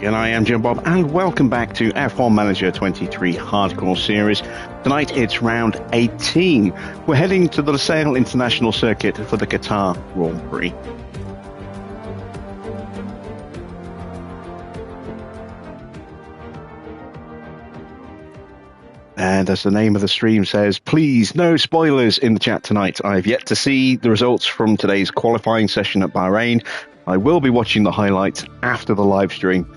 again, I am Jim Bob, and welcome back to F1 Manager 23 Hardcore Series. Tonight it's round 18. We're heading to the Lusail International Circuit for the Qatar Grand Prix. And as the name of the stream says, please, no spoilers in the chat tonight. I've yet to see the results from today's qualifying session at Bahrain. I will be watching the highlights after the live stream.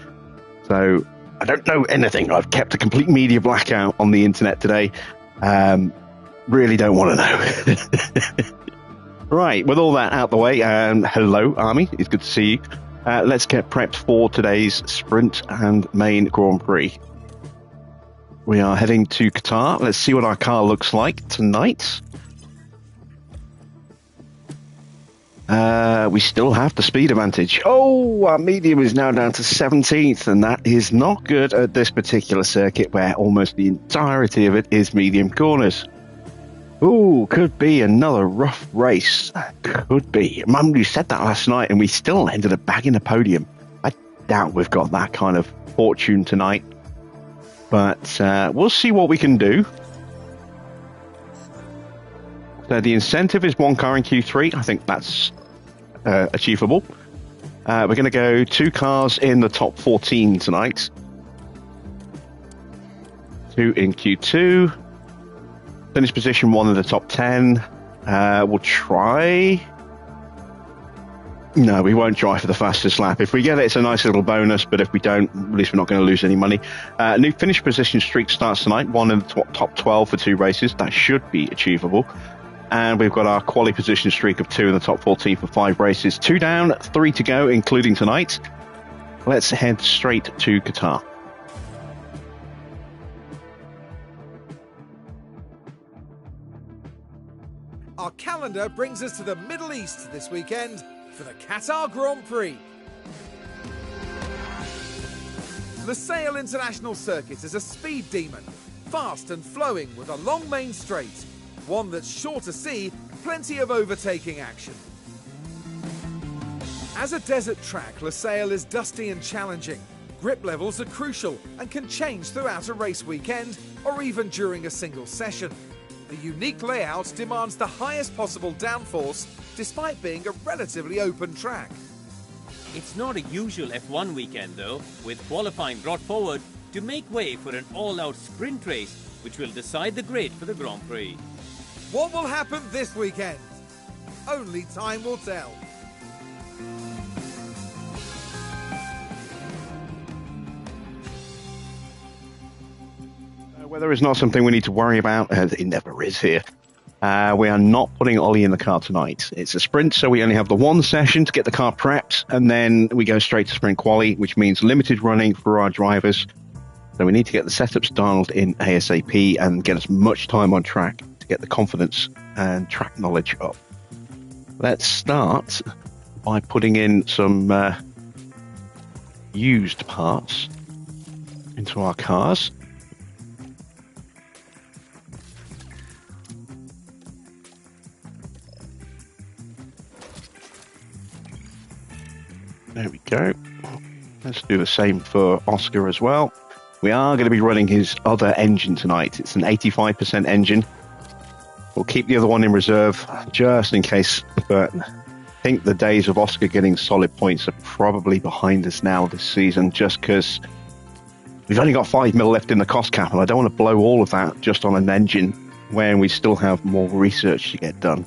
So I don't know anything. I've kept a complete media blackout on the internet today. Really don't want to know. Right, with all that out the way, hello, Army. It's good to see you. Let's get prepped for today's sprint and main Grand Prix. We are heading to Qatar. Let's see what our car looks like tonight. We still have the speed advantage. Oh, our medium is now down to 17th, and that is not good at this particular circuit where almost the entirety of it is medium corners. Ooh, could be another rough race. Could be. Mum, you said that last night, and we still ended up bagging a podium. I doubt we've got that kind of fortune tonight. But we'll see what we can do. So the incentive is one car in Q3. I think that's achievable. We're going to go 2 cars in the top 14 tonight. 2 in Q2. Finish position 1 in the top 10. We'll try... No, we won't try for the fastest lap. If we get it, it's a nice little bonus, but if we don't, at least we're not going to lose any money. New finish position streak starts tonight. 1 in the top 12 for 2 races. That should be achievable. And we've got our quali position streak of 2 in the top 14 for 5 races. 2 down, 3 to go, including tonight. Let's head straight to Qatar. Our calendar brings us to the Middle East this weekend for the Qatar Grand Prix. Lusail International Circuit is a speed demon, fast and flowing with a long main straight. One that's sure to see plenty of overtaking action. As a desert track, Lusail is dusty and challenging. Grip levels are crucial and can change throughout a race weekend or even during a single session. The unique layout demands the highest possible downforce despite being a relatively open track. It's not a usual F1 weekend though, with qualifying brought forward to make way for an all-out sprint race which will decide the grid for the Grand Prix. What will happen this weekend? Only time will tell. Weather is not something we need to worry about, as it never is here. We are not putting Ollie in the car tonight. It's a sprint, so we only have the 1 session to get the car prepped, and then we go straight to sprint quali, which means limited running for our drivers. So we need to get the setups dialed in ASAP and get as much time on track to get the confidence and track knowledge up. Let's start by putting in some used parts into our cars. There we go. Let's do the same for Oscar as well. We are going to be running his other engine tonight. It's an 85% engine. We'll keep the other one in reserve just in case, but I think the days of Oscar getting solid points are probably behind us now this season, just because we've only got 5 mil left in the cost cap, and I don't want to blow all of that just on an engine when we still have more research to get done.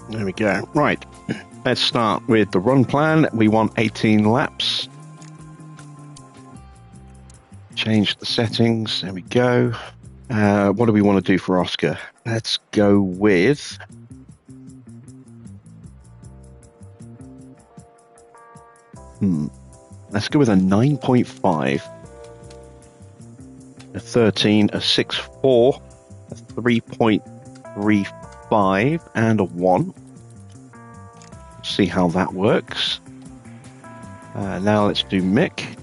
There we go. Right, let's start with the run plan. We want 18 laps. Change the settings. There we go. What do we want to do for Oscar? Let's go with... Let's go with a 9.5, a 13, a 6.4, a 3.35, and a 1. See how that works. Now let's do Mick.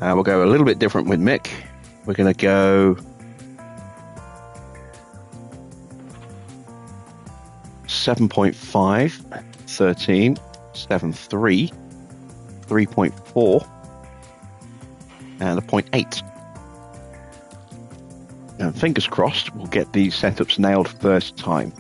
We'll go a little bit different with Mick. We're going to go 7.5, 13, 7.3, 3.4, and a 0.8. And fingers crossed, we'll get these setups nailed first time.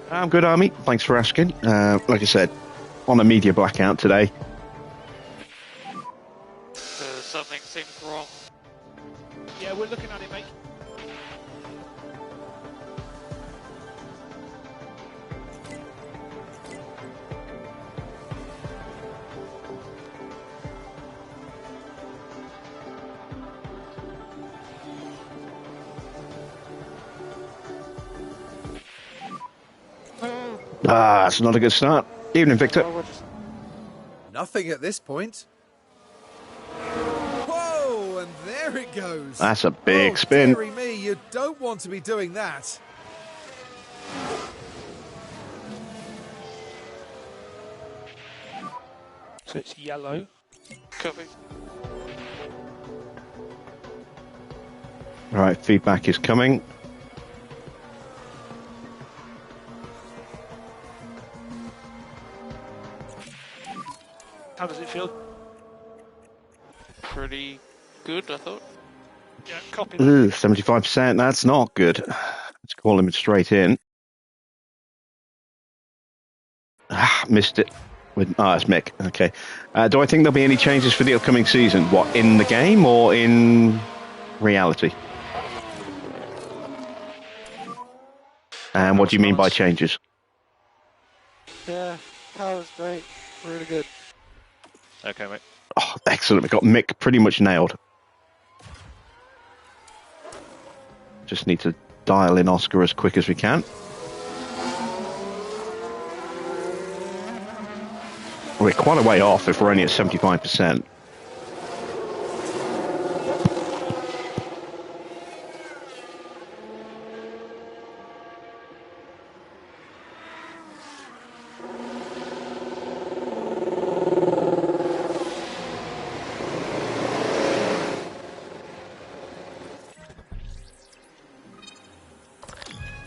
I'm good, Army. Thanks for asking. Like I said, on a media blackout today. Something seems wrong. Yeah, we're looking at it, mate. That's not a good start. Evening, Victor. Nothing at this point. Whoa, and there it goes. That's a big spin. Dearie me, you don't want to be doing that. So it's yellow. Copy. All right, feedback is coming. How does it feel? Pretty good, I thought. Yeah, copy that. 75%. That's not good. Let's call him straight in. Missed it. It's Mick. Okay. Do I think there'll be any changes for the upcoming season? What, in the game or in reality? And what do you mean by changes? Yeah, that was great. Really good. Okay, mate. Oh, excellent. We got Mick pretty much nailed. Just need to dial in Oscar as quick as we can. We're quite a way off if we're only at 75%.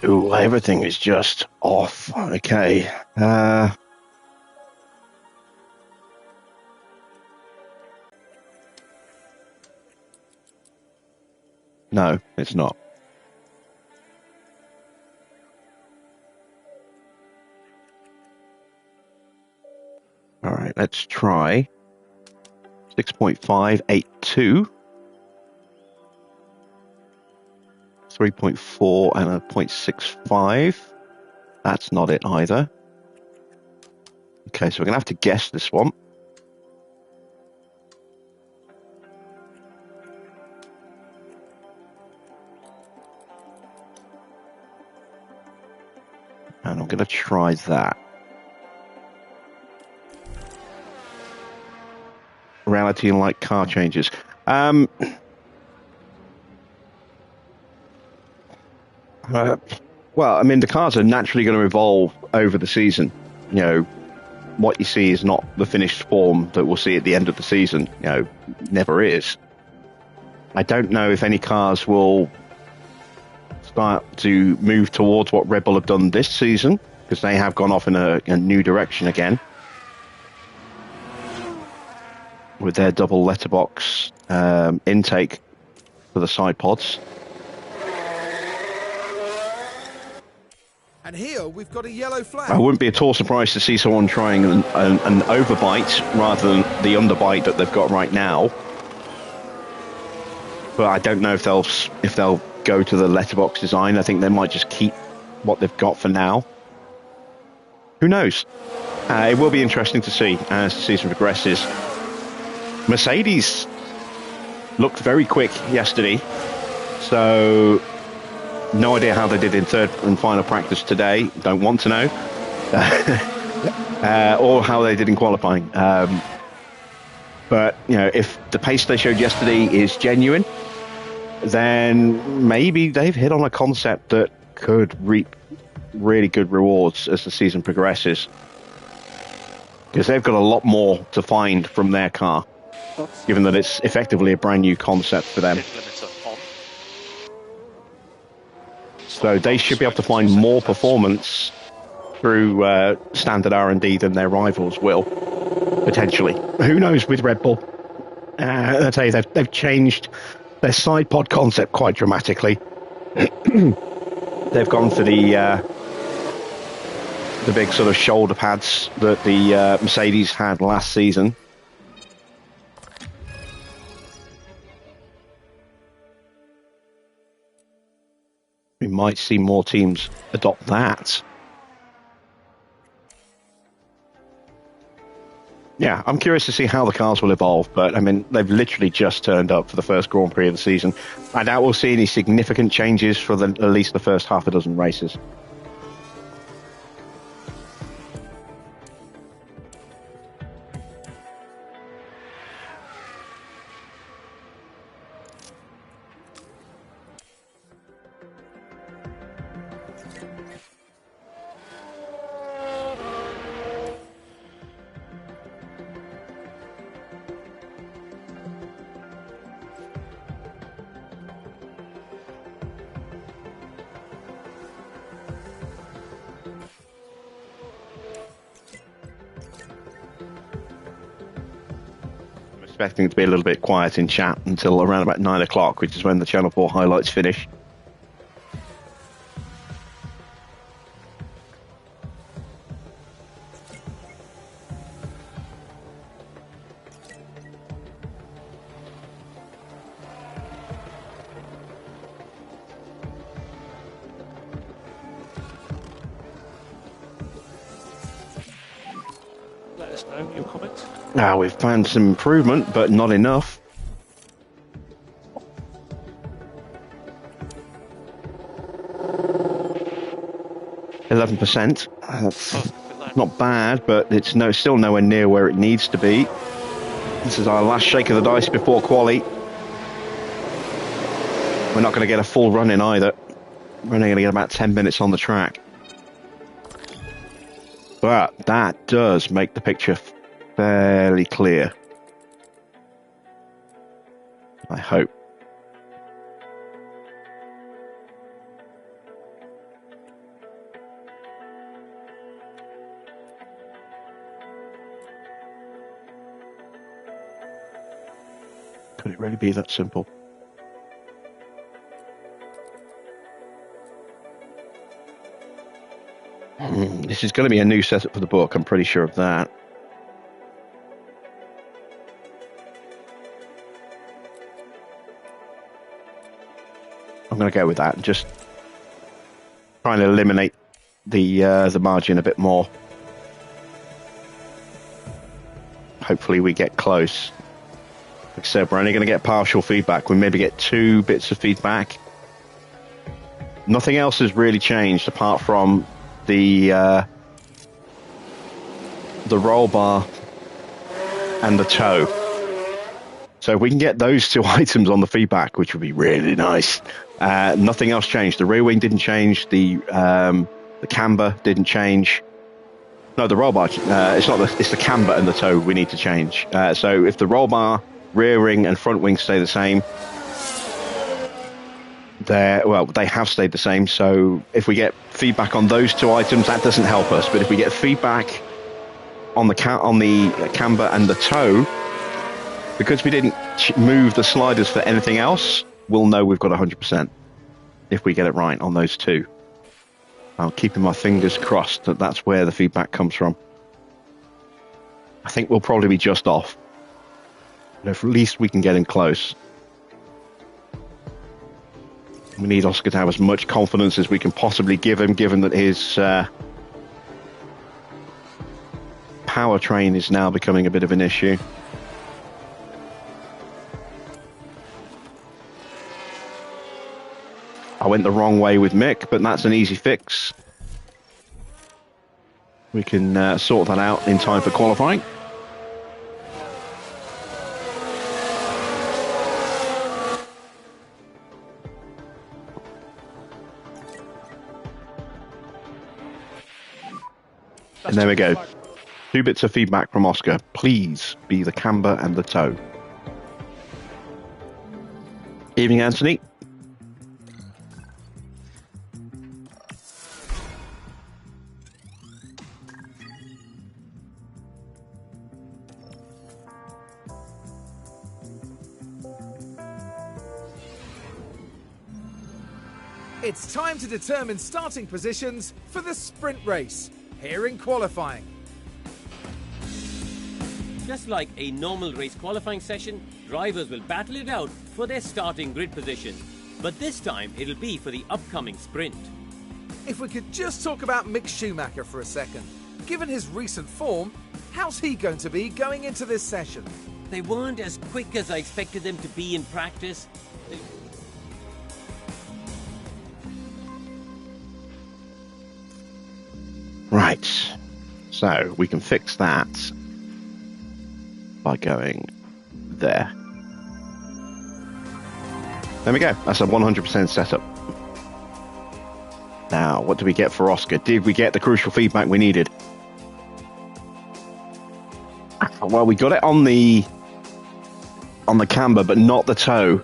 Ooh, everything is just off. Okay. No, it's not. All right, let's try 6.582, 3.4, and a 0.65. That's not it either. Okay, so we're going to have to guess this one. And I'm going to try that. Reality and light car changes. Well, I mean, the cars are naturally going to evolve over the season. You know, what you see is not the finished form that we'll see at the end of the season. You know, never is. I don't know if any cars will start to move towards what Red Bull have done this season, because they have gone off in a new direction again with their double letterbox intake for the side pods. And here we've got a yellow flag. I wouldn't be at all surprised to see someone trying an overbite rather than the underbite that they've got right now. But I don't know if they'll go to the letterbox design. I think they might just keep what they've got for now. who knows? It will be interesting to see as the season progresses. Mercedes looked very quick yesterday, so no idea how they did in third and final practice today. Don't want to know. Or how they did in qualifying. But, you know, if the pace they showed yesterday is genuine, then maybe they've hit on a concept that could reap really good rewards as the season progresses. Because they've got a lot more to find from their car, given that it's effectively a brand new concept for them. So they should be able to find more performance through standard R&D than their rivals will, potentially. Who knows with Red Bull? I tell you, they've changed their side pod concept quite dramatically. They've gone for the big sort of shoulder pads that the Mercedes had last season. We might see more teams adopt that. Yeah, I'm curious to see how the cars will evolve, but I mean, they've literally just turned up for the first Grand Prix of the season. I doubt we'll see any significant changes for at least the first half a dozen races. Expecting it to be a little bit quiet in chat until around about 9 o'clock, which is when the Channel 4 highlights finish. Let us know your comments. Now we've found some improvement, but not enough. %. That's not bad, but it's still nowhere near where it needs to be. This is our last shake of the dice before quali. We're not going to get a full run in either. We're only going to get about 10 minutes on the track. But that does make the picture fairly clear. I hope. Could it really be that simple? This is going to be a new setup for the book, I'm pretty sure of that. I'm going to go with that and just try and eliminate the margin a bit more. Hopefully we get close. Like I said, we're only going to get partial feedback. We maybe get 2 bits of feedback. Nothing else has really changed apart from the roll bar and the toe. So if we can get those 2 items on the feedback, which would be really nice. Nothing else changed. The rear wing didn't change. The camber didn't change. No, the roll bar. It's the camber and the toe we need to change. So if the roll bar, rear wing, and front wing stay the same, they have stayed the same. So if we get feedback on those 2 items, that doesn't help us. But if we get feedback on the camber and the toe, because we didn't move the sliders for anything else, we'll know we've got 100% if we get it right on those 2. I'm keeping my fingers crossed that that's where the feedback comes from. I think we'll probably be just off. But at least we can get in close. We need Oscar to have as much confidence as we can possibly give him, given that his powertrain is now becoming a bit of an issue. I went the wrong way with Mick, but that's an easy fix. We can sort that out in time for qualifying. And there we go. 2 bits of feedback from Oscar. Please be the camber and the toe. Evening, Anthony. It's time to determine starting positions for the sprint race, here in qualifying. Just like a normal race qualifying session, drivers will battle it out for their starting grid position. But this time, it'll be for the upcoming sprint. If we could just talk about Mick Schumacher for a second. Given his recent form, how's he going to be going into this session? They weren't as quick as I expected them to be in practice. Right, so we can fix that by going there. There we go, that's a 100% setup. Now, what do we get for Oscar? Did we get the crucial feedback we needed? Well, we got it on the camber, but not the toe.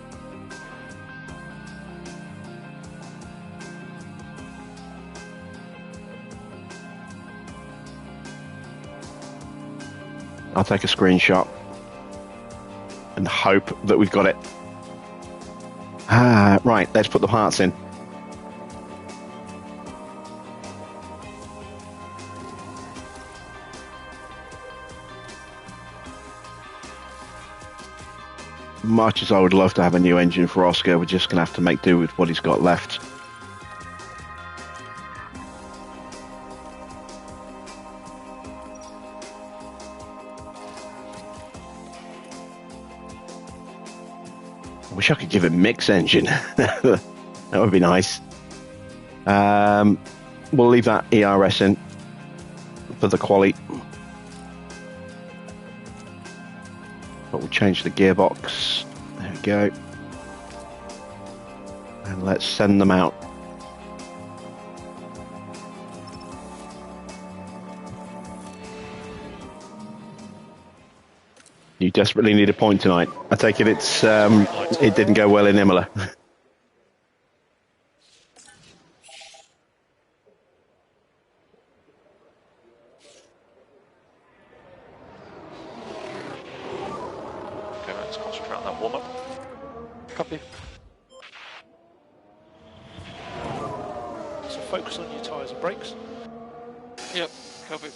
I'll take a screenshot and hope that we've got it. Right, let's put the parts in. Much as I would love to have a new engine for Oscar, we're just going to have to make do with what he's got left. I wish I could give him mix engine. That would be nice. We'll leave that ERS in for the quali. But we'll change the gearbox. There we go. And let's send them out. You desperately need a point tonight. I take it it's it didn't go well in Imola. Okay, let's concentrate on that warm-up. Copy. So focus on your tyres and brakes. Yep, copy.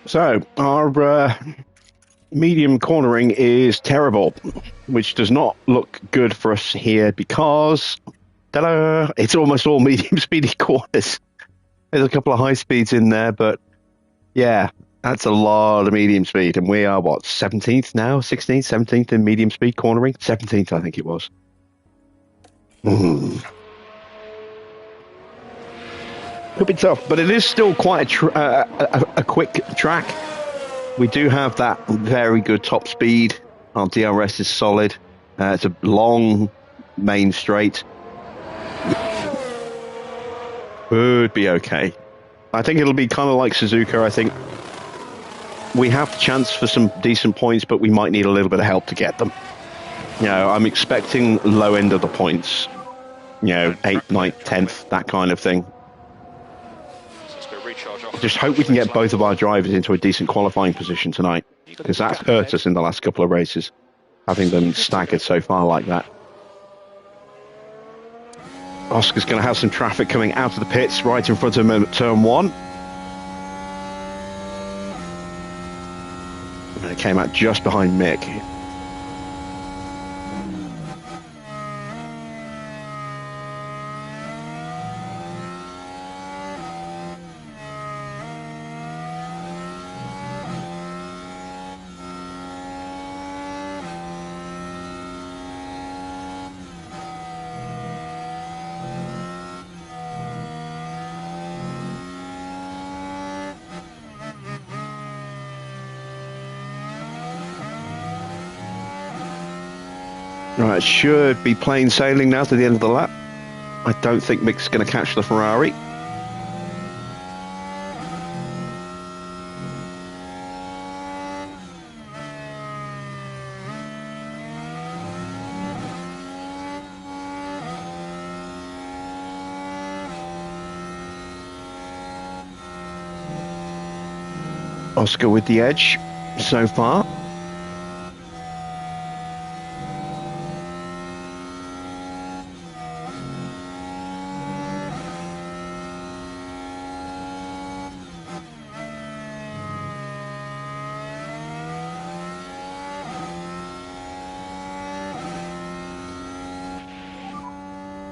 So, our medium cornering is terrible, which does not look good for us here because, ta-da, it's almost all medium speedy corners. There's a couple of high speeds in there, but yeah, that's a lot of medium speed. And we are, what, 17th now? 16th, 17th in medium speed cornering? 17th, I think it was. Could be tough, but it is still quite a quick track. We do have that very good top speed. Our DRS is solid. It's a long main straight. Would be okay. I think it'll be kind of like Suzuka. I think we have the chance for some decent points, but we might need a little bit of help to get them. You know, I'm expecting low end of the points. You know, 8th, 9th, 10th, that kind of thing. Just hope we can get both of our drivers into a decent qualifying position tonight, because that's hurt us in the last couple of races, having them staggered so far like that. Oscar's going to have some traffic coming out of the pits right in front of him at turn 1. And it came out just behind Mick. Right, should be plain sailing now to the end of the lap. I don't think Mick's going to catch the Ferrari. Oscar with the edge so far.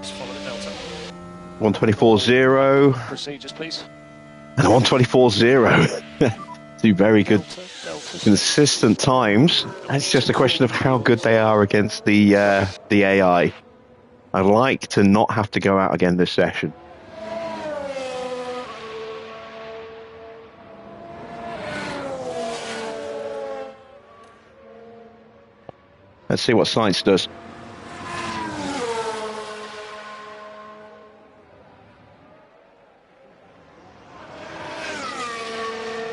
Follow the Delta. 124.0 Procedures, please. and 124.0. Two very good, consistent times. It's just a question of how good they are against the AI. I'd like to not have to go out again this session. Let's see what Science does.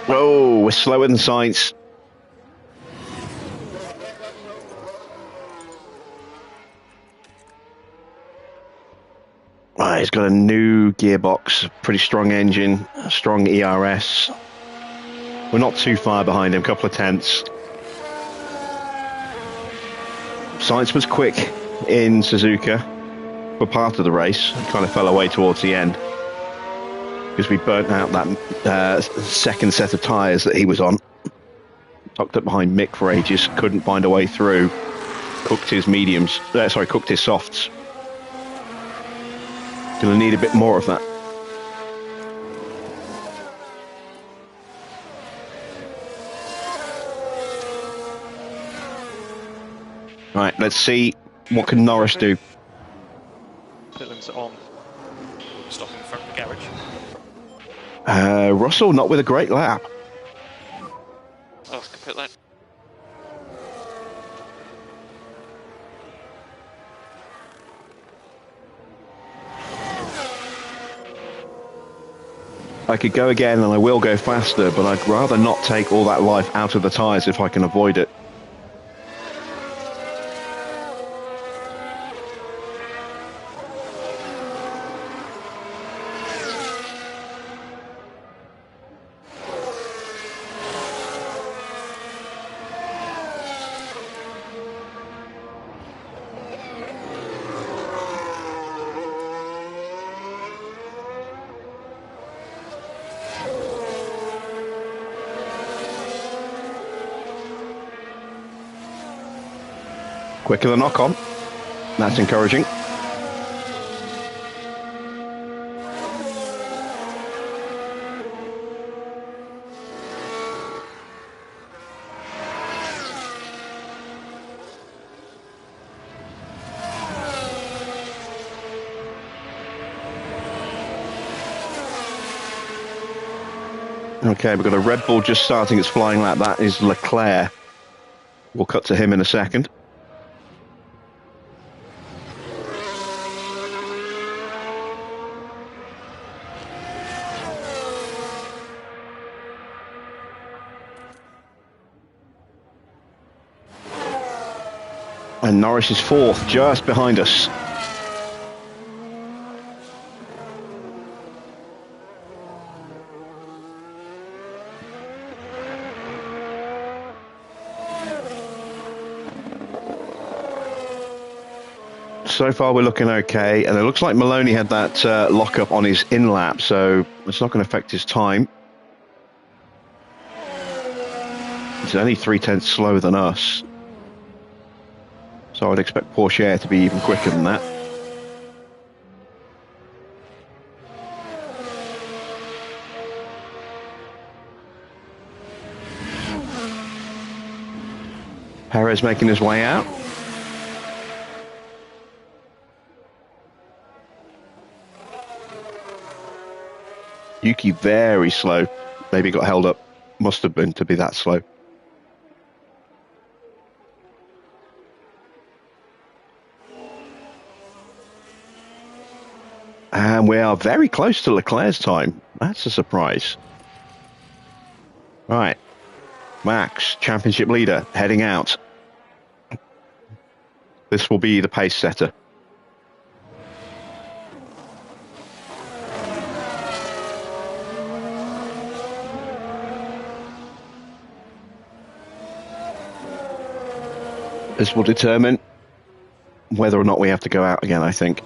Oh, we're slower than Science. Right, he's got a new gearbox, pretty strong engine, strong ERS. We're not too far behind him, a couple of tenths. Science was quick in Suzuka for part of the race, kind of fell away towards the end, because we burnt out that second set of tyres that he was on. Tucked up behind Mick for ages, couldn't find a way through. Cooked his mediums, cooked his softs. Gonna need a bit more of that. Right, let's see what can Norris do. Pit limits are on. Stop in front of the garage. Russell not with a great lap. Oscar pit lane. I could go again and I will go faster, but I'd rather not take all that life out of the tyres if I can avoid it. Quicker than knock-on. That's encouraging. Okay, we've got a Red Bull just starting its flying lap. That is Leclerc. We'll cut to him in a second. And Norris is fourth, just behind us. So far, we're looking okay, and it looks like Maloney had that lock-up on his in-lap, so it's not going to affect his time. He's only 0.3 slower than us, so I'd expect Porsche to be even quicker than that. Perez making his way out. Yuki very slow. Maybe got held up. Must have been to be that slow. And we are very close to Leclerc's time. That's a surprise. Right. Max, championship leader, heading out. This will be the pace setter. This will determine whether or not we have to go out again, I think.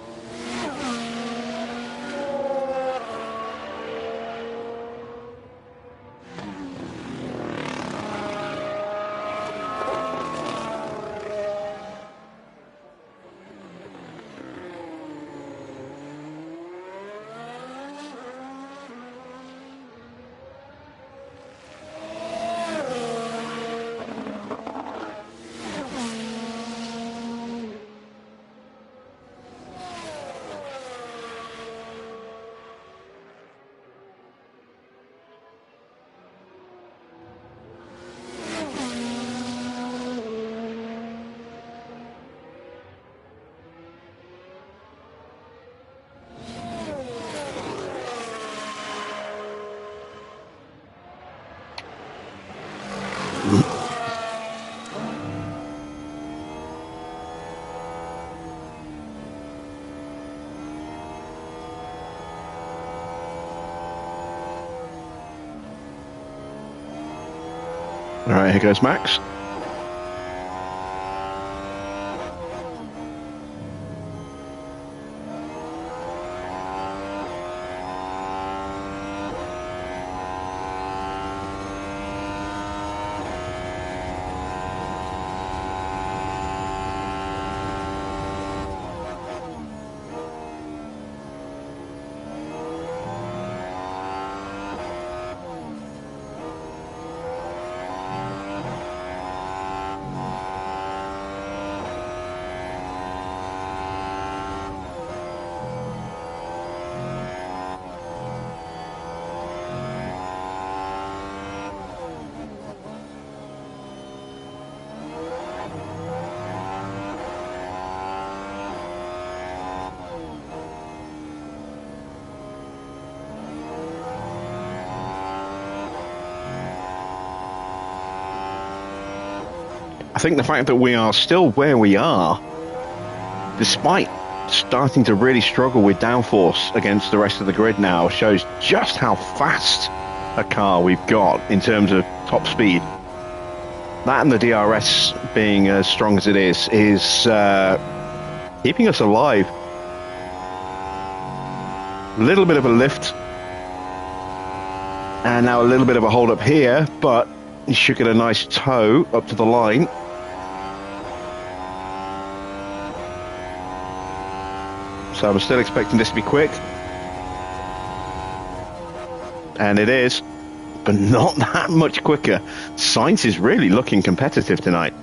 All right, here goes Max. I think the fact that we are still where we are, despite starting to really struggle with downforce against the rest of the grid now, shows just how fast a car we've got in terms of top speed. That and the DRS being as strong as it is keeping us alive. A little bit of a lift, and now a little bit of a hold up here, but you should get a nice tow up to the line. So I'm still expecting this to be quick. And it is, but not that much quicker. Sainz is really looking competitive tonight.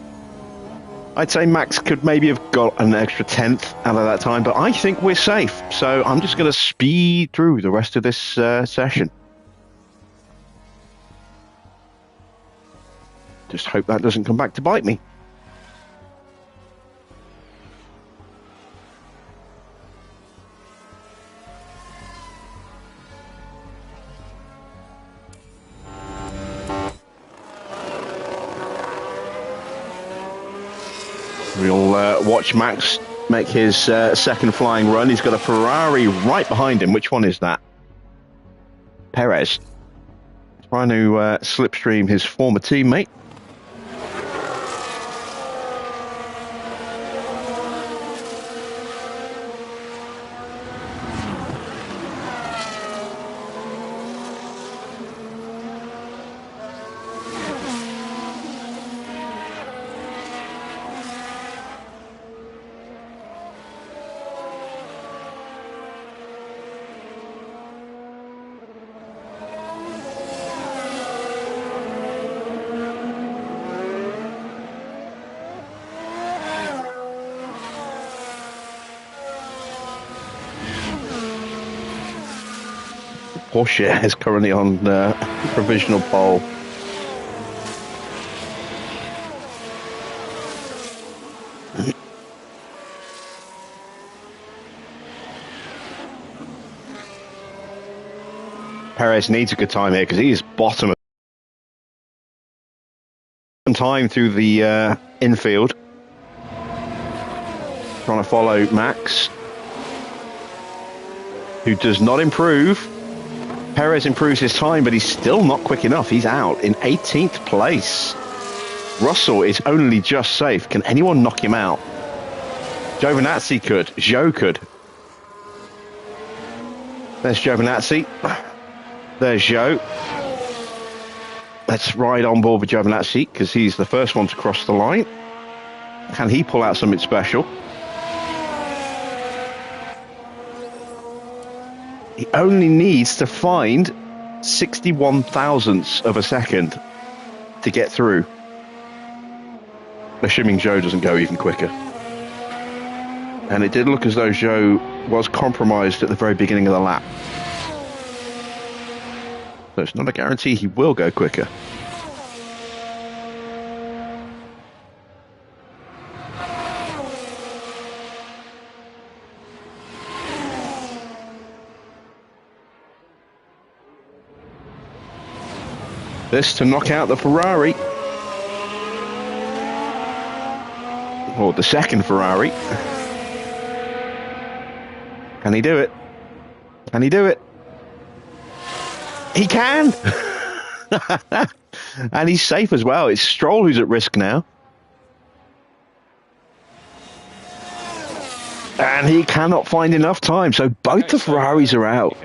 I'd say Max could maybe have got an extra 10th out of that time, but I think we're safe. So I'm just going to speed through the rest of this session. Just hope that doesn't come back to bite me. We'll watch Max make his second flying run. He's got a Ferrari right behind him. Which one is that? Perez. Trying to slipstream his former teammate. Porsche is currently on provisional pole. Perez needs a good time here because he is bottom of time through the infield. Trying to follow Max, who does not improve. Perez improves his time, but he's still not quick enough. He's out in 18th place. Russell is only just safe. Can anyone knock him out? Giovinazzi could. Zhou could. There's Giovinazzi. There's Zhou. Let's ride on board with Giovinazzi because he's the first one to cross the line. Can he pull out something special? He only needs to find 61 thousandths of a second to get through. Assuming Zhou doesn't go even quicker. And it did look as though Zhou was compromised at the very beginning of the lap. So it's not a guarantee he will go quicker. This to knock out the Ferrari. Or the second Ferrari. Can he do it? Can he do it? He can! And he's safe as well. It's Stroll who's at risk now. And he cannot find enough time. So both the Ferraris are out.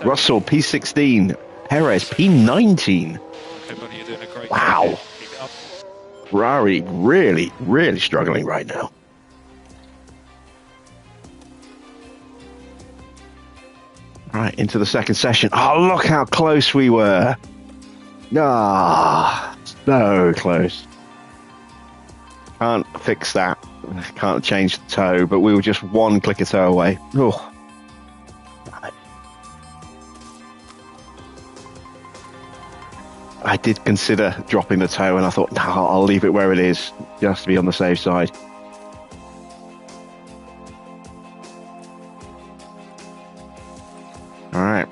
Russell, P16. Perez, P19. Wow. Ferrari really, really struggling right now. Right, into the second session. Oh, look how close we were. Ah, so close. Can't fix that. Can't change the toe, but we were just one clicker toe away. Oh. I did consider dropping the toe, and I thought, no, I'll leave it where it is, just to be on the safe side. All right.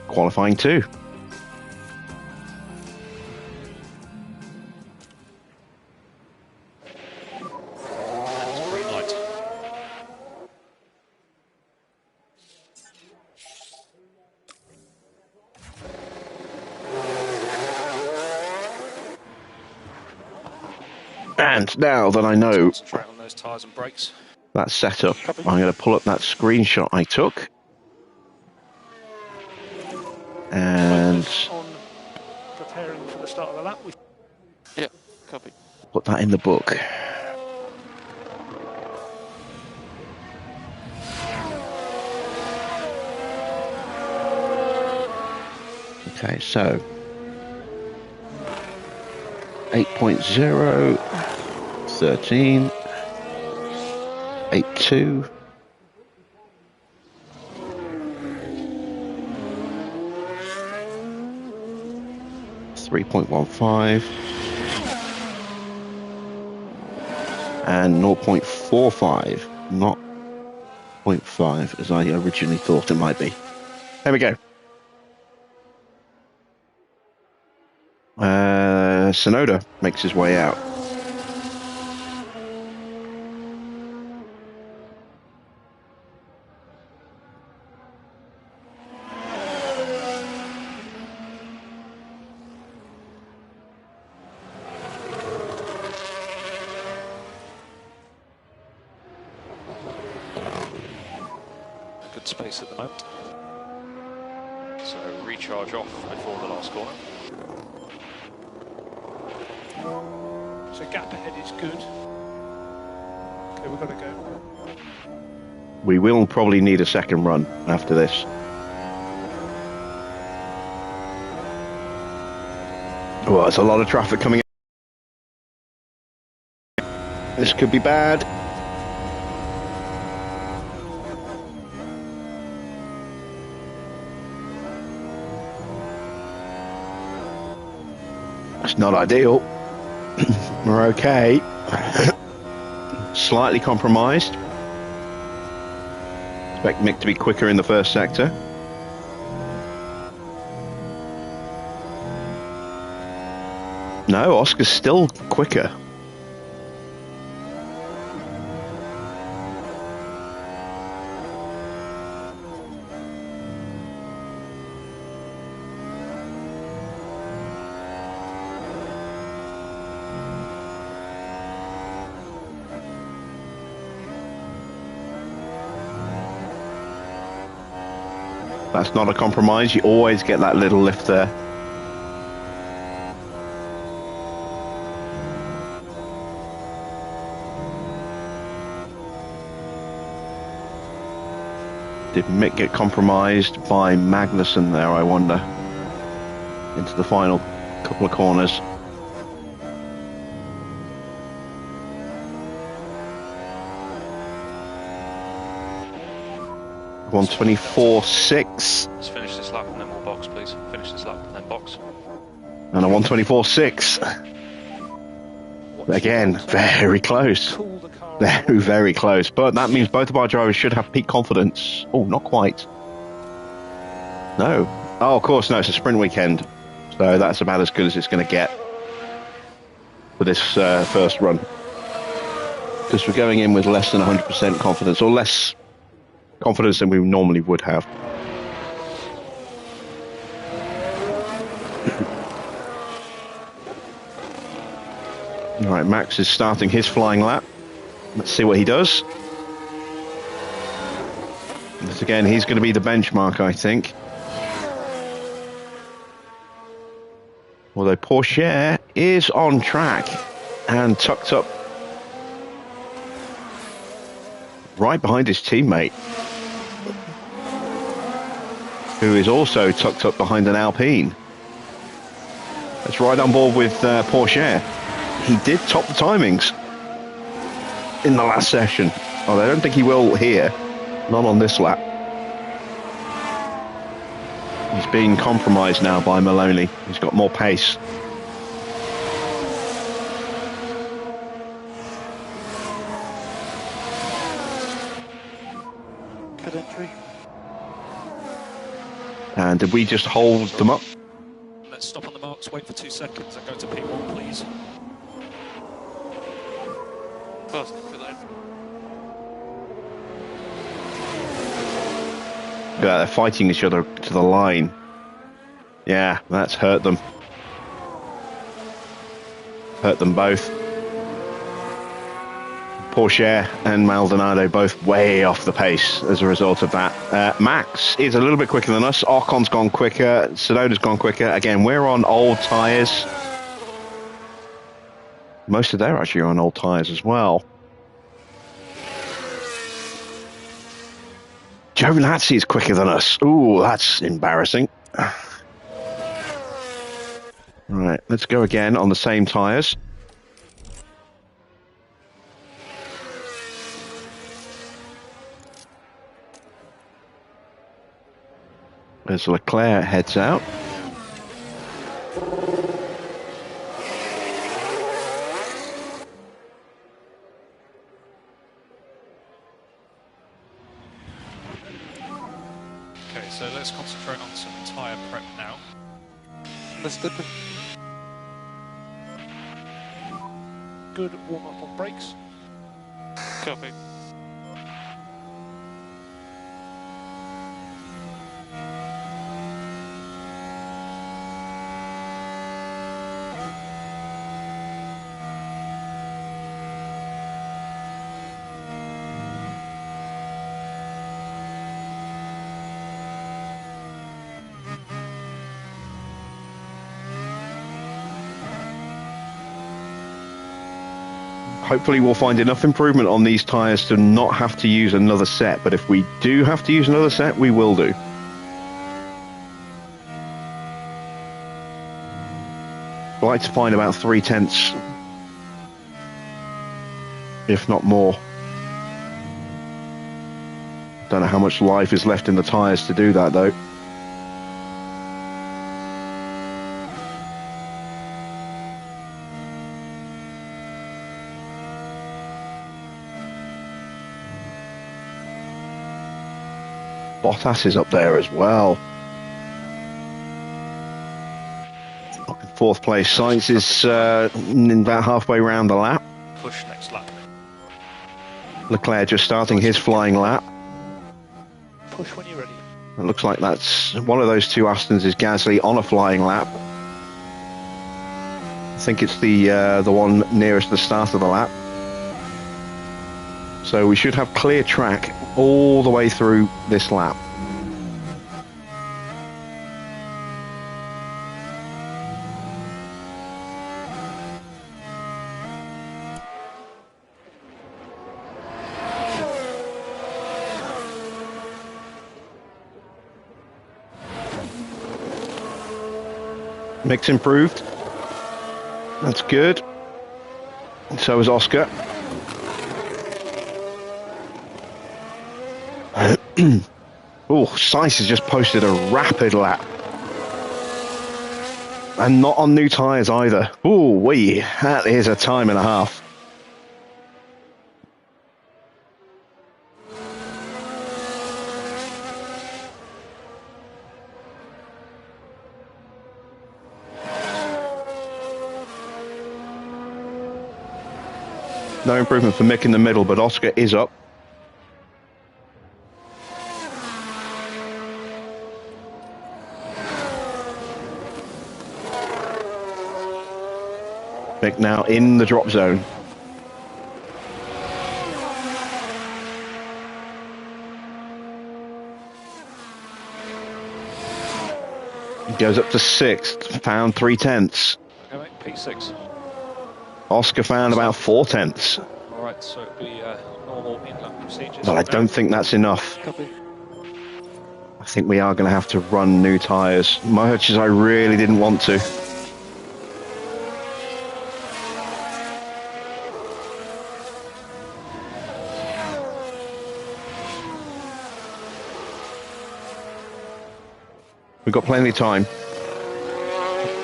Qualifying 2. And now that I know on those tyres and brakes. That's set up, I'm going to pull up that screenshot I took. And on preparing for the start of the lap. Yeah, copy. Put that in the book. Okay, so 8.0, 13, 8.2. .15 and 0.45, not 0.5 as I originally thought it might be. There we go. Sonoda makes his way out. Good space at the moment. So recharge off before the last corner. So gap ahead is good. Okay, we've got to go. We will probably need a second run after this. Well, there's a lot of traffic coming in. This could be bad. It's not ideal. We're okay. Slightly compromised. Expect Mick to be quicker in the first sector. No, Oscar's still quicker. That's not a compromise. You always get that little lift there. Did Mick get compromised by Magnussen there, I wonder? Into the final couple of corners. .124.6. Let's finish this lap and then we'll box, please. Finish this lap and then box. And a 124.6. Again, very close. Very, very close. But that means both of our drivers should have peak confidence. Oh, not quite. No. Oh, of course, no, it's a sprint weekend. So that's about as good as it's going to get for this first run. Because we're going in with less than 100% confidence, or less confidence than we normally would have. All right, Max is starting his flying lap. Let's see what he does. Once again, he's going to be the benchmark, I think. Although Porsche is on track and tucked up right behind his teammate, who is also tucked up behind an Alpine. That's right on board with Porsche. He did top the timings in the last session. Oh, I don't think he will here. Not on this lap. He's being compromised now by Maloney. He's got more pace. Good entry. And did we just hold them up? Let's stop on the marks, wait for 2 seconds and go to P1, please. Fast for that. Yeah, they're fighting each other to the line. Yeah, that's hurt them. Hurt them both. Porsche and Maldonado both way off the pace as a result of that. Max is a little bit quicker than us. Ocon's gone quicker. Tsunoda's gone quicker. Again, we're on old tyres. Most of them are actually on old tyres as well. Giovinazzi is quicker than us. Ooh, that's embarrassing. Right, let's go again on the same tyres. As Leclerc heads out. Okay, so let's concentrate on some tyre prep now. Understood. Good warm up on brakes. Copy. Hopefully we'll find enough improvement on these tyres to not have to use another set, but if we do have to use another set, we will do. I'd like to find about 0.3, if not more. Don't know how much life is left in the tyres to do that though. Bottas is up there as well. Fourth place. Sainz is about halfway around the lap. Push next lap. Leclerc just starting his flying lap. Push when you're ready. It looks like that's one of those two Astons is Gasly on a flying lap. I think it's the one nearest the start of the lap. So we should have clear track all the way through this lap. Mick's improved. That's good. So is Oscar. Oh, Sainz has just posted a rapid lap. And not on new tyres either. Oh, that is a time and a half. No improvement for Mick in the middle, but Oscar is up. Mick now in the drop zone. He goes up to sixth, found 3/10. Okay, mate, P6. Oscar found about 4/10. Alright, so it'll be normal in-lap procedures. But I don't think that's enough. Copy. I think we are going to have to run new tyres, much as I really didn't want to. We've got plenty of time.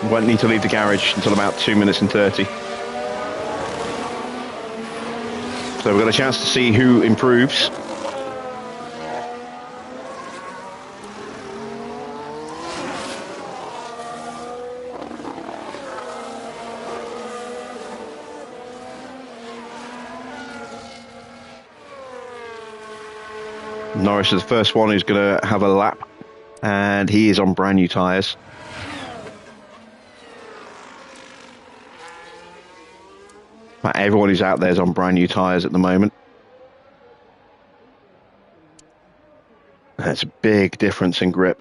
We won't need to leave the garage until about 2 minutes and 30. So we've got a chance to see who improves. Norris is the first one who's going to have a lap, and he is on brand new tyres. Everyone who's out there is on brand new tyres at the moment. That's a big difference in grip.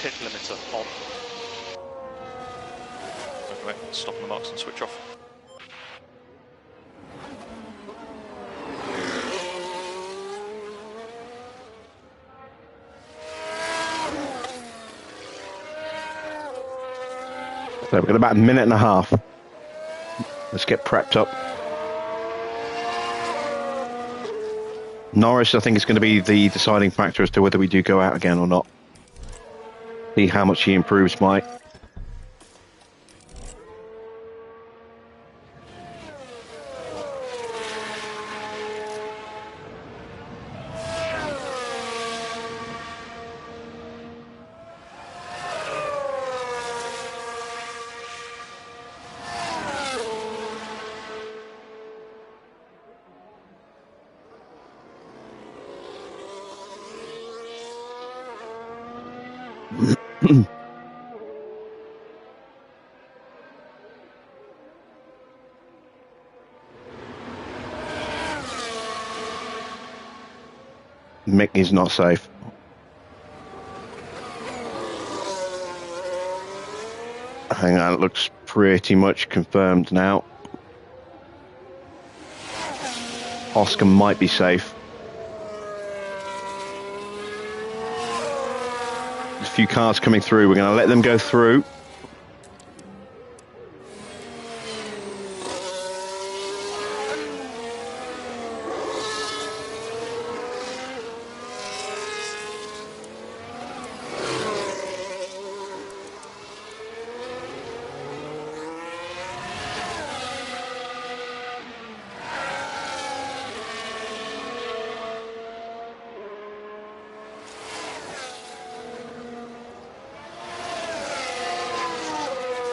Pit limiter on. Okay, stop the marks and switch off. So we've got about a minute and a half. Let's get prepped up. Norris, I think, is going to be the deciding factor as to whether we do go out again or not. See how much he improves, Mike. Mick is not safe. Hang on, it looks pretty much confirmed now. Oscar might be safe. There's a few cars coming through. We're going to let them go through.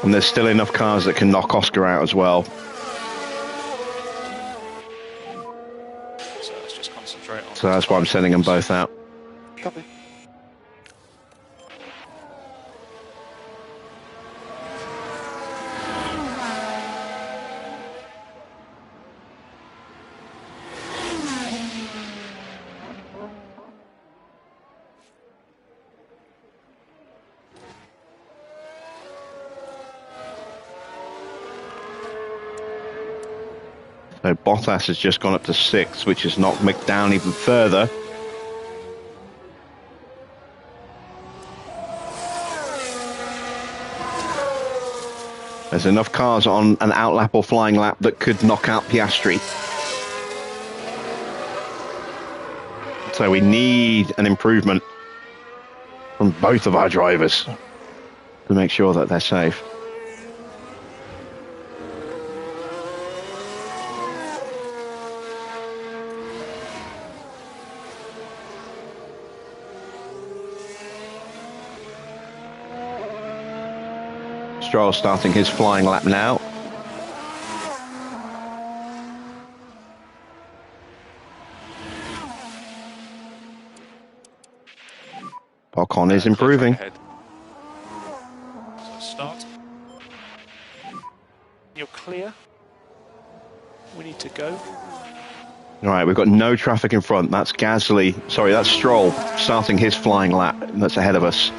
And there's still enough cars that can knock Oscar out as well. So let's just concentrate on. So that's why I'm sending them both out. Copy. So Bottas has just gone up to 6th, which has knocked Mick down even further. There's enough cars on an outlap or flying lap that could knock out Piastri. So we need an improvement from both of our drivers to make sure that they're safe. Stroll starting his flying lap now. Ocon is improving. So start. You're clear. We need to go. All right, we've got no traffic in front. That's Gasly. Sorry, that's Stroll starting his flying lap. That's ahead of us.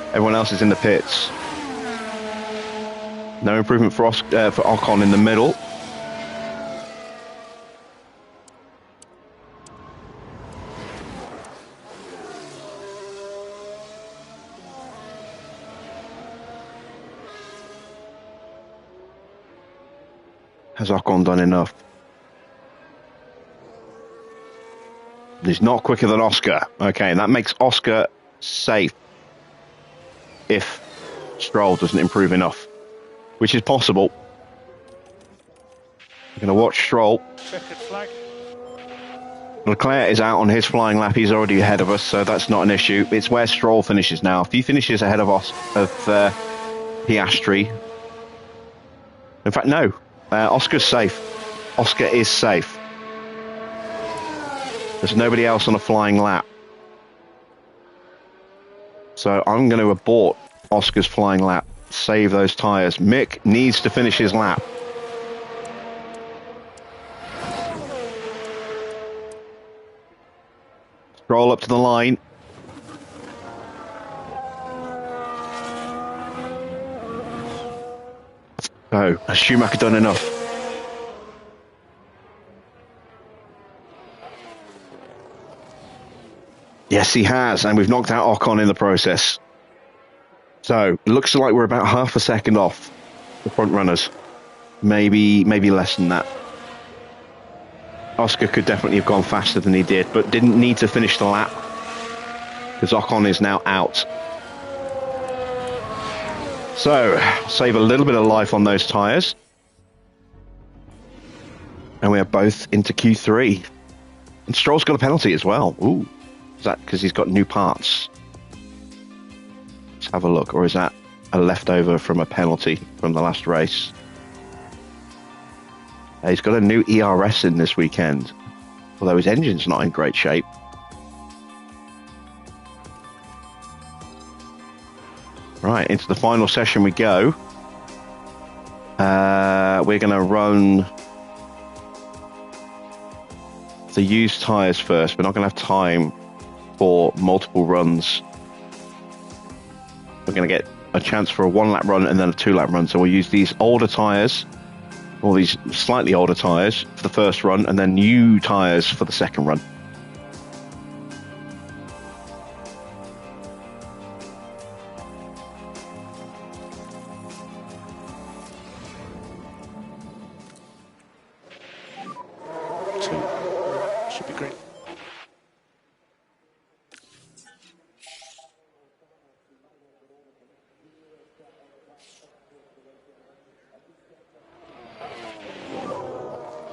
Everyone else is in the pits. No improvement for Ocon in the middle. Has Ocon done enough? He's not quicker than Oscar. Okay, and that makes Oscar safe if Stroll doesn't improve enough, which is possible. We're going to watch Stroll. Checkered flag. Leclerc is out on his flying lap. He's already ahead of us, so that's not an issue. It's where Stroll finishes now. If he finishes ahead of Piastri... In fact, no. Oscar's safe. Oscar is safe. There's nobody else on a flying lap. So I'm going to abort Oscar's flying lap. Save those tyres. Mick needs to finish his lap. Stroll up to the line. So, has Schumacher done enough? Yes, he has, and we've knocked out Ocon in the process. So, it looks like we're about half a second off the front runners. Maybe less than that. Oscar could definitely have gone faster than he did, but didn't need to finish the lap because Ocon is now out. So, save a little bit of life on those tyres. And we are both into Q3. And Stroll's got a penalty as well. Ooh. Is that because he's got new parts? Let's have a look. Or is that a leftover from a penalty from the last race? He's got a new ERS in this weekend. Although his engine's not in great shape. Right, into the final session we go. We're going to run the used tyres first. We're not going to have time for multiple runs. We're going to get a chance for a 1-lap run and then a 2-lap run. So we'll use these older tyres, or these slightly older tyres for the first run, and then new tyres for the second run. Should be green.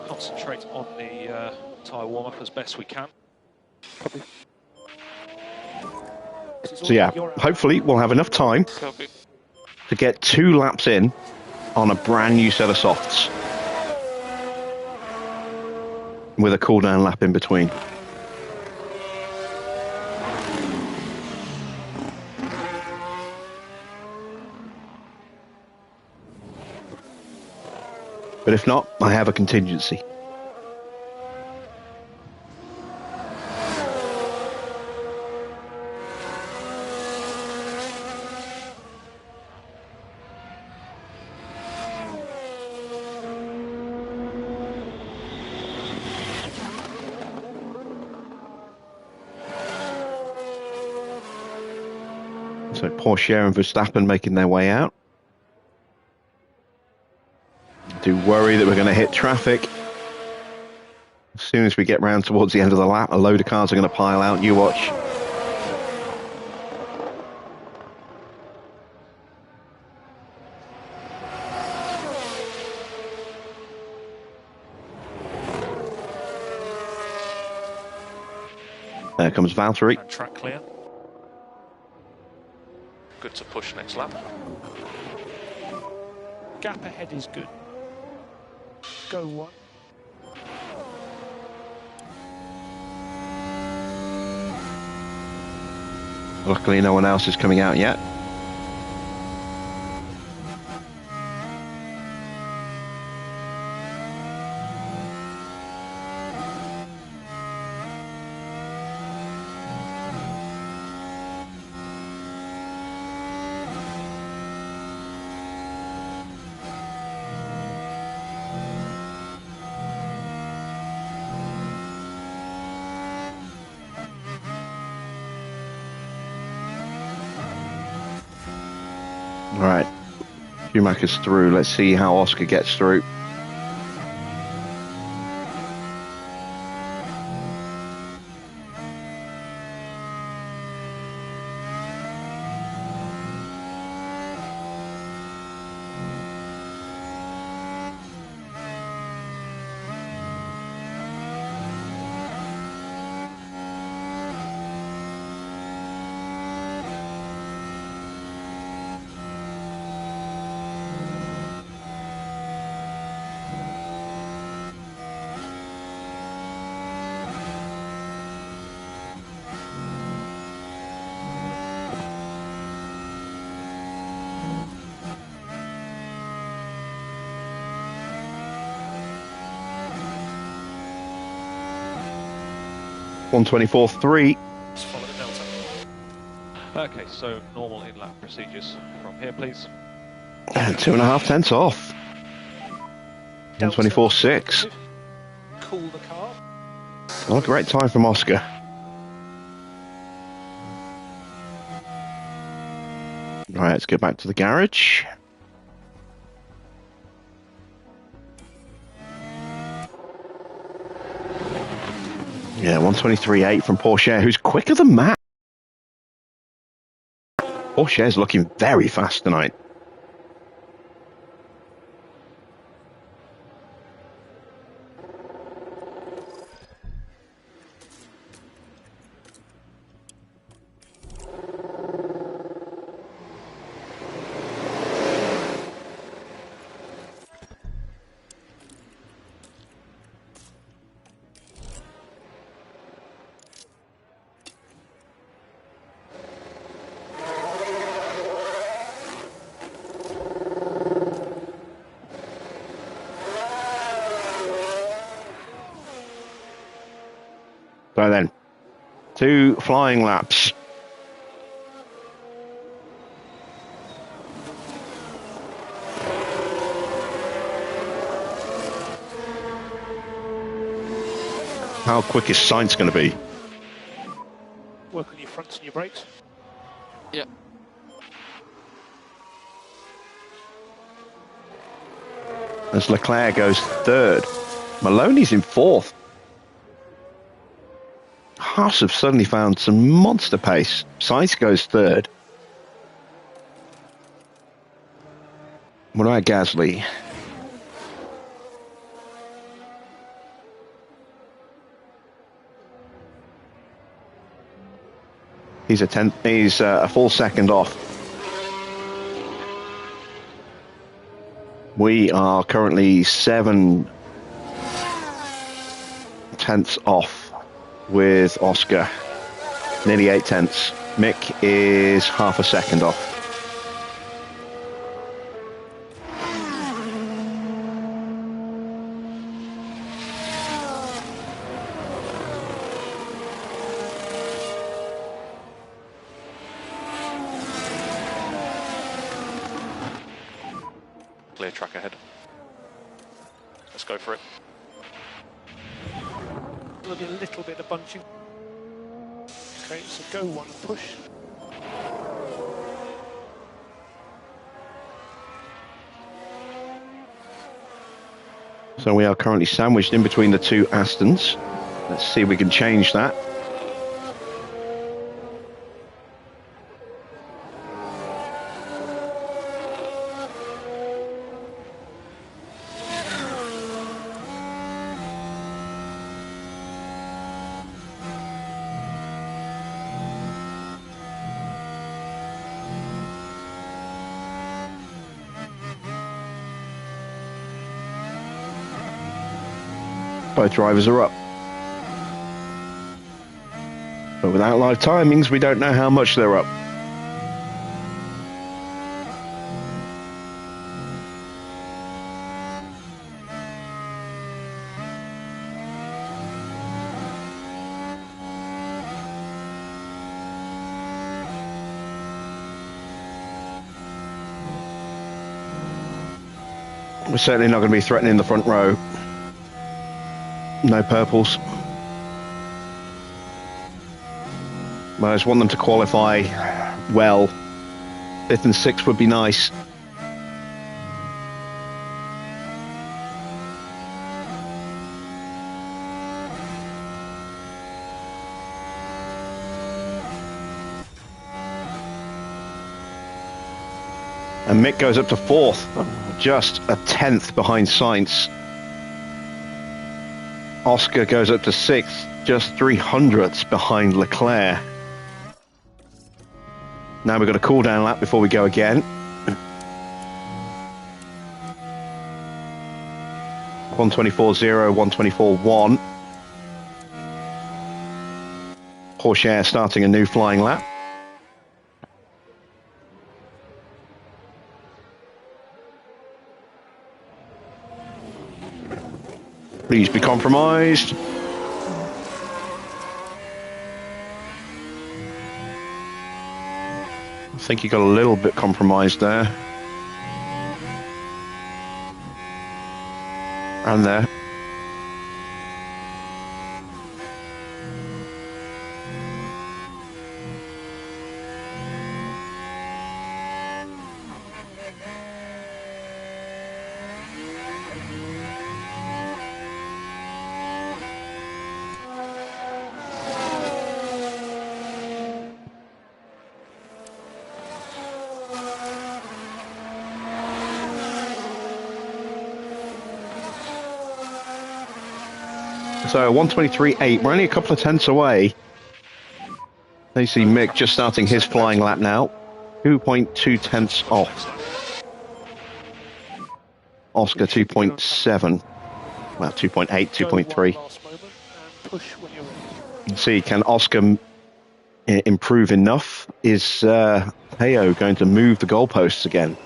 Concentrate on the tyre warm-up as best we can. So yeah, hopefully we'll have enough time Copy. to get 2 laps in on a brand new set of softs with a cool-down lap in between. But if not, I have a contingency. So Porsche and Verstappen making their way out. Do worry that we're going to hit traffic. As soon as we get round towards the end of the lap, a load of cars are going to pile out. You watch. There comes Valtteri. And track clear. Good to push next lap. Gap ahead is good. Go 1. Luckily, no one else is coming out yet. All right, Schumacher's through. Let's see how Oscar gets through. .124.3. Let's follow the delta. Okay, so normal in-lap procedures from here, please. And 2.5 tenths off. 124.6. Cool the car. Well, great time from Oscar. All right, let's go back to the garage. Yeah, 123.8 from Porsche, who's quicker than Matt. Porsche's looking very fast tonight. So then, 2 flying laps. How quick is Sainz going to be? Work on your fronts and your brakes. Yeah. As Leclerc goes 3rd. Maloney's in 4th. Haas have suddenly found some monster pace. Sainz goes 3rd. What about Gasly? He's a full second off. We are currently 7 tenths off with Oscar. Nearly 8 tenths. Mick is half a second off. Clear track ahead. Let's go for it. There'll be a little bit of bunching. Okay, so go one and push. So we are currently sandwiched in between the two Astons. Let's see if we can change that. Both drivers are up. But without live timings, we don't know how much they're up. We're certainly not going to be threatening the front row. No purples. But I just want them to qualify well. 5th and 6th would be nice. And Mick goes up to 4th, just a 10th behind Sainz. Oscar goes up to 6th, just 300ths behind Leclerc. Now we've got a cool down lap before we go again. 124.0, 124.1. Porsche starting a new flying lap. Please be compromised. I think he got a little bit compromised there. And there. So 123.8, we're only a couple of tenths away. They see Mick just starting his flying lap now. 2.2 tenths off. Oscar 2.7. Well, 2.8, 2.3. See, can Oscar improve enough? Is Heyo going to move the goalposts again?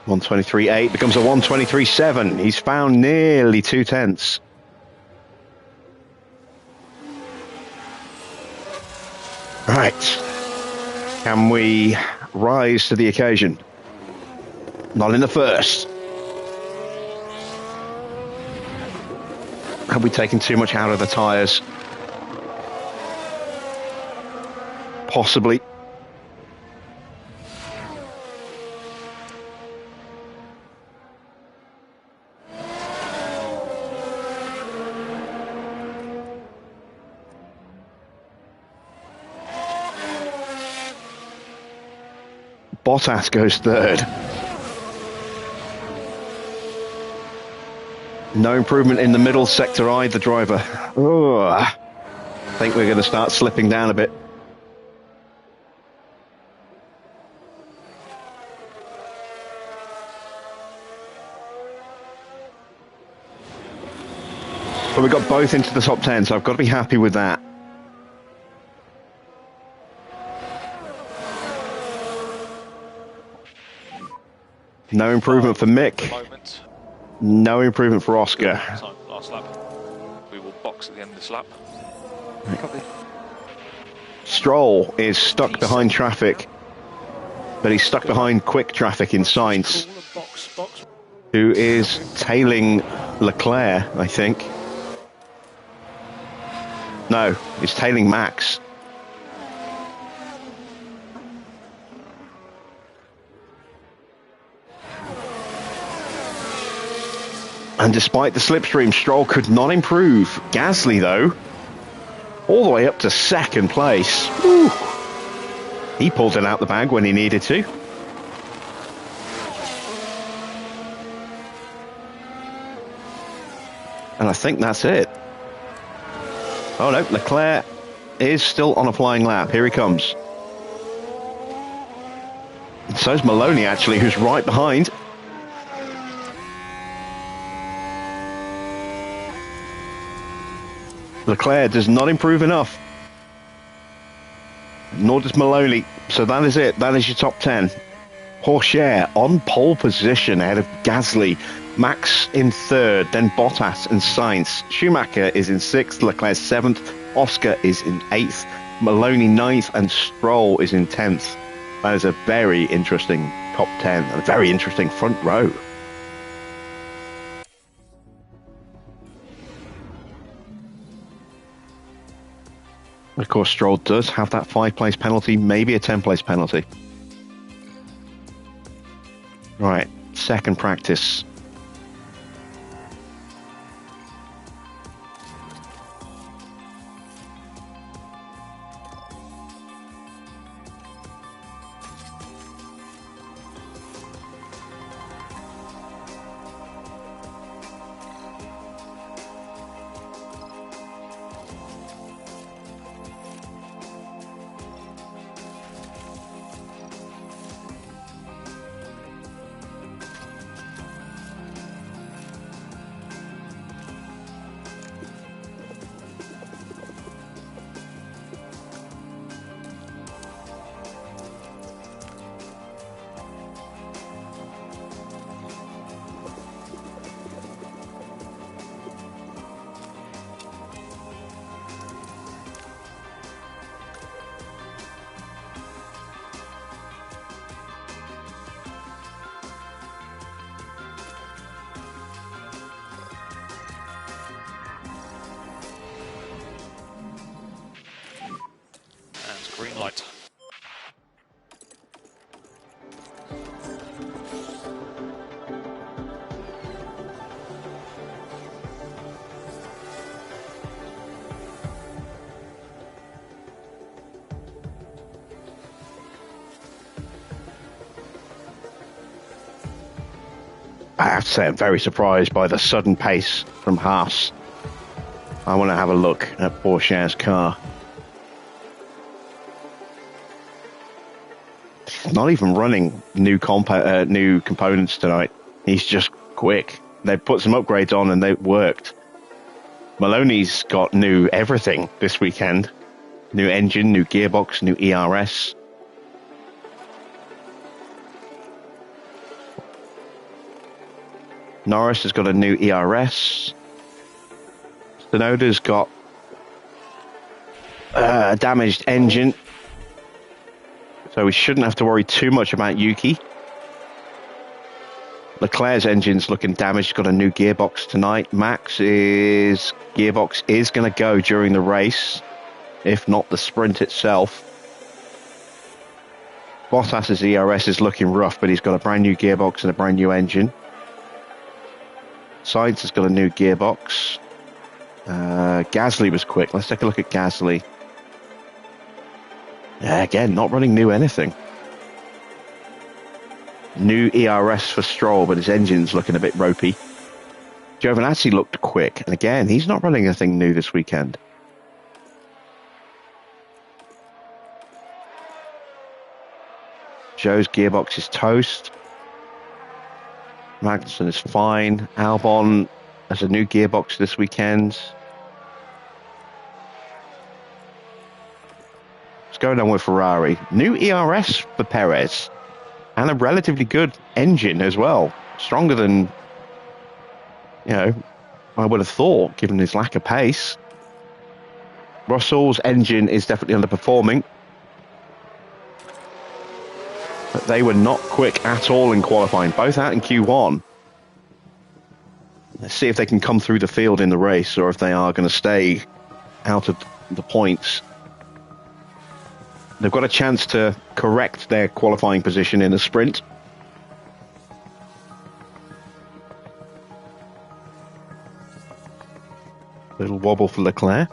.123.8 becomes a 123.7. He's found nearly 2 tenths. Right. Can we rise to the occasion? Not in the first. Have we taken too much out of the tyres? Possibly. Bottas goes third. No improvement in the middle sector either, driver. Oh, I think we're going to start slipping down a bit. But we got both into the top 10, so I've got to be happy with that. No improvement for Mick. No improvement for Oscar. Last lap. We will box at the end of this lap. Copy. Stroll is stuck behind traffic, but he's stuck behind quick traffic in Sainz, who is tailing Leclerc, I think. No, he's tailing Max. And despite the slipstream, Stroll could not improve. Gasly, though, all the way up to second place. Woo. He pulled it out the bag when he needed to. And I think that's it. Oh no, Leclerc is still on a flying lap. Here he comes. And so's Maloney, actually, who's right behind. Leclerc does not improve enough. Nor does Maloney. So that is it. That is your top 10. Pourchaire on pole position ahead of Gasly. Max in third, then Bottas and Sainz. Schumacher is in sixth, Leclerc seventh, Oscar is in eighth, Maloney ninth, and Stroll is in 10th. That is a very interesting top 10, a very interesting front row. Of course, Stroll does have that 5-place penalty, maybe a 10-place penalty. Right, second practice. Green light. I have to say I'm very surprised by the sudden pace from Haas. I want to have a look at Pourchaire's car. Not even running new components tonight. He's just quick. They put some upgrades on and they worked. Maloney's got new everything this weekend. New engine, new gearbox, new ERS. Norris has got a new ERS. Tsunoda's got a damaged engine. So we shouldn't have to worry too much about Yuki. Leclerc's engine's looking damaged. Got a new gearbox tonight. Max's gearbox is going to go during the race, if not the sprint itself. Bottas's ERS is looking rough, but he's got a brand new gearbox and a brand new engine. Sainz has got a new gearbox. Gasly was quick. Let's take a look at Gasly. Yeah, again, not running new anything. New ERS for Stroll, but his engine's looking a bit ropey. Giovinazzi looked quick, and again, he's not running anything new this weekend. Joe's gearbox is toast. Magnussen is fine. Albon has a new gearbox this weekend. What's going on with Ferrari? New ERS for Perez. And a relatively good engine as well. Stronger than, I would have thought, given his lack of pace. Russell's engine is definitely underperforming. But they were not quick at all in qualifying, both out in Q1. Let's see if they can come through the field in the race, or if they are going to stay out of the points. They've got a chance to correct their qualifying position in the sprint. Little wobble for Leclerc.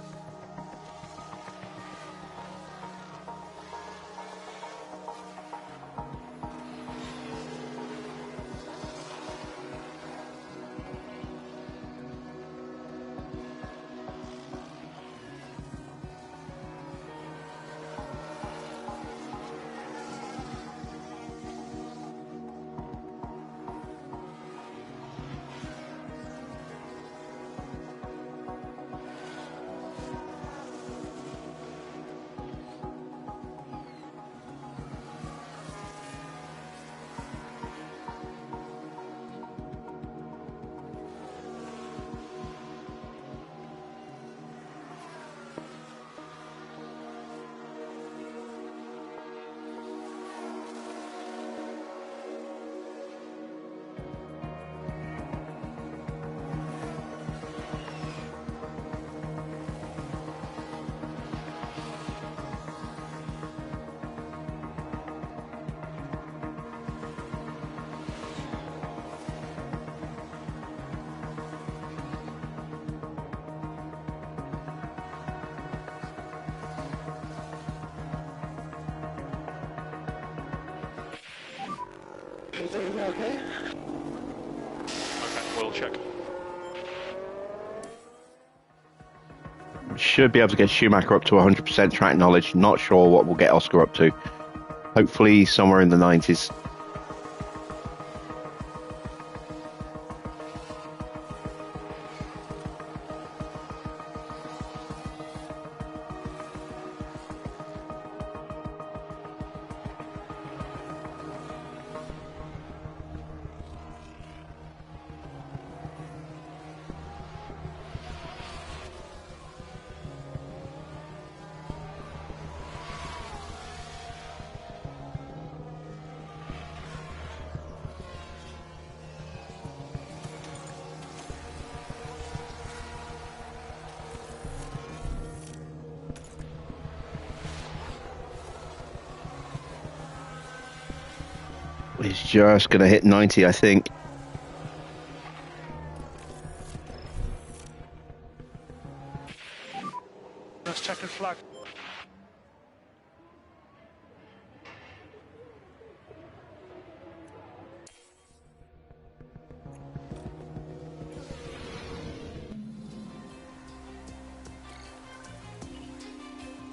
Everything okay? Okay, we'll check. Should be able to get Schumacher up to 100% track knowledge. Not sure what we'll get Oscar up to. Hopefully somewhere in the 90s. He's just going to hit 90, I think. That's checkered flag.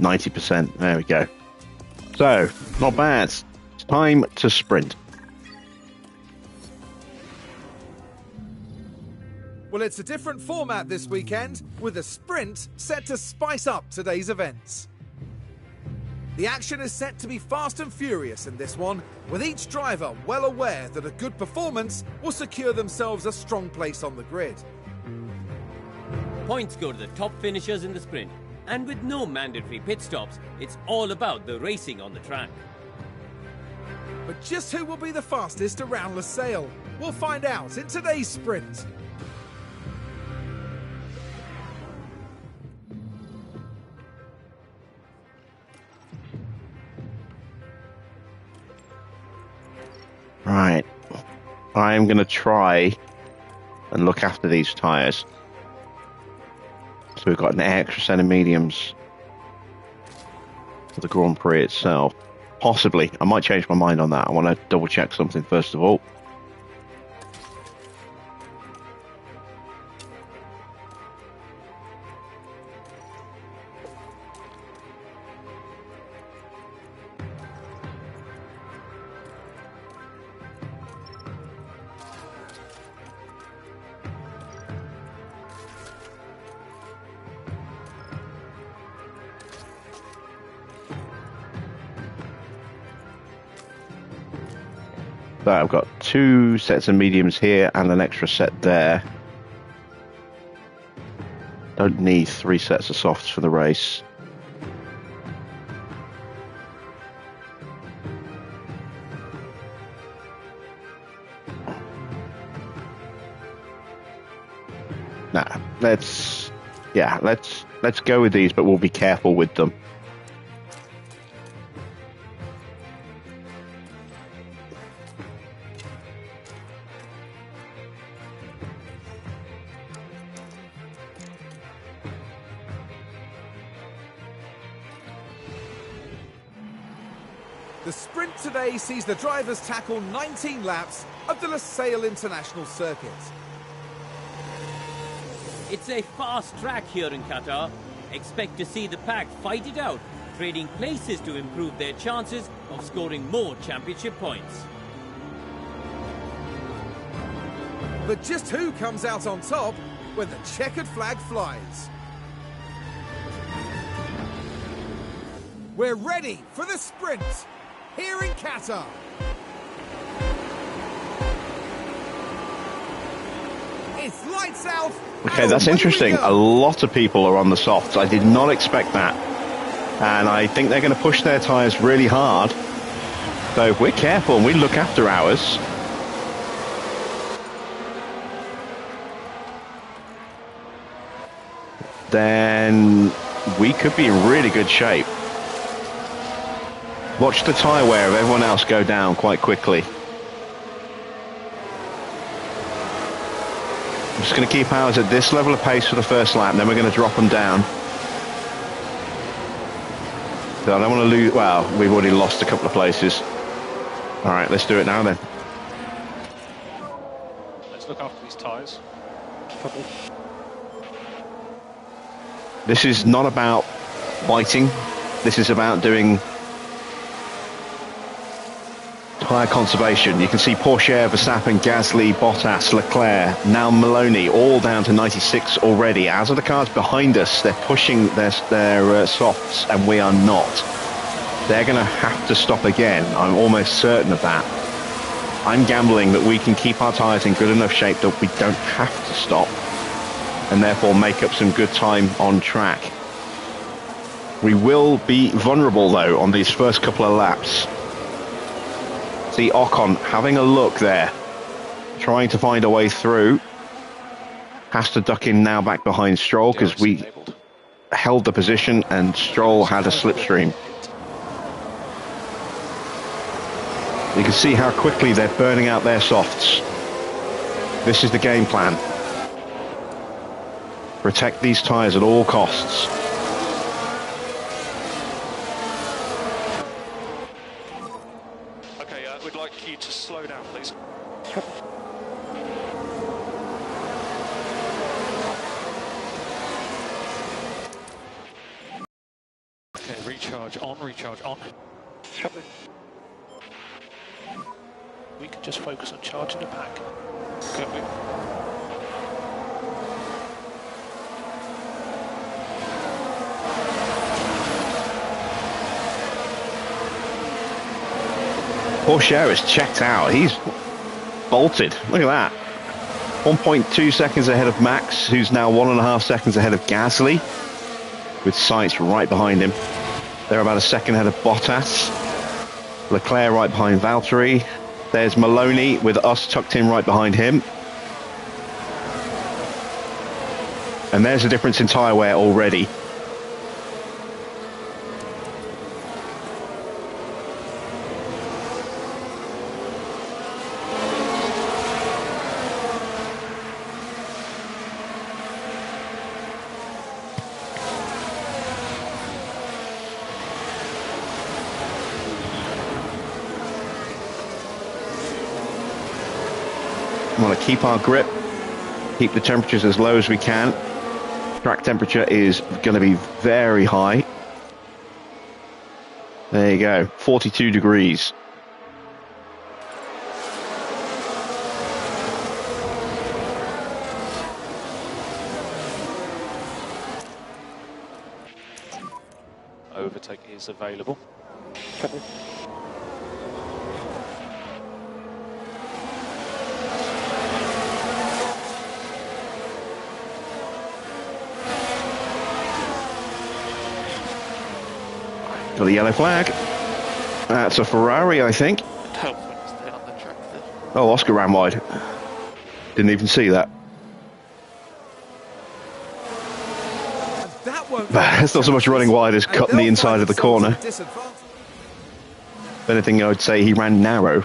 %. There we go. So, not bad. It's time to sprint. Well, it's a different format this weekend, with a sprint set to spice up today's events. The action is set to be fast and furious in this one, with each driver well aware that a good performance will secure themselves a strong place on the grid. Points go to the top finishers in the sprint, and with no mandatory pit stops, it's all about the racing on the track. But just who will be the fastest around Lusail? We'll find out in today's sprint. Right. I'm going to try and look after these tyres. So we've got an extra set of mediums for the Grand Prix itself. Possibly. I might change my mind on that. I want to double check something first of all. So I've got 2 sets of mediums here and an extra set there. Don't need 3 sets of softs for the race. Nah, let's go with these, but we'll be careful with them. The sprint today sees the drivers tackle 19 laps of the Lusail International Circuit. It's a fast track here in Qatar. Expect to see the pack fight it out, trading places to improve their chances of scoring more championship points. But just who comes out on top when the checkered flag flies? We're ready for the sprint here in Qatar. It's lights out. Okay, that's interesting. A lot of people are on the softs. I did not expect that. And I think they're going to push their tyres really hard. So if we're careful and we look after ours, then we could be in really good shape. Watch the tyre wear of everyone else go down quite quickly. I'm just going to keep ours at this level of pace for the first lap, and then we're going to drop them down. So I don't want to lose. Well, we've already lost a couple of places. All right, let's do it now then. Let's look after these tyres. This is not about biting. This is about doing tyre conservation. You can see Porsche, Verstappen, Gasly, Bottas, Leclerc, now Maloney, all down to 96 already. As are the cars behind us, they're pushing their softs, and we are not. They're going to have to stop again. I'm almost certain of that. I'm gambling that we can keep our tyres in good enough shape that we don't have to stop, and therefore make up some good time on track. We will be vulnerable though on these first couple of laps. See Ocon having a look there, trying to find a way through. Has to duck in now back behind Stroll because we held the position and Stroll had a slipstream. You can see how quickly they're burning out their softs. This is the game plan. Protect these tyres at all costs. We'd like you to slow down, please. Okay, recharge on, recharge on. We can just focus on charging the pack. Can we? Porsche is checked out. He's bolted. Look at that. 1.2 seconds ahead of Max, who's now 1.5 seconds ahead of Gasly, with Sainz right behind him. They're about a second ahead of Bottas. Leclerc right behind Valtteri. There's Maloney with us tucked in right behind him. And there's a difference in tyre wear already. We want to keep our grip, keep the temperatures as low as we can. Track temperature is going to be very high. There you go, 42 degrees. Overtake is available. for the yellow flag. That's a Ferrari, I think. Don't stay on the track there. Oh, Oscar ran wide. Didn't even see that. And that won't It's not so much running wide as cutting the inside of the corner. If anything, I would say he ran narrow.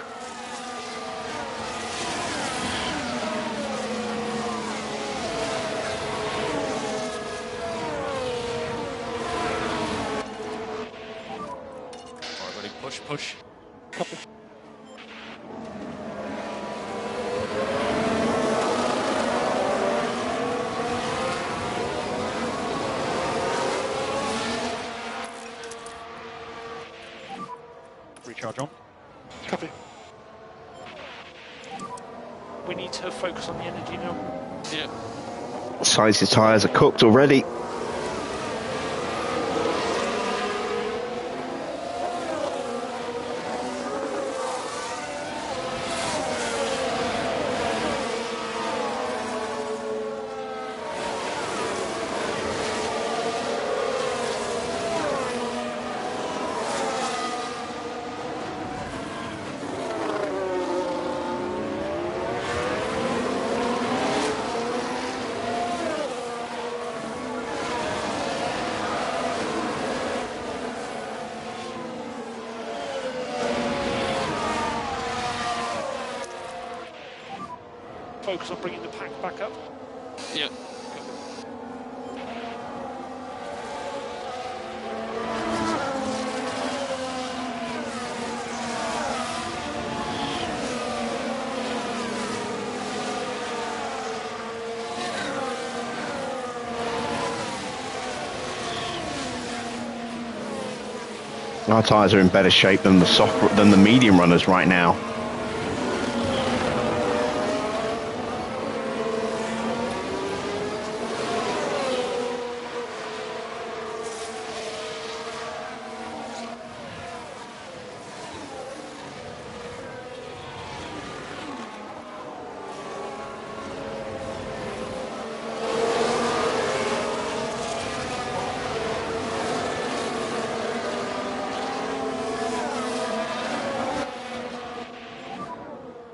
Alright, ready, push. Copy. Recharge on. Copy. We need to focus on the energy now. Yeah. Sainz's tyres are cooked already. Focus on bringing the pack back up. Yeah. Our tyres are in better shape than the medium runners right now.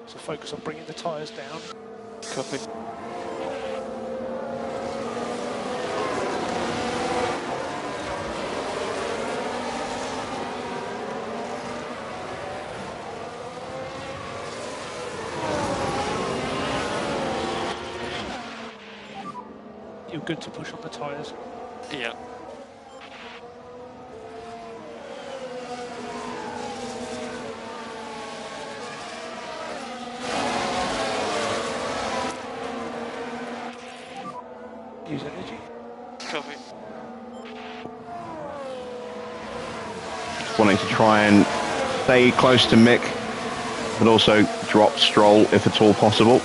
So focus on bringing the tyres down. Copy. You're good to push on the tyres. Yeah. Use energy. Copy. Wanting to try and stay close to Mick, but also drop Stroll if at all possible.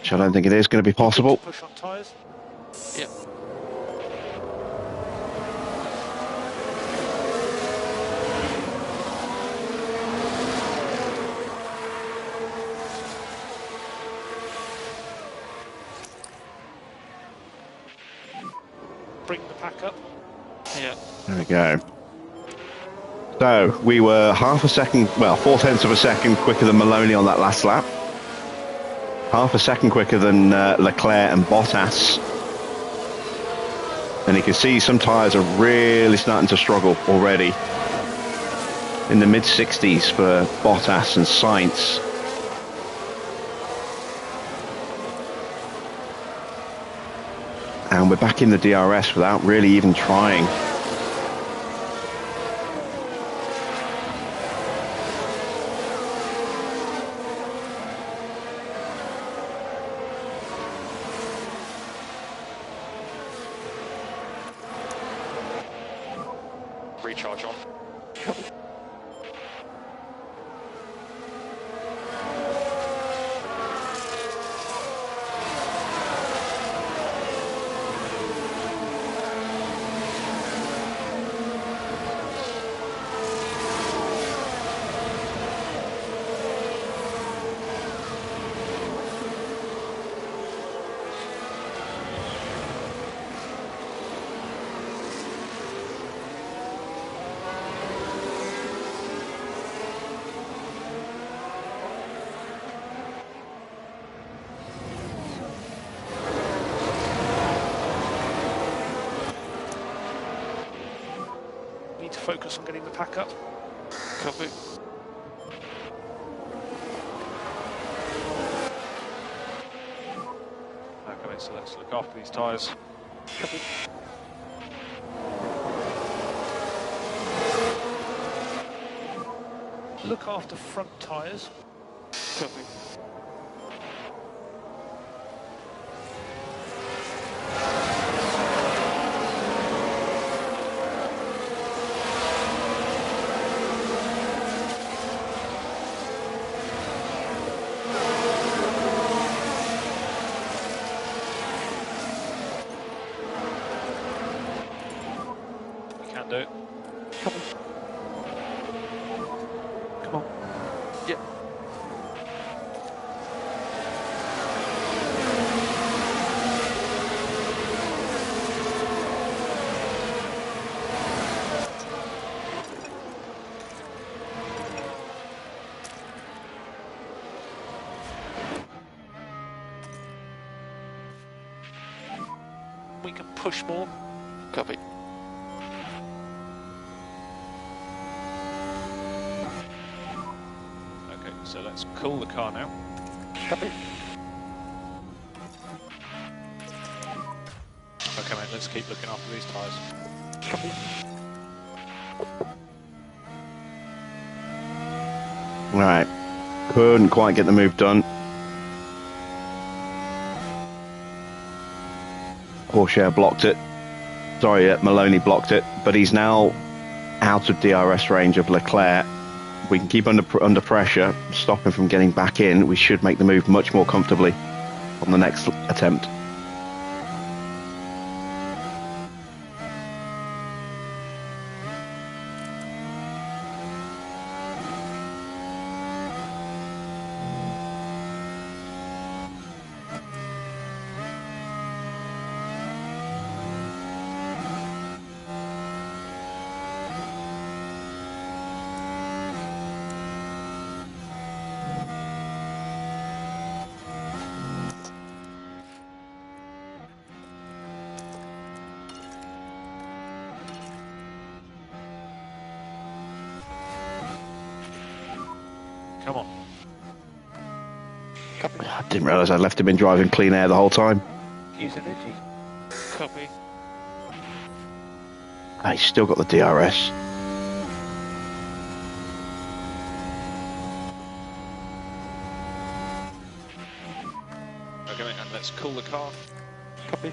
Which I don't think it is going to be possible. Push on tyres. Yeah. Bring the pack up. Yeah. There we go. So we were half a second, well, 0.4 of a second quicker than Maloney on that last lap. Half a second quicker than Leclerc and Bottas. And you can see some tyres are really starting to struggle already. In the mid-60s for Bottas and Sainz. And we're back in the DRS without really even trying. Recharge on. to focus on getting the pack up. Copy. Okay, so let's look after these tyres. Copy. Look after front tyres. Copy. You can do it. Copy. Come on. Yep. We can push more. Copy. Okay, so let's cool the car now. Copy. Okay, mate, let's keep looking after these tyres. Copy. Right. Couldn't quite get the move done. Porsche blocked it. Sorry, Maloney blocked it, but he's now out of DRS range of Leclerc. We can keep under pressure, stop him from getting back in. We should make the move much more comfortably on the next attempt. Come on. Copy. I didn't realise I left him in driving clean air the whole time. Use energy. Copy. He's still got the DRS. Okay, mate, and let's cool the car. Copy.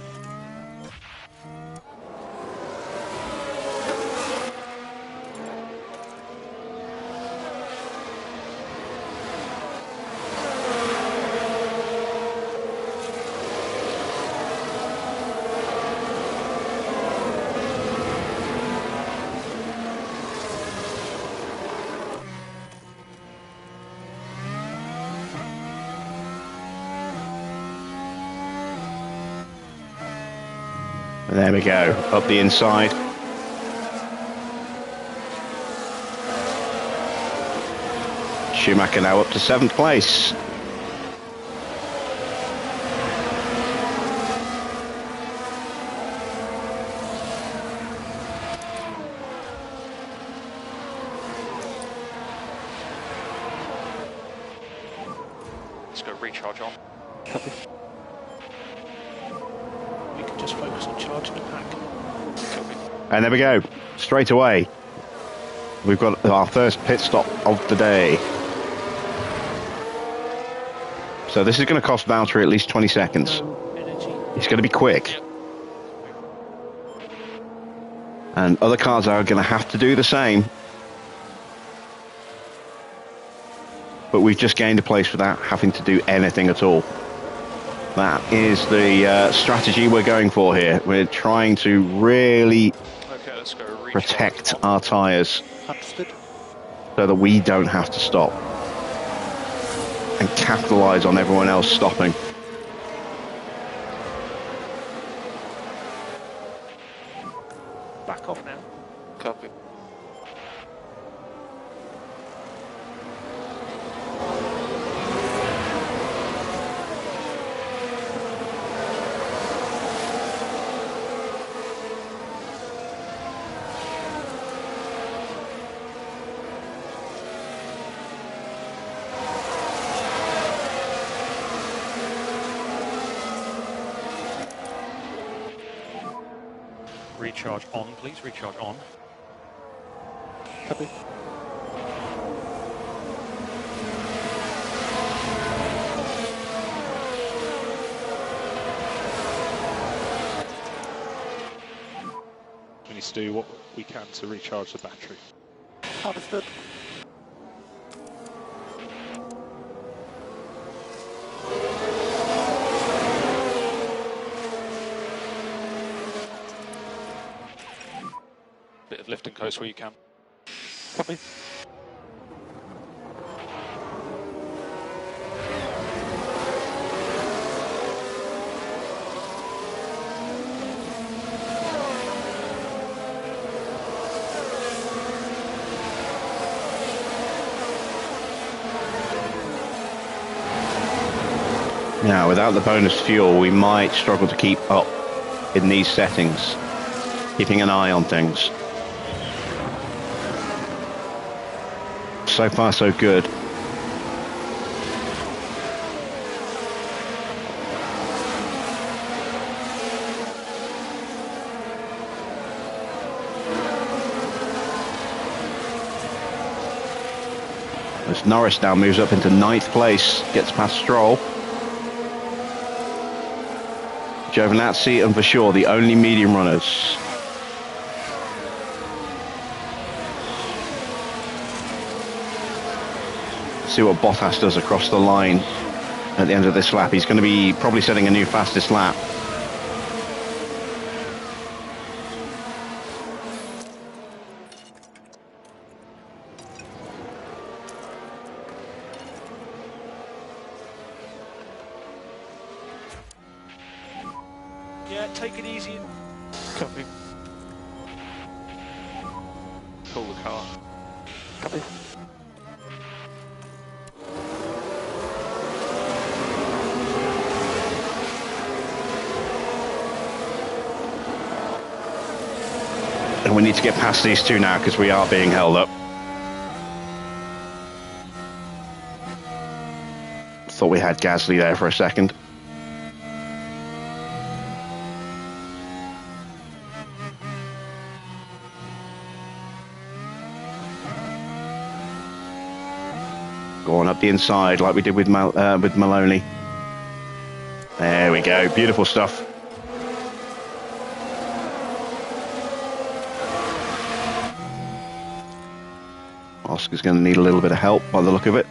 And there we go, up the inside. Schumacher now up to 7th place. Let's go recharge on. Copy. We can just focus on charging the pack. Copy. And there we go, straight away. We've got our first pit stop of the day. So this is going to cost Valtteri at least 20 seconds. No energy. It's going to be quick. And other cars are going to have to do the same. But we've just gained a place without having to do anything at all. That is the strategy we're going for here. We're trying to really Okay, let's go recharge protect on. our tyres Understood. so that we don't have to stop. And capitalise on everyone else stopping. Back off now. Copy. Recharge on, please. Recharge on. Copy. We need to do what we can to recharge the battery. Understood. Bit of lift and coast where you can. Copy. Now, without the bonus fuel, we might struggle to keep up in these settings. Keeping an eye on things. So far, so good. As Norris now moves up into 9th place, gets past Stroll. Giovinazzi and Vershaw, the only medium runners. See what Bottas does across the line at the end of this lap. He's going to be probably setting a new fastest lap. Yeah, take it easy. Copy. Pull the car. Copy. And we need to get past these two now because we are being held up. Thought we had Gasly there for a second. Going up the inside like we did with Maloney. There we go. Beautiful stuff. Oscar's going to need a little bit of help by the look of it.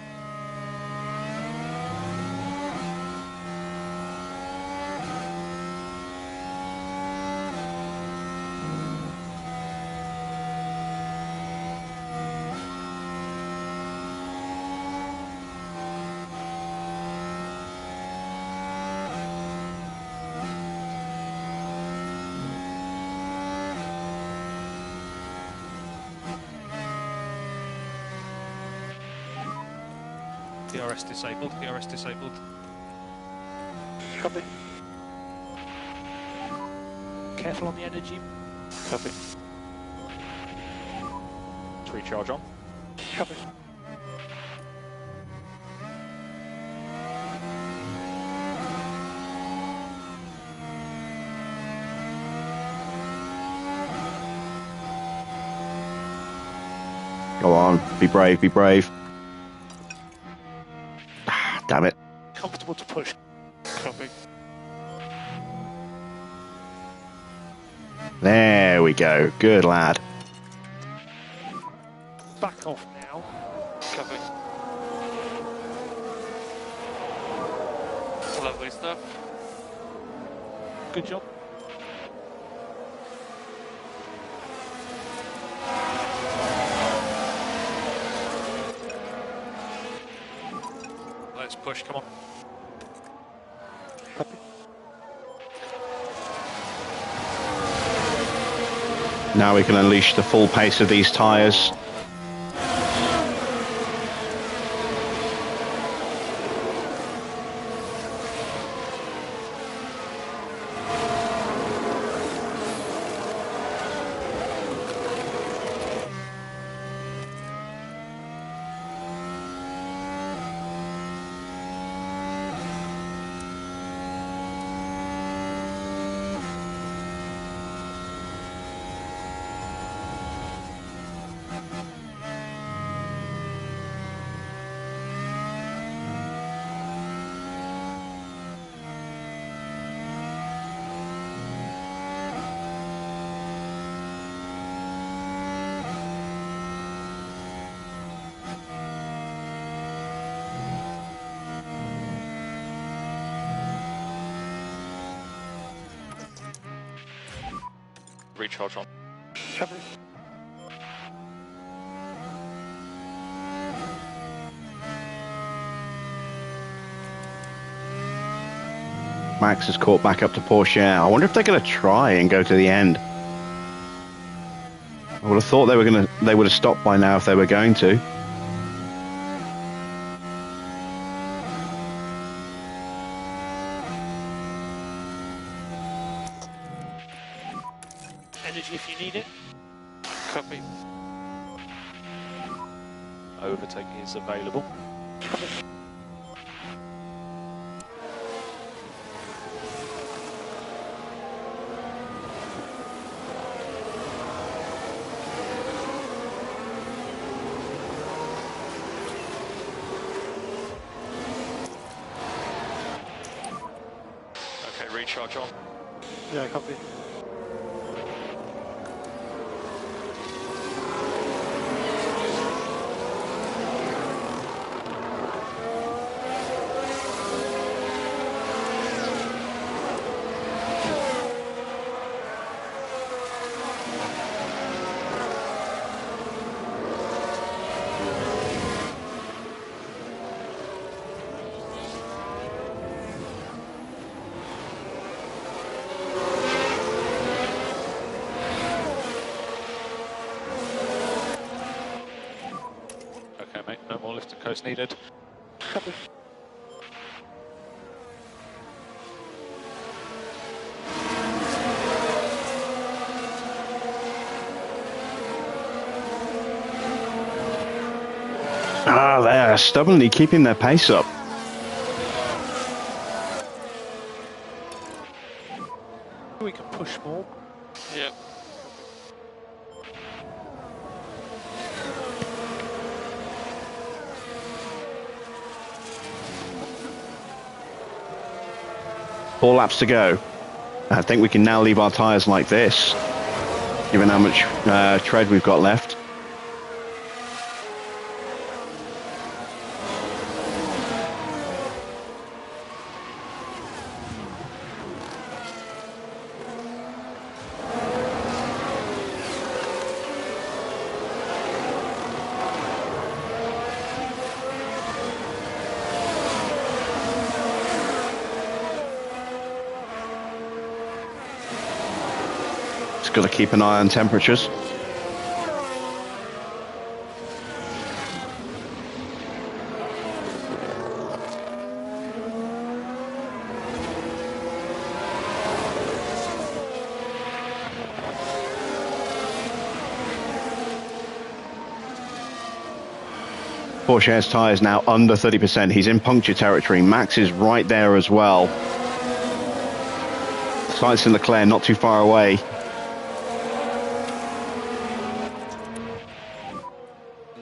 DRS disabled, DRS disabled. Copy. Careful on the energy. Copy. To recharge on. Copy. Go on, be brave, be brave. Ah, damn it. Comfortable to push. Copy. There we go. Good lad. Back off now. Copy. Lovely stuff. Good job. Let's push, come on. Copy. Now we can unleash the full pace of these tyres. Recharge on. Copy. Max has caught back up to Porsche. I wonder if they're going to try and go to the end. I would have thought they would have stopped by now if they were going to. Energy if you need it. Copy. Overtake is available. Okay, recharge on. Yeah, copy. Okay, mate, no more lift and coast needed. Copy. Ah, they're stubbornly keeping their pace up. We can push more. Yep. Four laps to go. I think we can now leave our tyres like this, given how much tread we've got left. Just got to keep an eye on temperatures. Porsche's tyres now under 30%. He's in puncture territory. Max is right there as well. Sainz and Leclerc not too far away.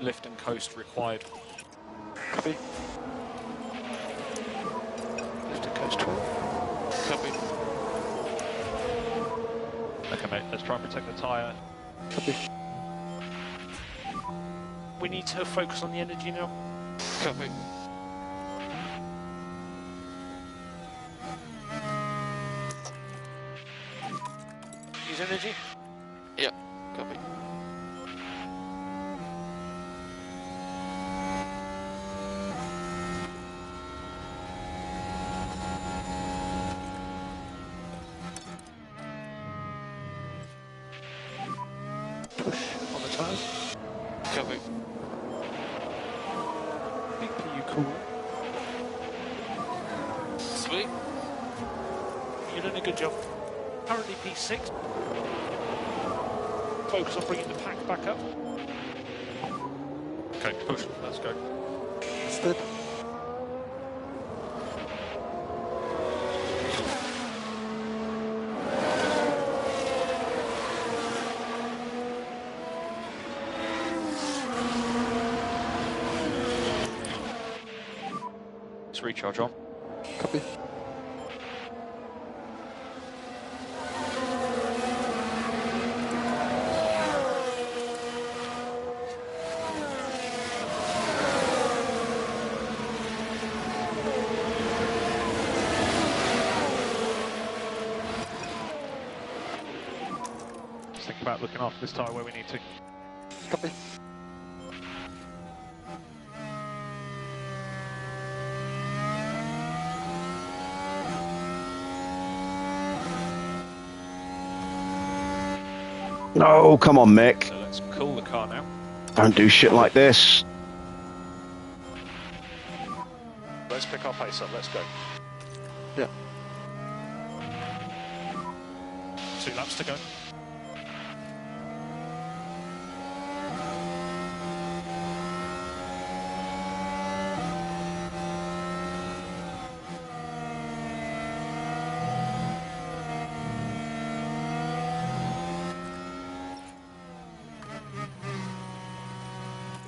Lift and coast required. Copy. Lift and coast 12. Copy. Okay, mate, let's try and protect the tyre. Copy. We need to focus on the energy now. Copy. Use energy. Yep, copy. Push on the tyres. Copy. Big PU cool. Sweet. You're doing a good job. Currently P6. Focus on bringing the pack back up. Okay, push. Let's go. Stood. Let's recharge on. Copy. think about looking after this tyre where we need to. Copy. No, come on, Mick. So let's cool the car now. Don't do shit like this. Let's pick our pace up, let's go. Yeah. 2 laps to go.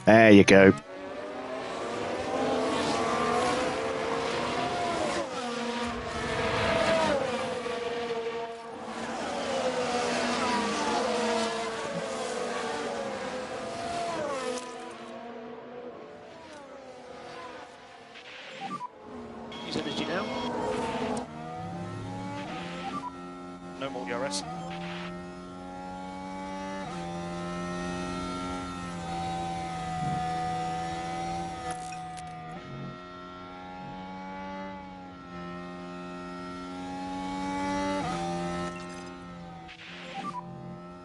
There you go. Use energy now. No more DRS.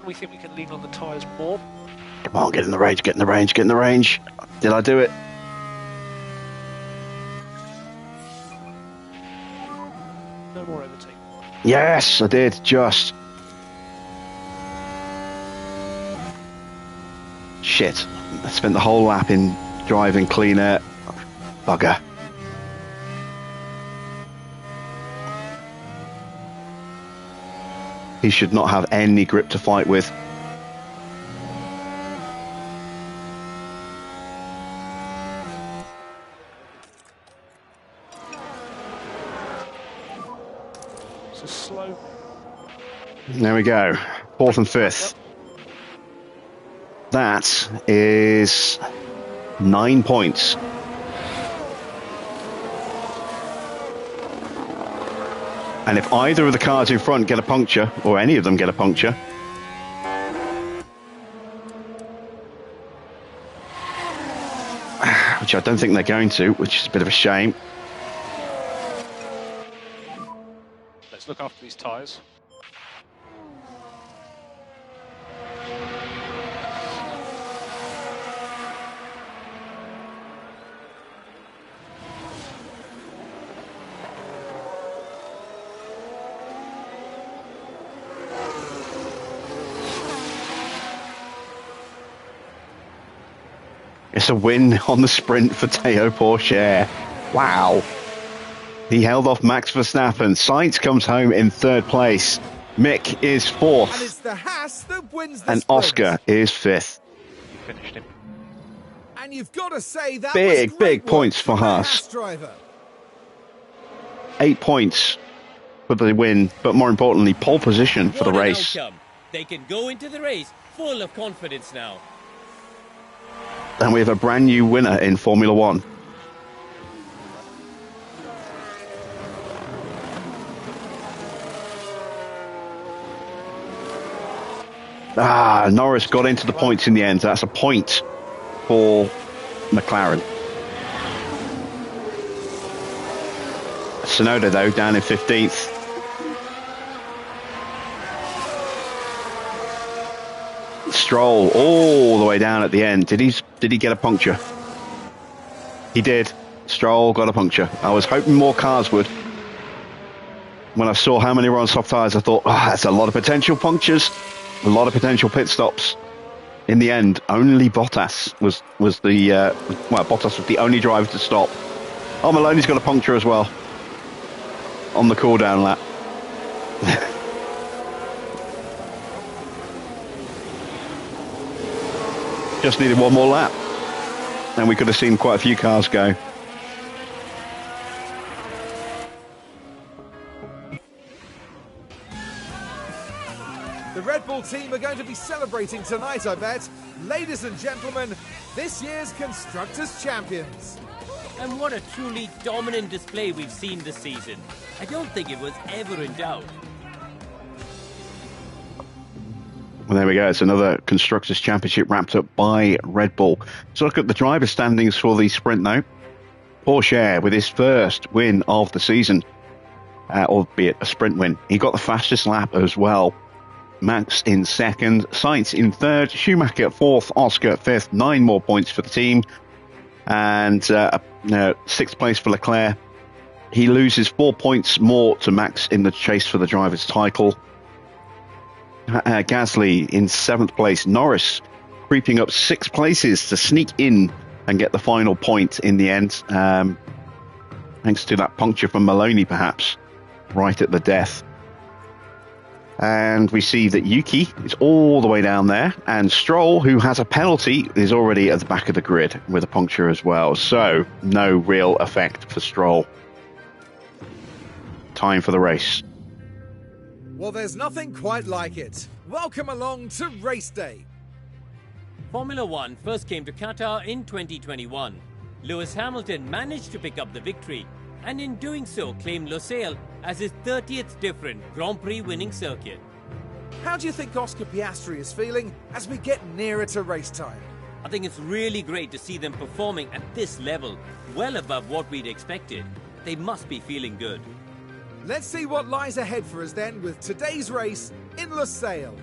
We think we can lean on the tyres more. Come on, get in the range, get in the range, get in the range. Did I do it? No more overtake. Yes, I did, just. Shit. I spent the whole lap in driving clean air. Bugger. He should not have any grip to fight with. So slow. There we go. 4th and 5th. That is 9 points. And if either of the cars in front get a puncture, or any of them get a puncture, which I don't think they're going to, which is a bit of a shame. Let's look after these tyres. It's a win on the sprint for Théo Pourchaire. Wow. He held off Max Verstappen. Sainz comes home in 3rd place. Mick is 4th. And it's the Haas that wins the And sprint. Oscar is 5th. Finished him. And you've got to say that Big, was great big points work for from the Haas. driver. 8 points for the win, but more importantly, pole position for the What an race. outcome. They can go into the race full of confidence now. And we have a brand new winner in Formula One. Norris got into the points in the end. That's a point for McLaren. Tsunoda, though, down in 15th. Stroll all the way down at the end. Did he get a puncture? He did. Stroll got a puncture. I was hoping more cars would. When I saw how many were on soft tyres, I thought, that's a lot of potential punctures, a lot of potential pit stops. In the end, only Bottas was the Bottas was the only driver to stop. Oh, Maloney's got a puncture as well on the cool down lap. Just needed one more lap, and we could have seen quite a few cars go. The Red Bull team are going to be celebrating tonight, I bet. Ladies and gentlemen, this year's Constructors' Champions. And what a truly dominant display we've seen this season. I don't think it was ever in doubt. Well, there we go. It's another Constructors' Championship wrapped up by Red Bull. So look at the driver standings for the sprint now. Porsche with his first win of the season, albeit a sprint win. He got the fastest lap as well. Max in second, Sainz in third, Schumacher fourth, Oscar fifth. 9 more points for the team. And sixth place for Leclerc. He loses 4 points more to Max in the chase for the driver's title. Gasly in 7th place. Norris creeping up 6 places to sneak in and get the final point in the end. Thanks to that puncture from Maloney, perhaps, right at the death. And we see that Yuki is all the way down there. And Stroll, who has a penalty, is already at the back of the grid with a puncture as well. So no real effect for Stroll. Time for the race. Well, there's nothing quite like it. Welcome along to race day. Formula One first came to Qatar in 2021. Lewis Hamilton managed to pick up the victory, and in doing so claimed Lusail as his 30th different Grand Prix winning circuit. How do you think Oscar Piastri is feeling as we get nearer to race time? I think it's really great to see them performing at this level, well above what we'd expected. They must be feeling good. Let's see what lies ahead for us then with today's race in Lusail.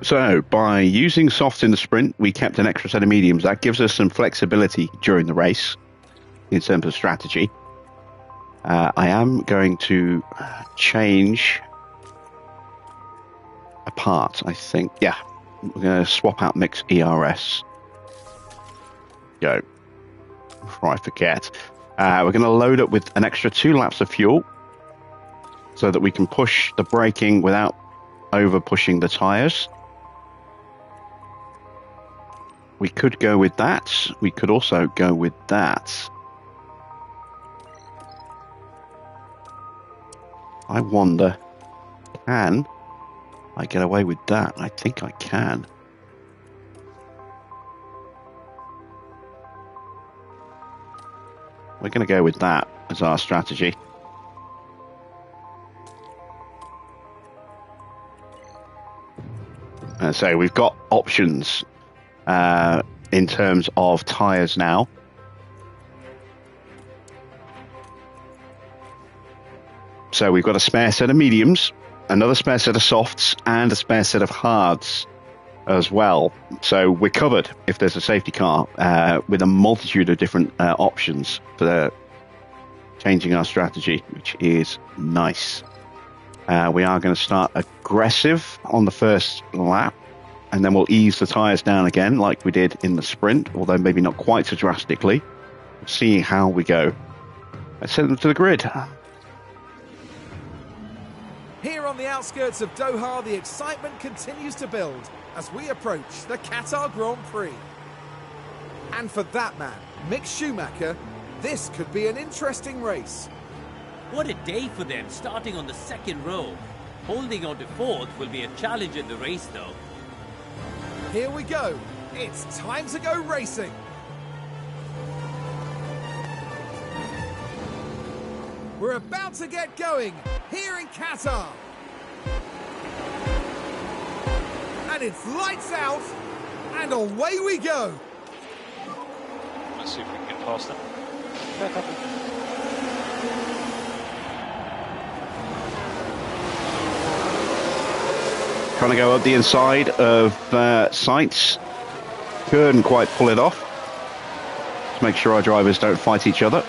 So, by using softs in the sprint, we kept an extra set of mediums. That gives us some flexibility during the race in terms of strategy. I am going to change a part, I think. Yeah, we're going to swap out mix ERS. Go. Before I forget. We're going to load up with an extra 2 laps of fuel so that we can push the braking without over pushing the tyres. We could go with that. We could also go with that. I wonder, can I get away with that? I think I can. We're going to go with that as our strategy. So we've got options in terms of tyres now. So we've got a spare set of mediums, another spare set of softs, and a spare set of hards as well. So we're covered if there's a safety car with a multitude of different options for changing our strategy, which is nice. We are going to start aggressive on the first lap, and then we'll ease the tyres down again like we did in the sprint, although maybe not quite so drastically. We'll see how we go. Let's send them to the grid. Here on the outskirts of Doha, the excitement continues to build as we approach the Qatar Grand Prix. And for that man, Mick Schumacher, this could be an interesting race. What a day for them, starting on the second row. Holding on to fourth will be a challenge in the race though. Here we go. It's time to go racing. We're about to get going here in Qatar. And it's lights out, and away we go. Let's see if we can get past them. Trying to go up the inside of Sainz. Couldn't quite pull it off. Let's make sure our drivers don't fight each other.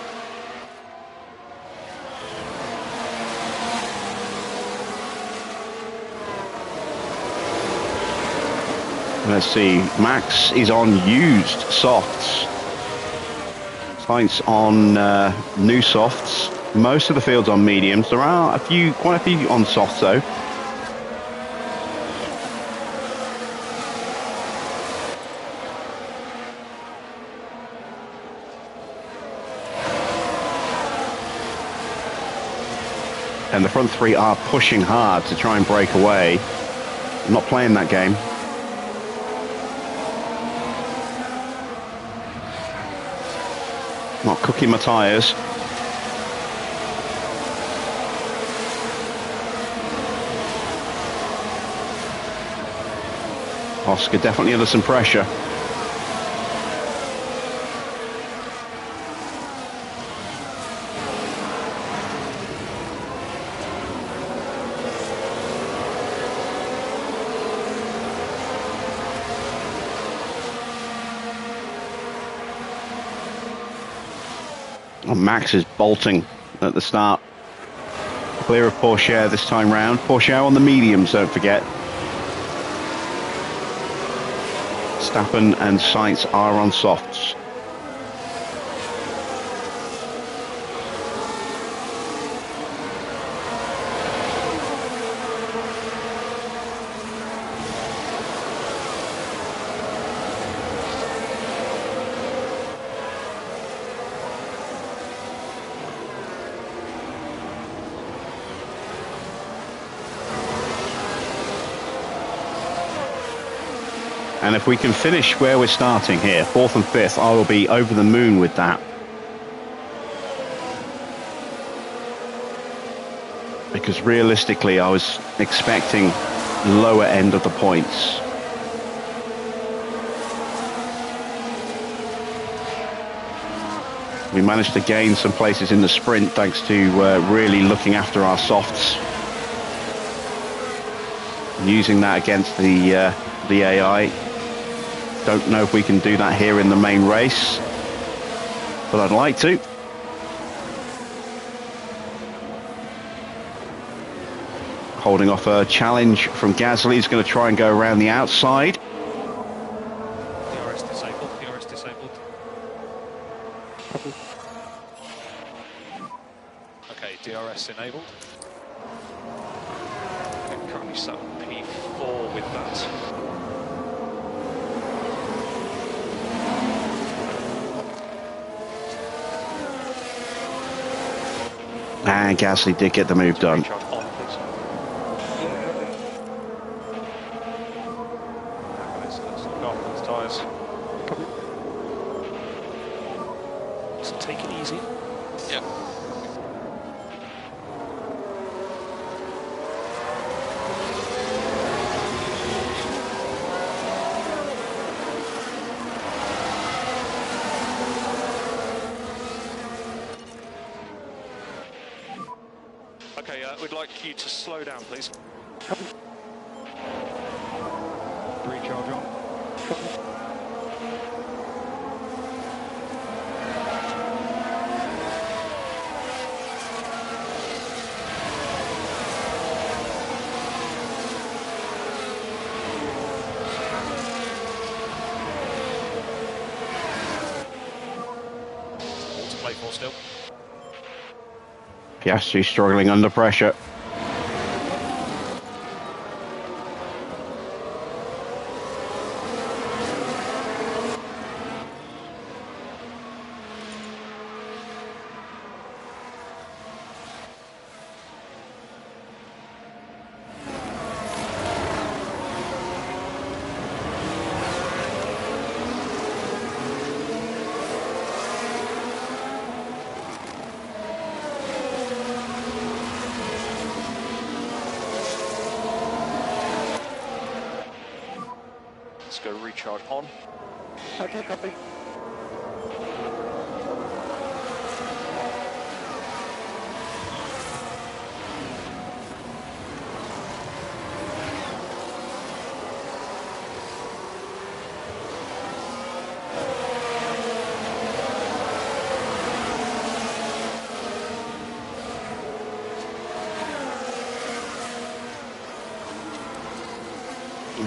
Let's see, Max is on used softs. Sainz on new softs. Most of the field's on mediums. There are quite a few on softs though. And the front three are pushing hard to try and break away. I'm not playing that game. Not cooking my tyres. Oscar definitely under some pressure. And Max is bolting at the start. Clear of Porsche this time round. Porsche on the mediums, don't forget. Stappen and Sainz are on softs. And if we can finish where we're starting here, 4th and 5th, I will be over the moon with that. Because realistically, I was expecting lower end of the points. We managed to gain some places in the sprint thanks to really looking after our softs. And using that against the AI. Don't know if we can do that here in the main race, but I'd like to. Holding off a challenge from Gasly. He's going to try and go around the outside. DRS disabled, DRS disabled. Okay, DRS enabled. I'm currently sat on P4 with that. And Gasly did get the move done. Recharge on, please. Let's look after those tyres. So take it easy. Yep. Okay, we'd like you to slow down, please. Recharge on. All to play for still. Piastri struggling under pressure. Let's go recharge on. Okay, copy.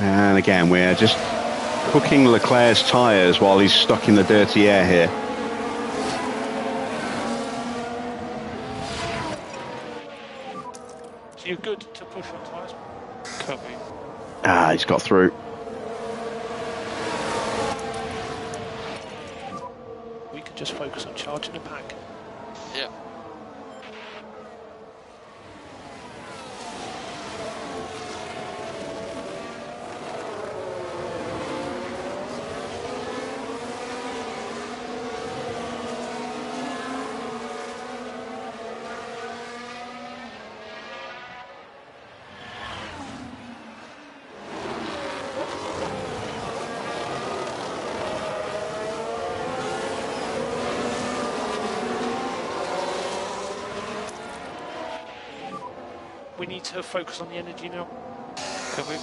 And again, we're just cooking Leclerc's tyres while he's stuck in the dirty air here. So you're good to push on tyres? Copy. Ah, he's got through. We could just focus on charging the pack. Yeah. We need to focus on the energy now. Copy.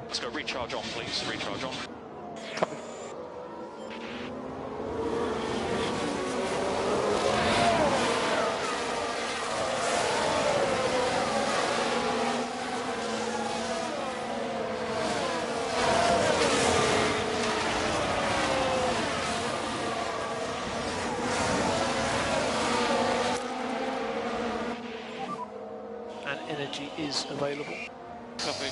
Let's go recharge on, please. Recharge on. Copy. And energy is available. Copy.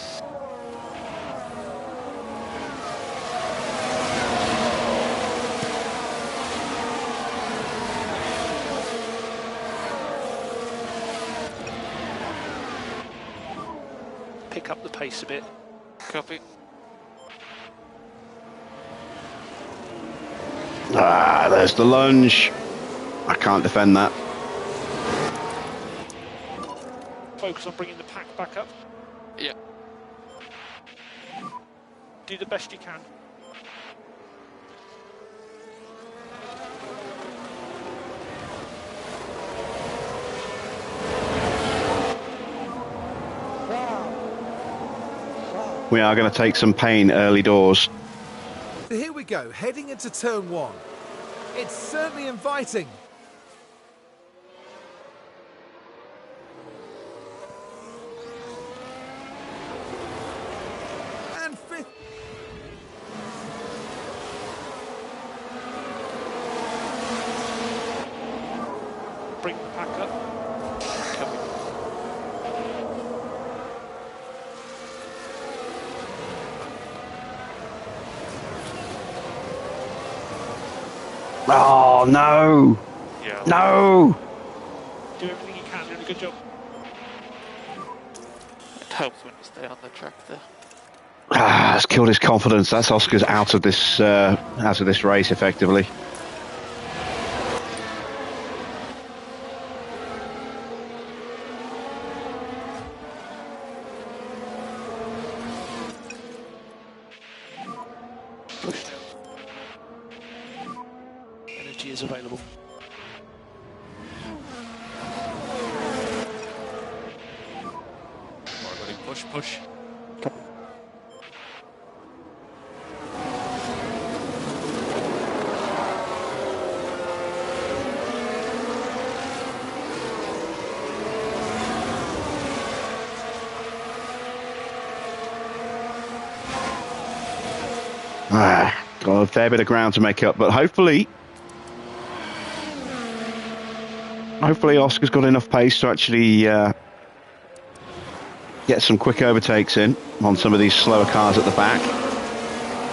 Pick up the pace a bit. Copy. Ah, there's the lunge. I can't defend that. Focus on bringing the pack back up. Yeah. Do the best you can. We are going to take some pain early doors. So here we go, heading into turn one. It's certainly inviting. And fifth. Bring the pack up. Copy. Oh, no. Yeah. No. Do everything you can, doing a good job. It helps when you stay on the track there. Ah, that's killed his confidence. That's Oscar's out of this race, effectively. Push now. Energy is available. Alright, buddy. Push, push. Got a fair bit of ground to make up, but hopefully Oscar's got enough pace to actually get some quick overtakes in on some of these slower cars at the back.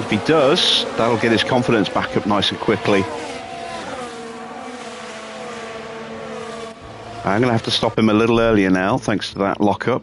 If he does, that'll get his confidence back up nice and quickly. I'm going to have to stop him a little earlier now, thanks to that lockup.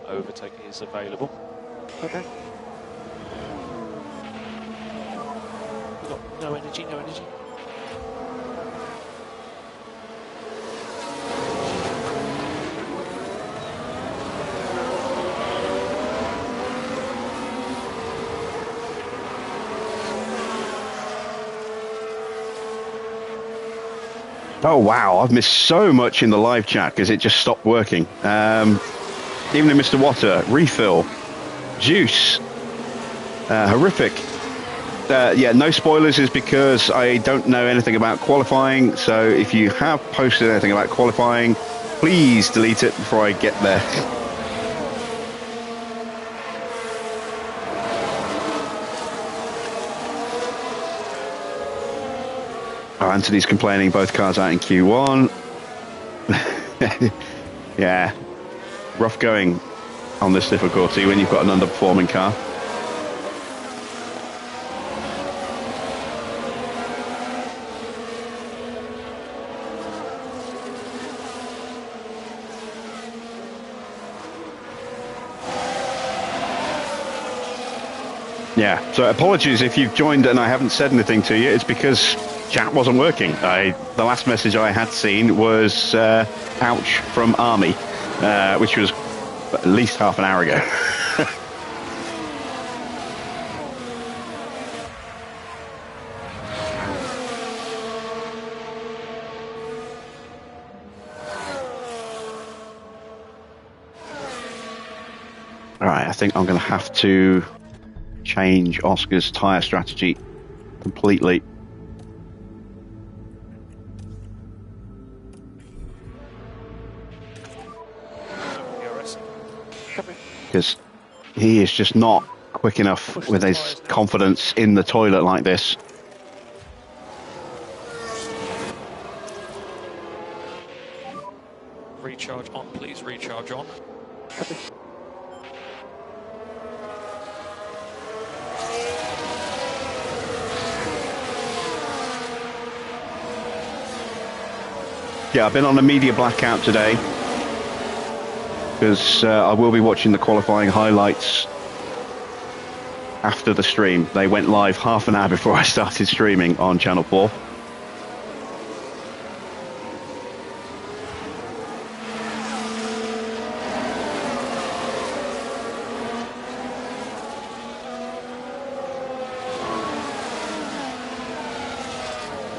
Overtake is available. Okay. We've got no energy, no energy. Oh wow, I've missed so much in the live chat because it just stopped working. Even in Mr. Water, refill, juice, horrific. Yeah, no spoilers is because I don't know anything about qualifying. So if you have posted anything about qualifying, please delete it before I get there. Oh, Anthony's complaining both cars out in Q1. Yeah, rough going on this difficulty when you've got an underperforming car. Yeah, so apologies if you've joined and I haven't said anything to you. It's because chat wasn't working. The last message I had seen was ouch from Army, which was at least half an hour ago. All right, I think I'm going to have to change Oscar's tyre strategy completely. Because he is just not quick enough with his confidence in the toilet like this. Recharge on, please. Recharge on. Yeah, I've been on a media blackout today because I will be watching the qualifying highlights after the stream. They went live half an hour before I started streaming on Channel 4.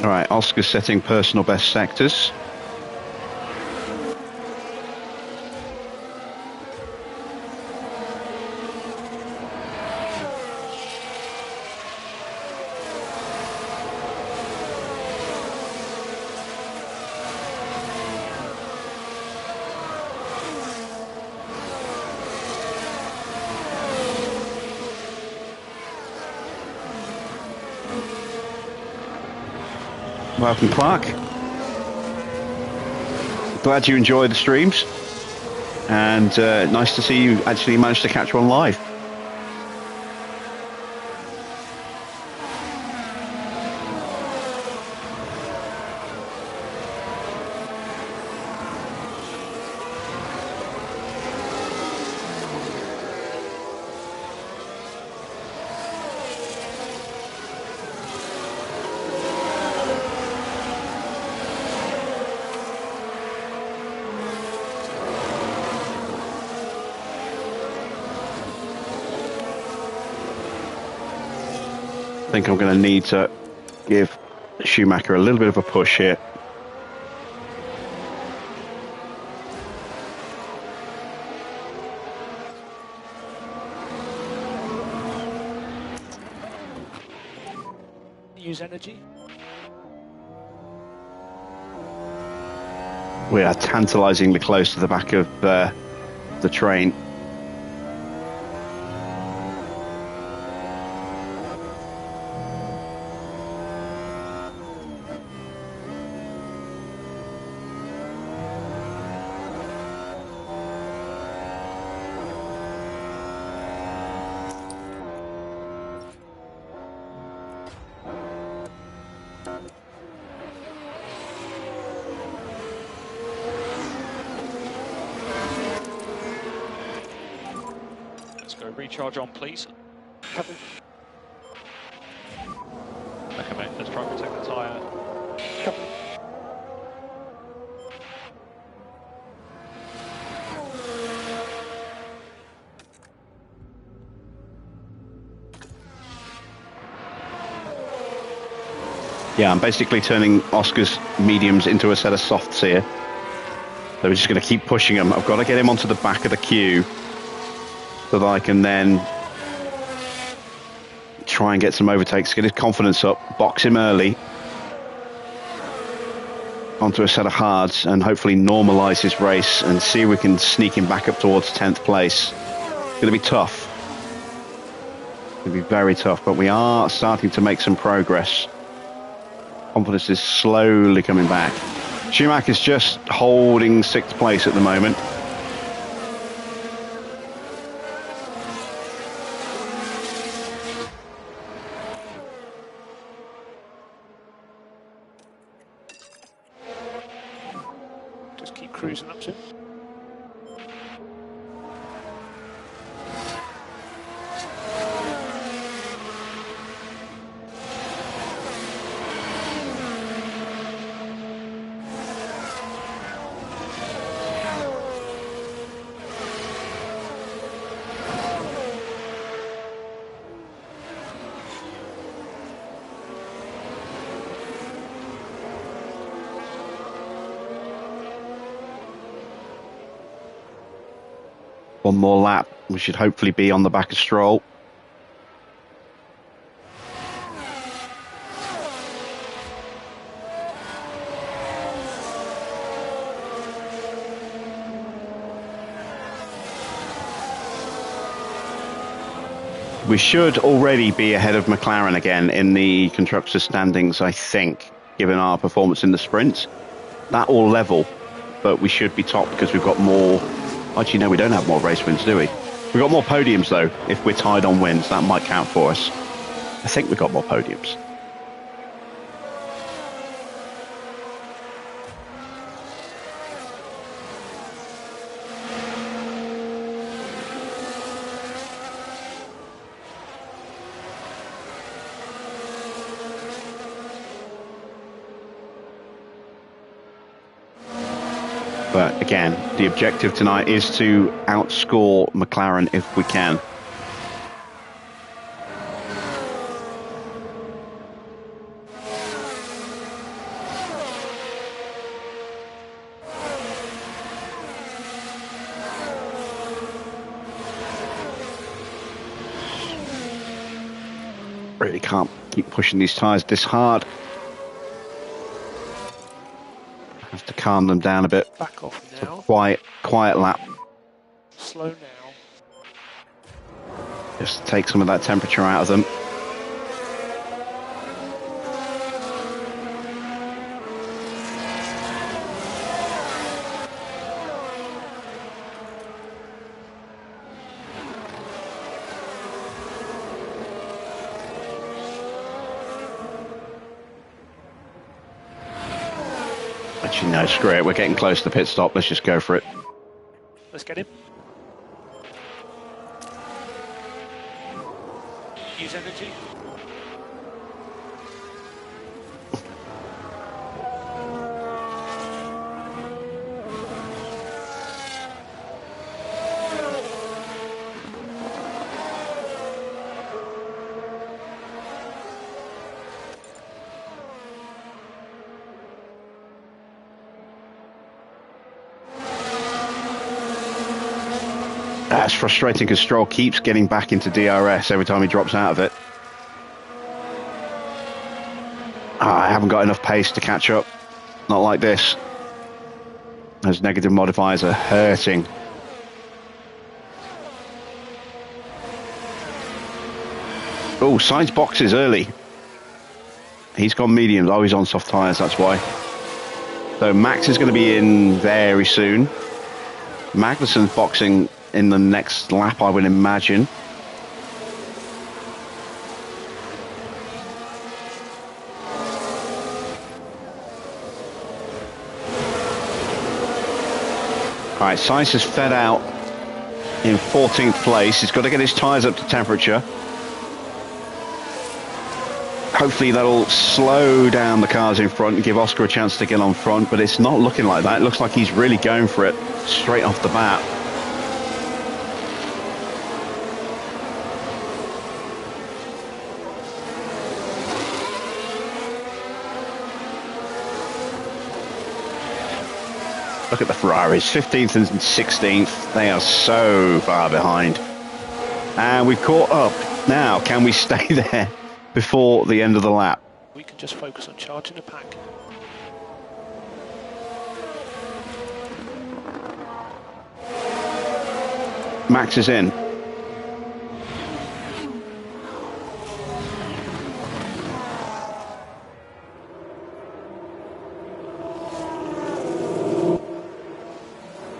All right, Oscar's setting personal best sectors. Welcome, Clark. Glad you enjoy the streams, and nice to see you actually managed to catch one live. I think I'm going to need to give Schumacher a little bit of a push here. Use energy. We are tantalisingly close to the back of the train. Recharge on, please. Copy. Okay, mate, let's try and protect the tyre. Copy. Yeah, I'm basically turning Oscar's mediums into a set of softs here. So we're just going to keep pushing him. I've got to get him onto the back of the queue so that I can then try and get some overtakes, get his confidence up, box him early onto a set of hards, and hopefully normalise his race and see if we can sneak him back up towards 10th place. It's going to be tough. It's going to be very tough, but we are starting to make some progress. Confidence is slowly coming back. Schumacher's just holding 6th place at the moment. Just keep cruising up to him. One more lap. We should hopefully be on the back of Stroll. We should already be ahead of McLaren again in the constructors' standings, I think, given our performance in the sprints. That all level, but we should be top because we've got more. Actually, no, we don't have more race wins, do we? We've got more podiums, though. If we're tied on wins, that might count for us. I think we've got more podiums. But again, the objective tonight is to outscore McLaren if we can. Really can't keep pushing these tyres this hard. Have to calm them down a bit. Back off now. Quiet lap. Slow now. Just take some of that temperature out of them. Actually, no, screw it. We're getting close to the pit stop. Let's just go for it. Let's get him. Use energy. That's frustrating because Stroll keeps getting back into DRS every time he drops out of it. I haven't got enough pace to catch up. Not like this. Those negative modifiers are hurting. Oh, Sainz boxes early. He's gone mediums. Oh, he's on soft tyres, that's why. So Max is going to be in very soon. Magnussen's boxing in the next lap, I would imagine. All right, Sainz has fed out in 14th place. He's got to get his tyres up to temperature. Hopefully that'll slow down the cars in front and give Oscar a chance to get on front, but it's not looking like that. It looks like he's really going for it straight off the bat. Look at the Ferraris, 15th and 16th. They are so far behind. And we've caught up. Now, can we stay there before the end of the lap? We can just focus on charging the pack. Max is in.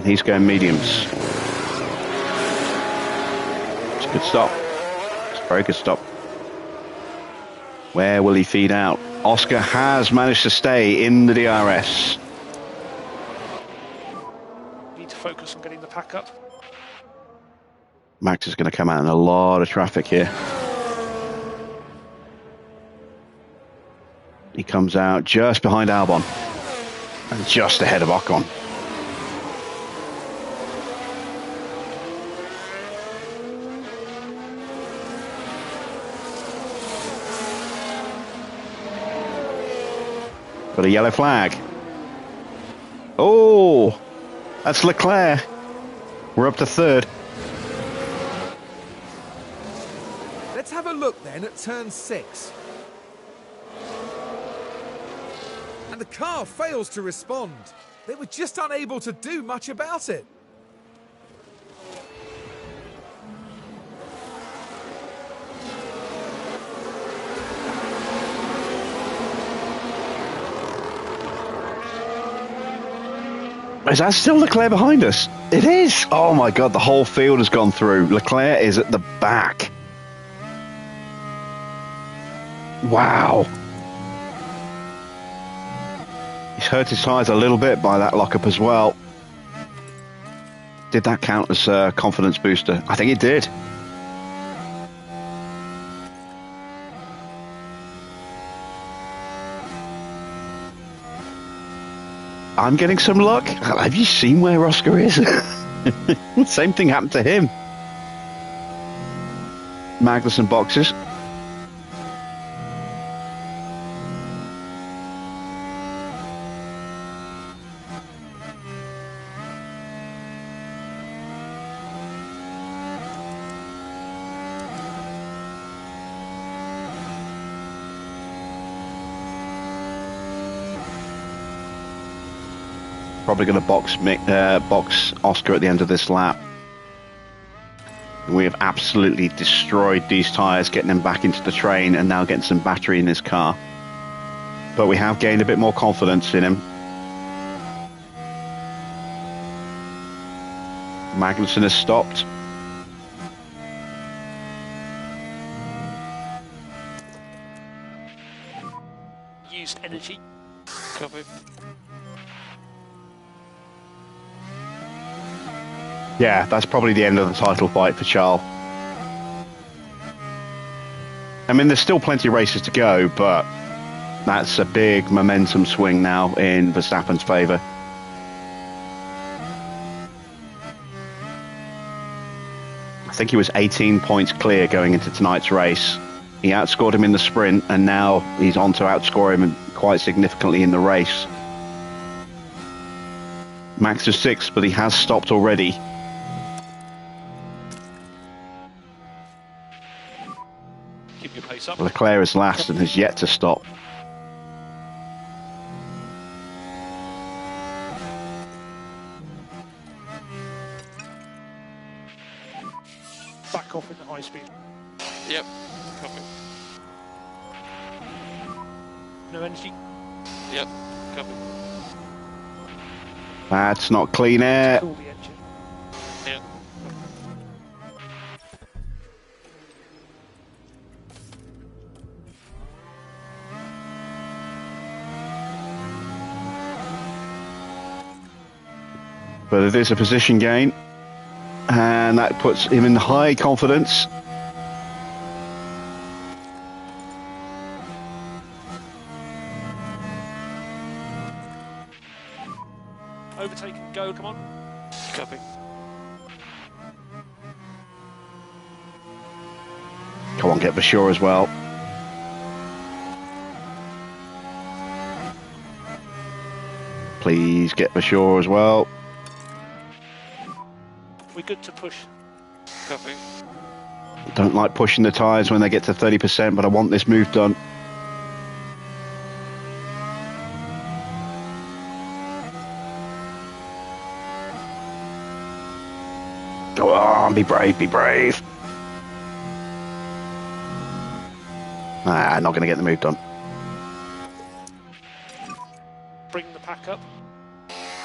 He's going mediums. It's a good stop. It's a very good stop. Where will he feed out? Oscar has managed to stay in the DRS. Need to focus on getting the pack up. Max is going to come out in a lot of traffic here. He comes out just behind Albon and just ahead of Ocon. Got a yellow flag. Oh, that's Leclerc. We're up to third. Let's have a look then at turn 6. And the car fails to respond. They were just unable to do much about it. Is that still Leclerc behind us? It is! Oh my god, the whole field has gone through. Leclerc is at the back. Wow. He's hurt his tyres a little bit by that lockup as well. Did that count as a confidence booster? I think it did. I'm getting some luck. Have you seen where Oscar is? Same thing happened to him. Magnussen boxes. Probably going to box Oscar at the end of this lap. We have absolutely destroyed these tyres, getting them back into the train and now getting some battery in his car. But we have gained a bit more confidence in him. Magnussen has stopped. Use energy. Copy. Yeah, that's probably the end of the title fight for Charles. I mean, there's still plenty of races to go, but that's a big momentum swing now in Verstappen's favour. I think he was 18 points clear going into tonight's race. He outscored him in the sprint, and now he's on to outscore him quite significantly in the race. Max is 6th, but he has stopped already. Keep your pace up. Leclerc is last and has yet to stop. Back off in the high speed. Yep. Copy. No energy. Yep. Copy. That's not clean air. Cool the engine. Yep. But it is a position gain, and that puts him in high confidence. Overtake and go, come on. Copy. Come on, get Vasseur as well. Please get Vasseur as well. We're good to push. Copy. Don't like pushing the tyres when they get to 30%, but I want this move done. Go on, be brave, be brave. Not going to get the move done. Bring the pack up.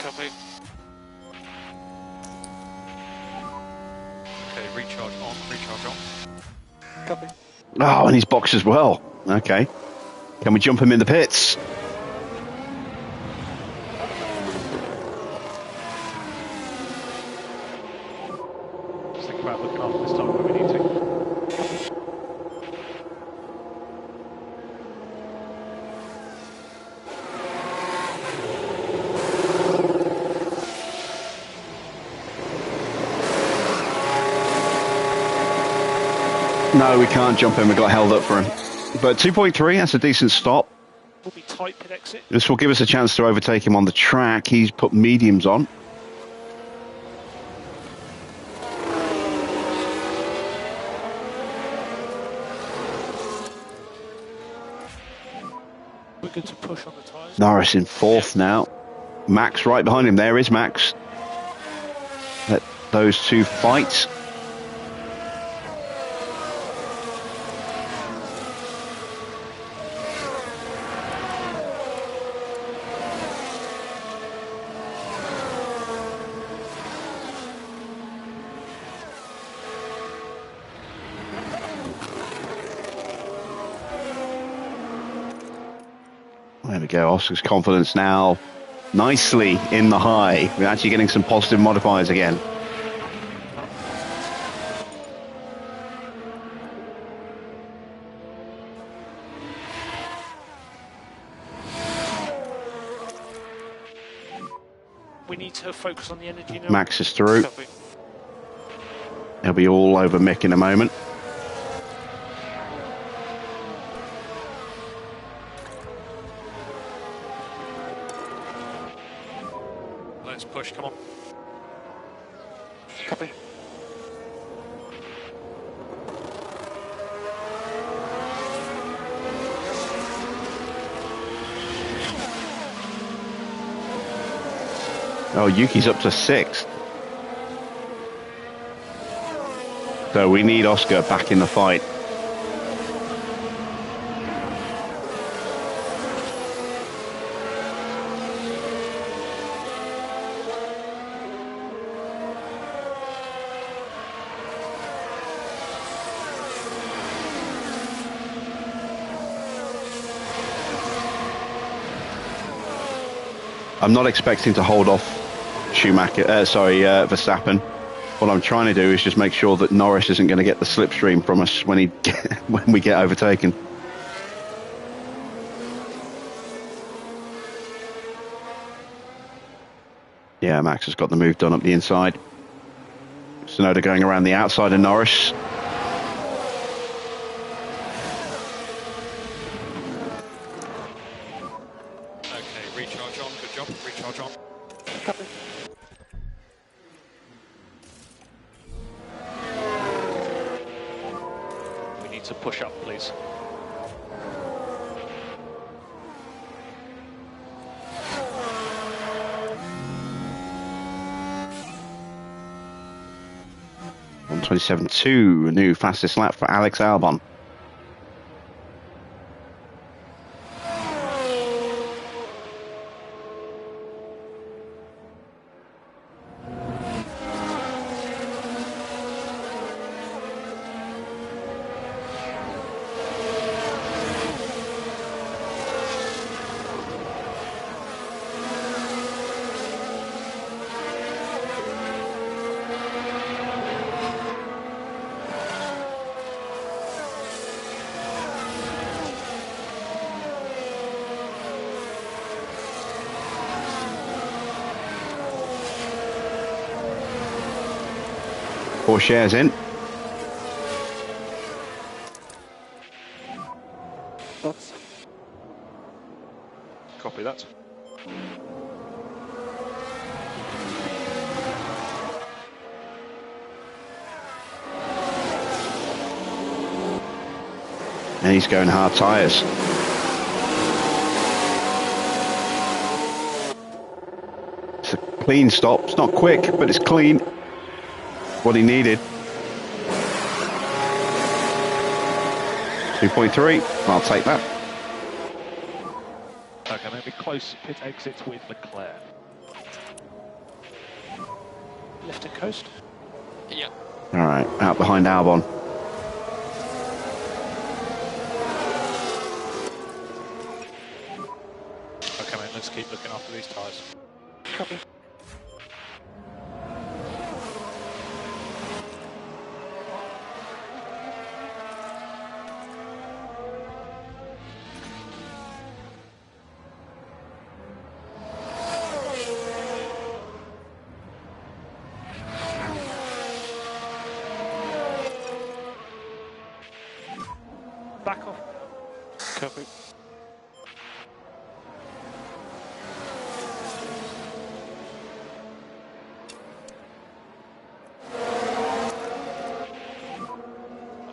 Copy. recharge on, recharge on. Copy. Oh, and he's boxed as well. Okay. Can we jump him in the pits? Just think about looking after this time when we need to. No, we can't jump him. We got held up for him. But 2.3, that's a decent stop. We'll be tight pit exit. This will give us a chance to overtake him on the track. He's put mediums on. We're good to push on the tyres. Norris in fourth now. Max right behind him. There is Max. Let those two fight. There we go, Oscar's confidence now nicely in the high. We're actually getting some positive modifiers again. We need to focus on the energy now. Max is through. Copy. He'll be all over Mick in a moment. Let's push, come on. Copy. Oh, Yuki's up to sixth. So we need Oscar back in the fight. I'm not expecting to hold off Verstappen. What I'm trying to do is just make sure that Norris isn't going to get the slipstream from us when we get overtaken. Yeah, Max has got the move done up the inside. Tsunoda going around the outside of Norris. Okay, recharge on, good job, recharge on. Copy. We need to push up, please. On 27.2, a new fastest lap for Alex Albon. Four shares in. Box. Copy that. And he's going hard tyres. It's a clean stop. It's not quick, but it's clean. What he needed. 2.3. I'll take that. Okay, maybe close pit exits with Leclerc. Left and coast. Yeah. All right, out behind Albon. Okay, mate, let's keep looking after these tyres. Copy. Back off. Copy.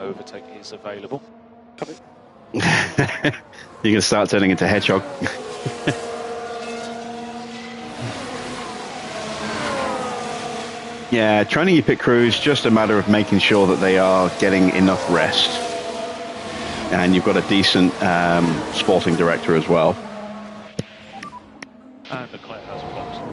Overtake is available. Copy. You're going to start turning into Hedgehog. Yeah, training your pit crew is just a matter of making sure that they are getting enough rest. And you've got a decent sporting director as well. And Leclerc has blocked.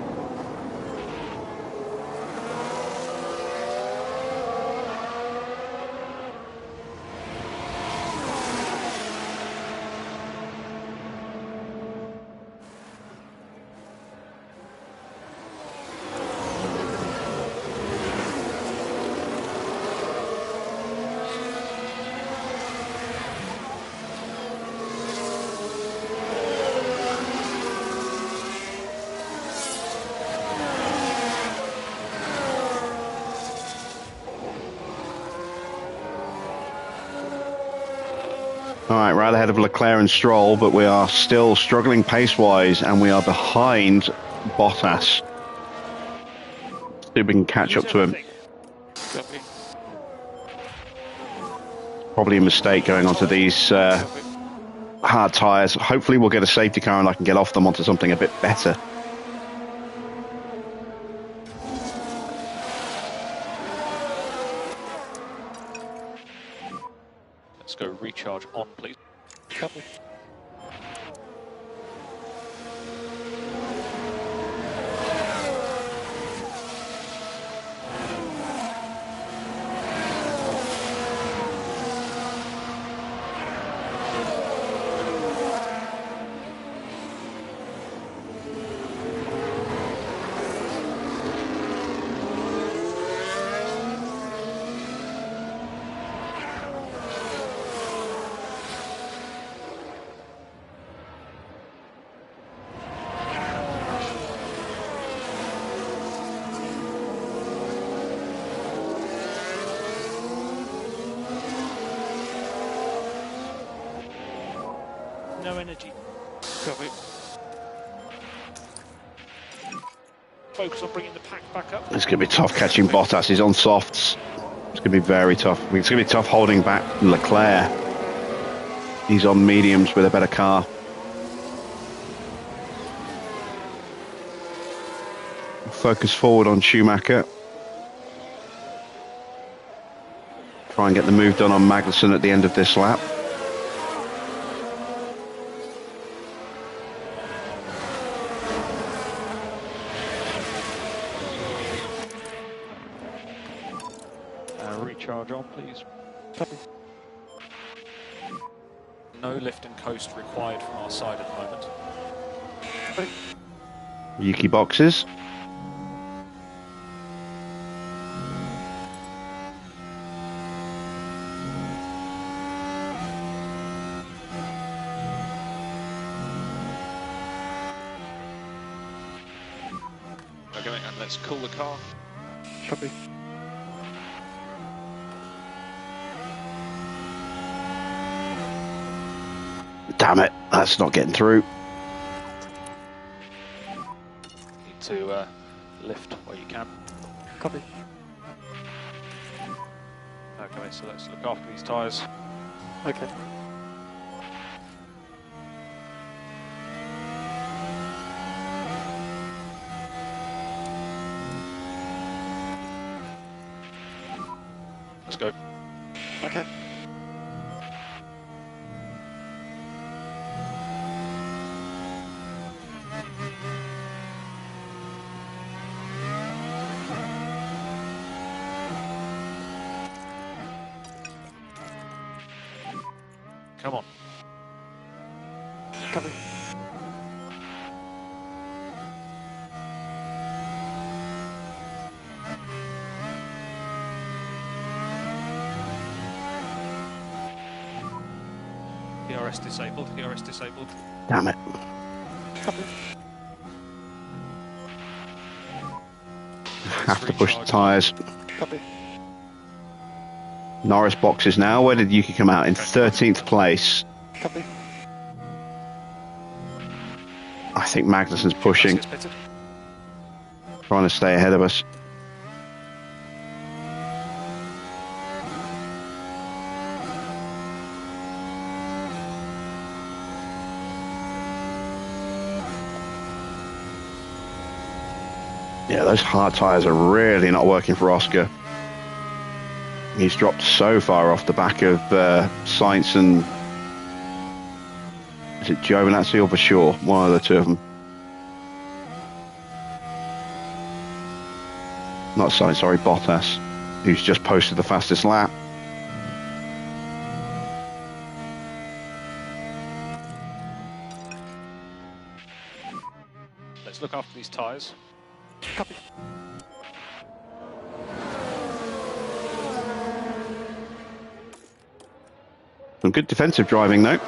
All right, right ahead of Leclerc and Stroll, but we are still struggling pace-wise, and we are behind Bottas. See if we can catch up to him. Copy. Probably a mistake going onto these hard tyres. Hopefully we'll get a safety car and I can get off them onto something a bit better. Let's go recharge on, please. Copy. No energy. Copy. Focus on bringing the pack back up. It's going to be tough catching Bottas. He's on softs. It's going to be very tough. I mean, it's going to be tough holding back Leclerc. He's on mediums with a better car. Focus forward on Schumacher. Try and get the move done on Magnussen at the end of this lap. Recharge on, please. Copy. No lift and coast required from our side at the moment. Copy. Yuki boxes. Okay, mate, and let's cool the car. Copy. Damn it, that's not getting through. Need to lift where you can. Copy. Okay, mate, so let's look after these tyres. Okay. Let's go. Okay. Come on. Copy. ERS disabled, ERS disabled. Damn it. Copy. Have to push the tyres. Copy. Norris boxes now. Where did Yuki come out? In 13th place. Copy. I think Magnussen's pushing, Gets pitted. trying to stay ahead of us. Yeah, those hard tyres are really not working for Oscar. He's dropped so far off the back of Sainz and is it Giovinazzi or Bashaw? One of the two of them. Not Sainz, sorry, Bottas, who's just posted the fastest lap. Let's look after these tyres. Copy. Some good defensive driving though.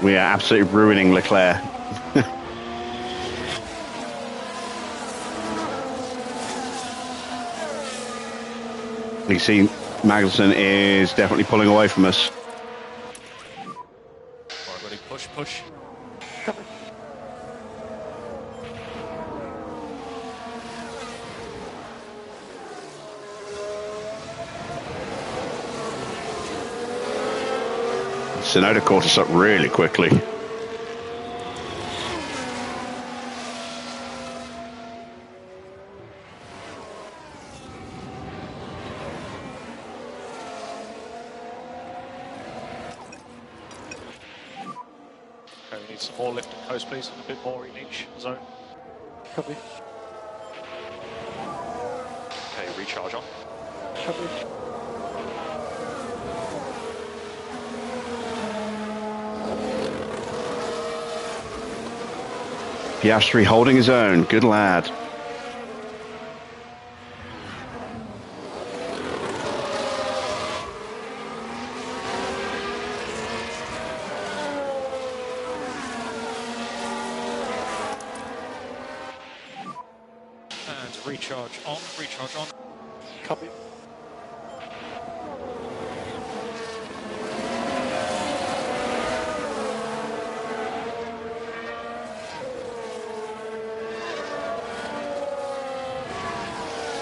We are absolutely ruining Leclerc. You can see Magnussen is definitely pulling away from us. Alright, ready, push, push. Copy. Sonoda caught us up really quickly. Okay, we need some more lift and coast, please. A bit more in each zone. Copy. Okay, recharge on. Copy. Piastri holding his own. Good lad. And recharge on, recharge on. Copy.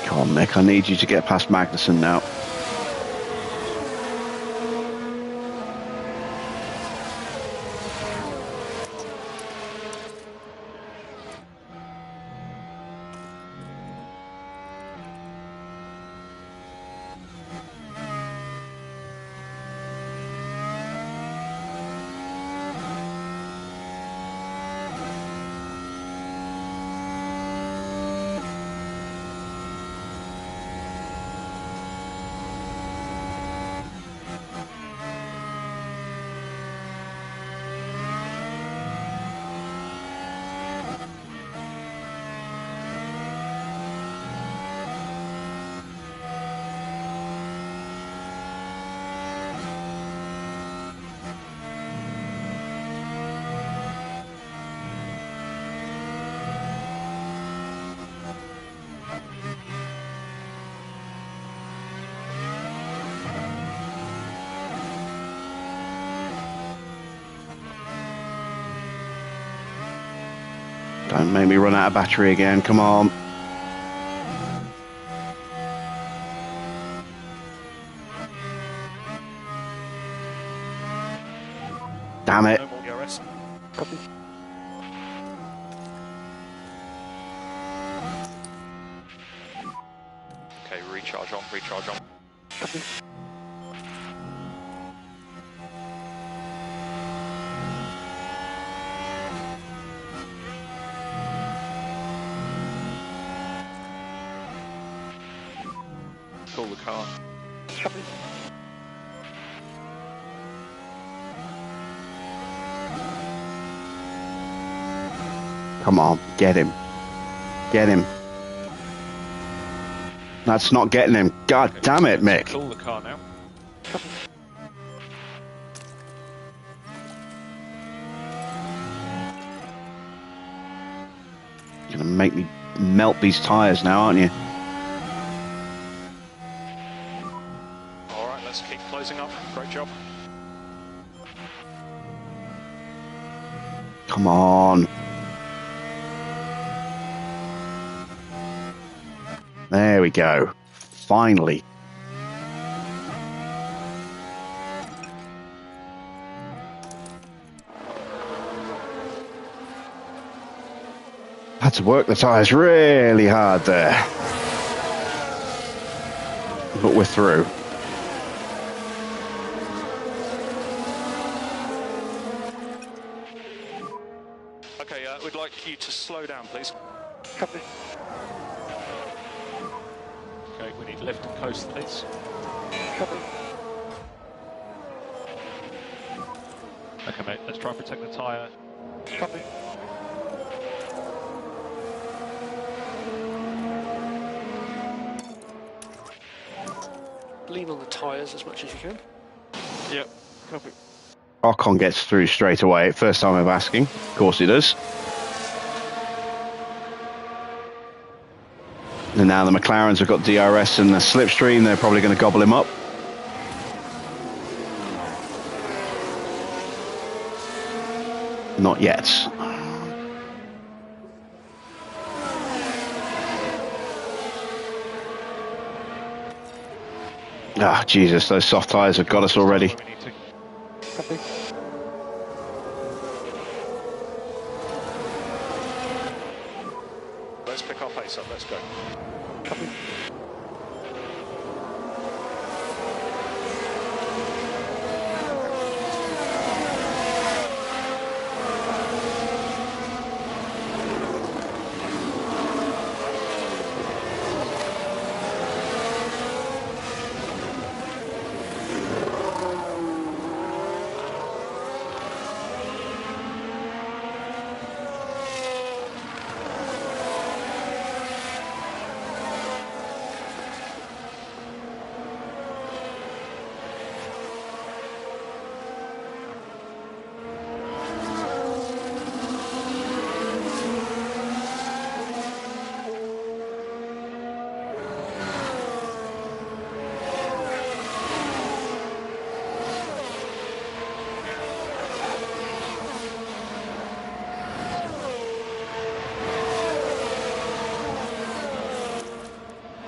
Come on, Mick, I need you to get past Magnussen now. Don't make me run out of battery again, come on. Damn it. No more DRS. Copy. Okay, recharge on, recharge on. Copy. car. Copy. Come on, get him. Get him. That's not getting him. God damn it, Mick. Cool the car now. Copy. You're going to make me melt these tyres now, aren't you? All right, let's keep closing up. Great job. Come on. There we go. Finally. Had to work the tyres really hard there. But we're through. Okay, we'd like you to slow down, please. Copy. Okay, we need lift and coast, please. Copy. Okay, mate, let's try and protect the tyre. Copy. Lean on the tyres as much as you can. Yep, copy. Ocon gets through straight away. First time of asking. Of course he does. And now the McLarens have got DRS and the slipstream. They're probably going to gobble him up. Not yet. Ah, Jesus, those soft tyres have got us already. Copy. Let's pick our pace up, let's go. Copy.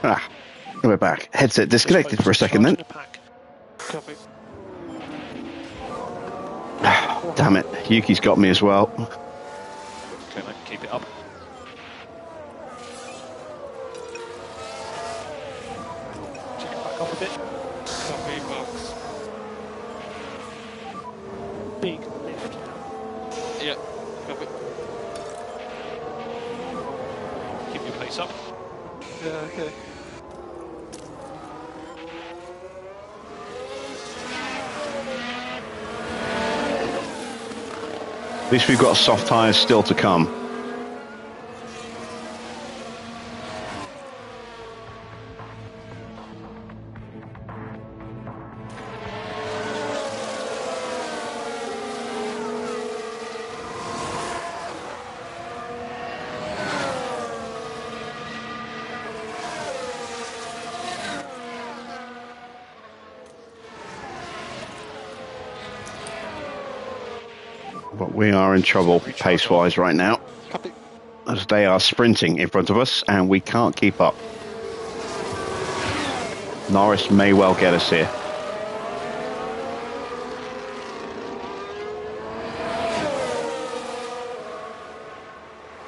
Ah, we're back. Headset disconnected for a second then. Copy. Damn it, Yuki's got me as well. Okay, mate, keep it up. Check it back off a bit. Copy, box. Big lift. Yeah, copy. Keep your pace up. Yeah, okay. At least we've got soft tyres still to come. But we are in trouble pace-wise right now, Copy. as they are sprinting in front of us and we can't keep up. Norris may well get us here.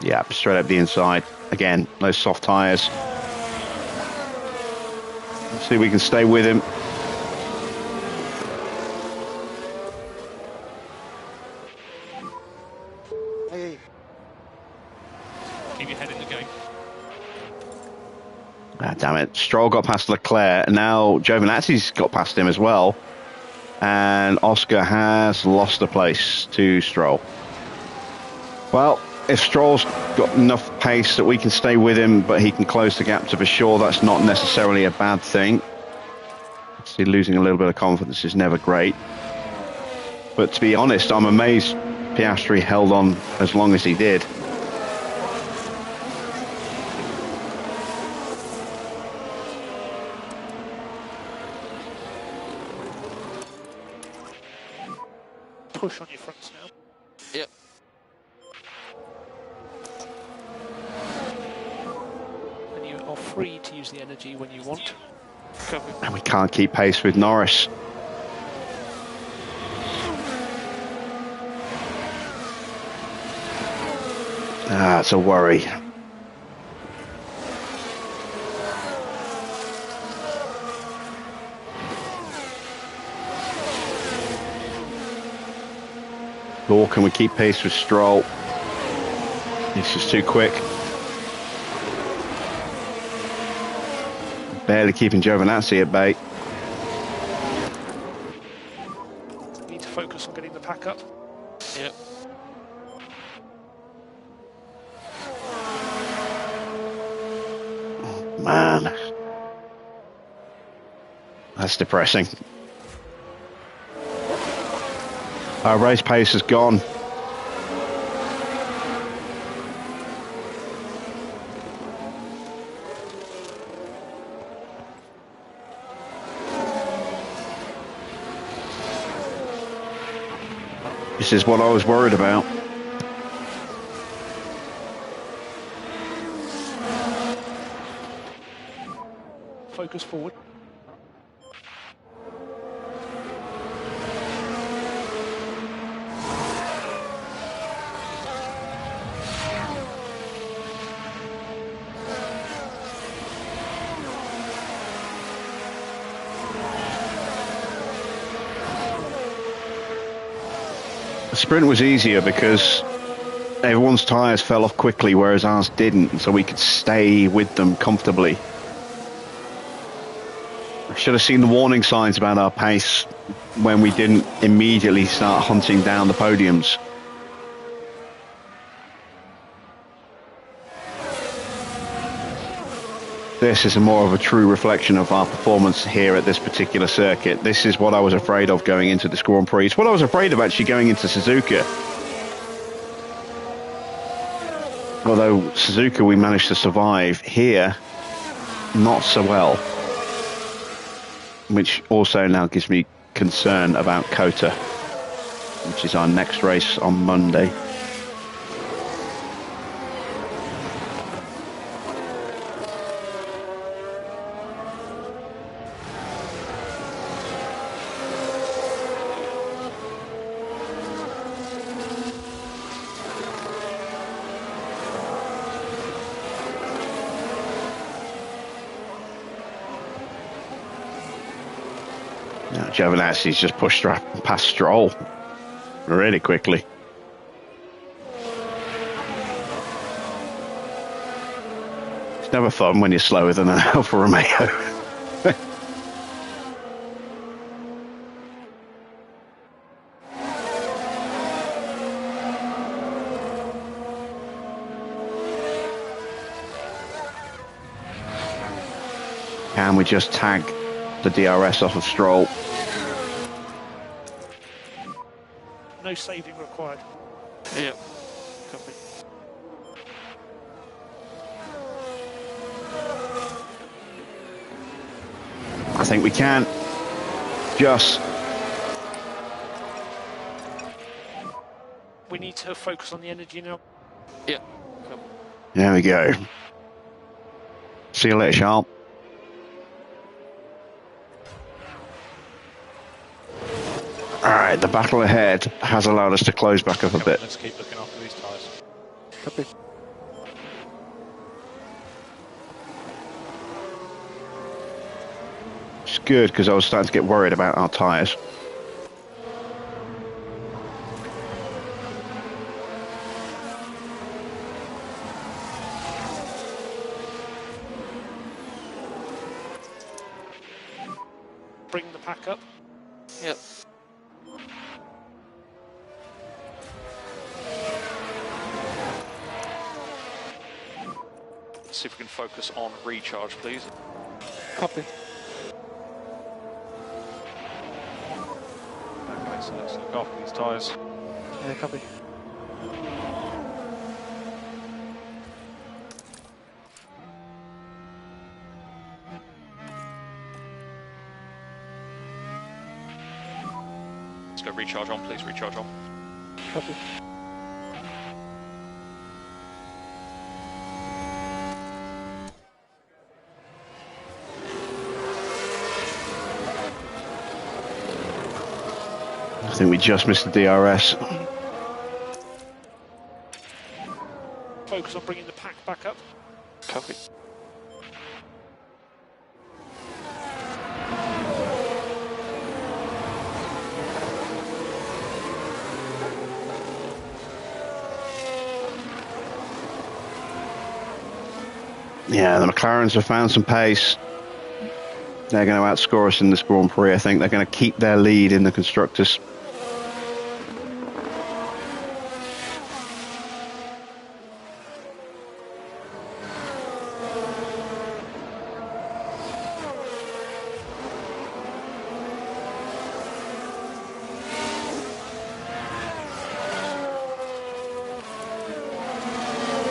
Yeah, straight up the inside. Again, those soft tyres. Let's see if we can stay with him. Keep your head in the game. Ah, damn it. Stroll got past Leclerc, and now Giovinazzi's got past him as well. And Oscar has lost a place to Stroll. Well, if Stroll's got enough pace that we can stay with him, but he can close the gap to be sure, that's not necessarily a bad thing. See, losing a little bit of confidence is never great. But to be honest, I'm amazed Piastri held on as long as he did. Push on your fronts now. Yep. And you are free to use the energy when you want. Copy. And we can't keep pace with Norris. Ah, it's a worry. Or can we keep pace with Stroll? This is too quick. Barely keeping Giovinazzi at bay. Need to focus on getting the pack up. Yep. Man. That's depressing. Our race pace has gone. This is what I was worried about. Focus forward. The sprint was easier because everyone's tyres fell off quickly, whereas ours didn't, so we could stay with them comfortably. I should have seen the warning signs about our pace when we didn't immediately start hunting down the podiums. This is more of a true reflection of our performance here at this particular circuit. This is what I was afraid of going into this Grand Prix. It's what I was afraid of actually going into Suzuka. Although Suzuka we managed to survive, here not so well. Which also now gives me concern about Kota, which is our next race on Monday. Giovinazzi's just pushed past Stroll really quickly. It's never fun when you're slower than an Alfa Romeo. Can we just tag the DRS off of Stroll? No saving required. Yep. Copy. I think we can. Just. We need to focus on the energy now. Yep. Copy. There we go. See you later, Charles. Alright, the battle ahead has allowed us to close back up a bit. Let's keep looking after these tyres. Copy. It's good because I was starting to get worried about our tyres. bringing the pack up. Yep. Let's see if we can focus on recharge, please. Copy. Okay, so let's look after these tyres. Yeah, copy. Let's go recharge on, please. Recharge on. Copy. I think we just missed the DRS. Focus on bringing the pack back up. Copy. Yeah, the McLarens have found some pace. They're going to outscore us in this Grand Prix. I think they're going to keep their lead in the Constructors.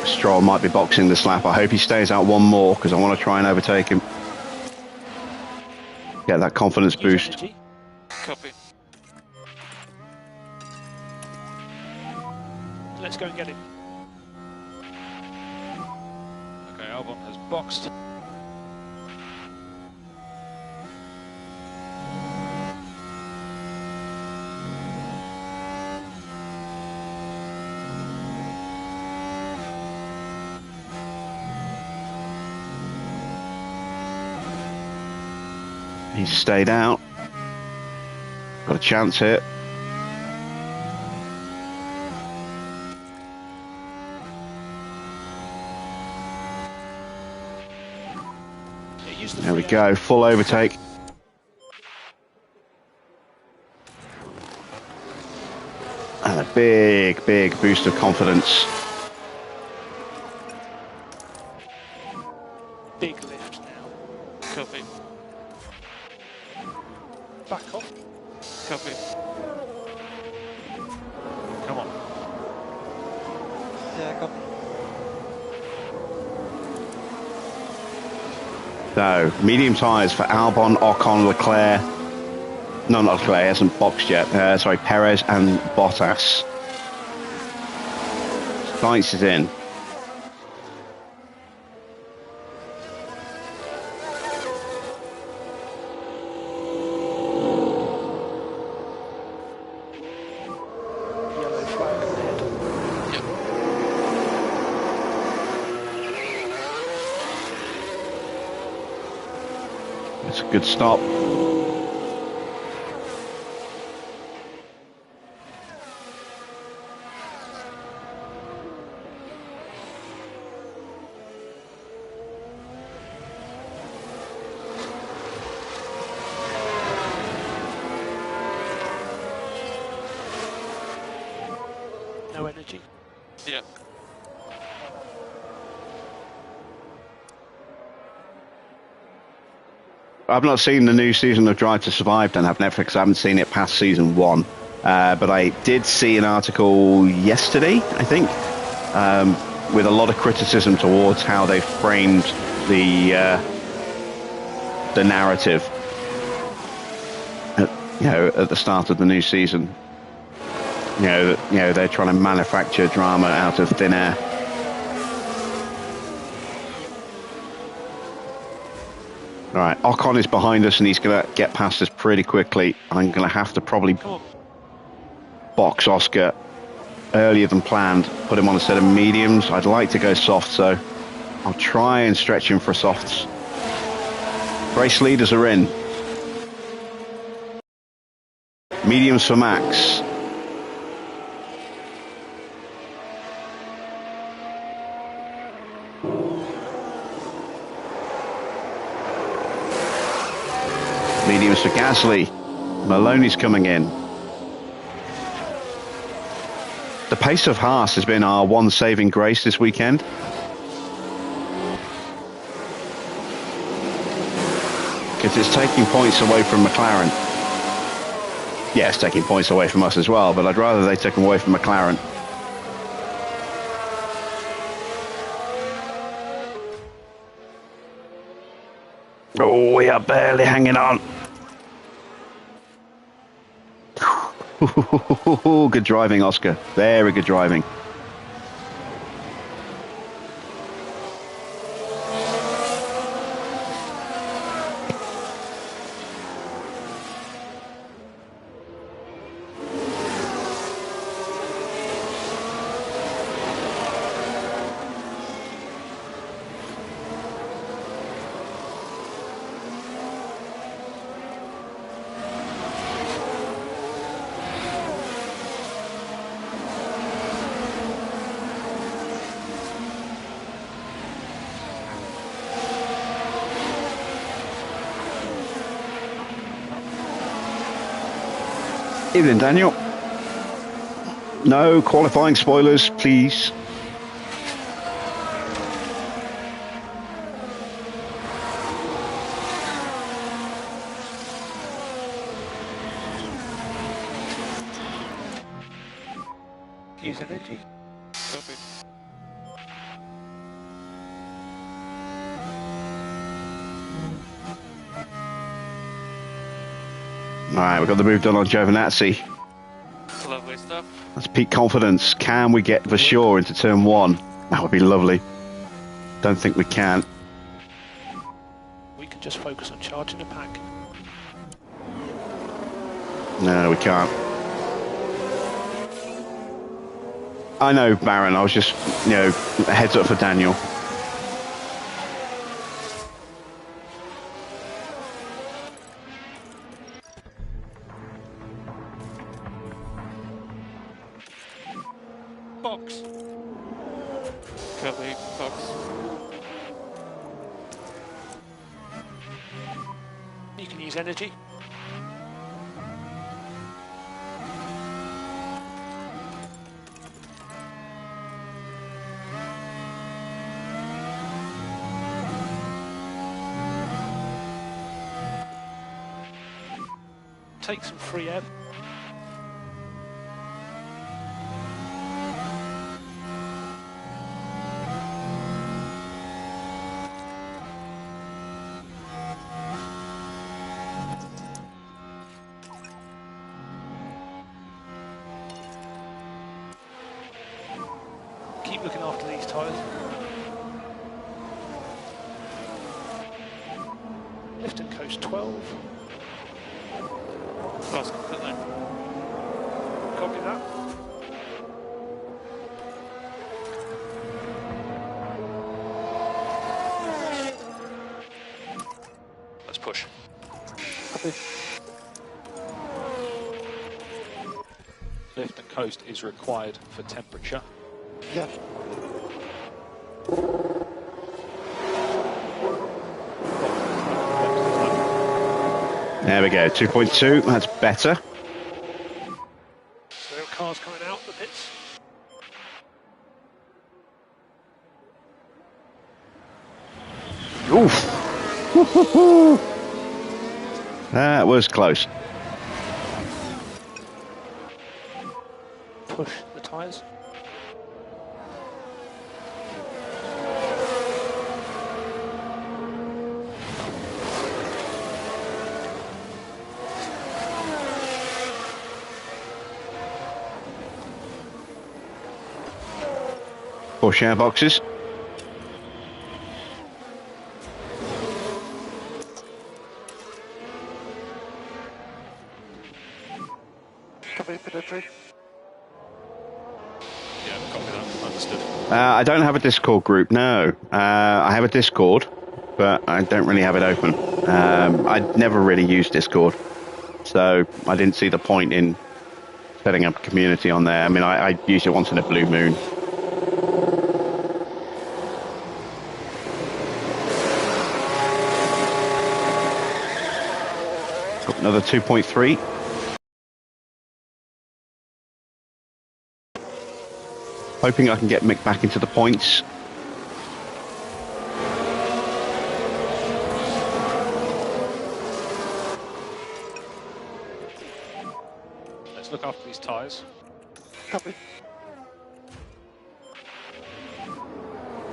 Stroll might be boxing this lap. I hope he stays out one more because I want to try and overtake him. Get that confidence boost. Energy. Copy. Let's go and get him. Okay, Albon has boxed. He's stayed out. Got a chance here. Yeah, use the There we free go, full overtake. And a big, big boost of confidence. big lift now. Copy. Back off. Copy. Come on. Yeah, copy. So, medium tyres for Albon, Ocon, Leclerc. No, not Leclerc, he hasn't boxed yet. Sorry, Perez and Bottas. Sainz is in. Yellow flag ahead. Yep. It's a good stop. No energy. Yep. I've not seen the new season of Drive to Survive, don't have Netflix. I haven't seen it past season 1. But I did see an article yesterday, I think, with a lot of criticism towards how they framed the narrative at the start of the new season. They're trying to manufacture drama out of thin air. All right, Ocon is behind us and he's going to get past us pretty quickly. I'm going to have to probably box Oscar earlier than planned, put him on a set of mediums. I'd like to go soft, so I'll try and stretch him for softs. Race leaders are in. Mediums for Max. Mediums for Gasly. Maloney's coming in. The pace of Haas has been our one saving grace this weekend. Because it's taking points away from McLaren. Yeah, it's taking points away from us as well, but I'd rather they took them away from McLaren. Oh, we are barely hanging on. Good driving, Oscar. Very good driving. Evening, Daniel. No qualifying spoilers, please. Use energy. Copy. Alright, we've got the move done on Giovinazzi. Lovely stuff. That's peak confidence. Can we get Vershaw into turn one? That would be lovely. Don't think we can. We can just focus on charging the pack. No, we can't. I know, Baron. I was just, a heads up for Daniel. Box. Copy. Box. You can use energy. Take some free air. Keep looking after these tyres. Lift and coast 12. Last completely. Copy that. Let's push. Copy. Lift and coast is required for temperature. Yeah. There we go, 2.2. That's better. So there are cars coming out the pits. Oof. That was close. Push the tyres. Push air boxes. Copy, pit. Yeah, copy that. Understood. I don't have a Discord group, no. I have a Discord, but I don't really have it open. I'd never really used Discord, so I didn't see the point in setting up a community on there. I mean, I use it once in a blue moon. Another 2.3. Hoping I can get Mick back into the points. Let's look after these tyres. Copy.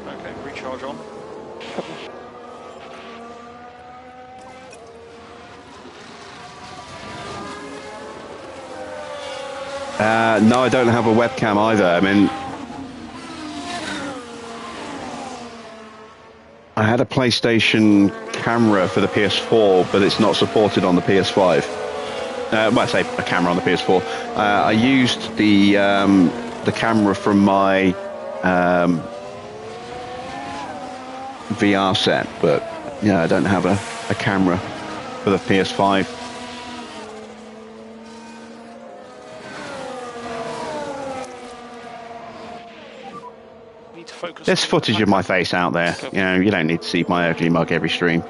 Okay, recharge on. Copy. No, I don't have a webcam either. I mean, I had a PlayStation camera for the PS4, but it's not supported on the PS5. Well, I say a camera on the PS4. I used the camera from my VR set, but yeah, I don't have a camera for the PS5. Need to focus. There's footage of my face out there. You know, you don't need to see my ugly mug every stream.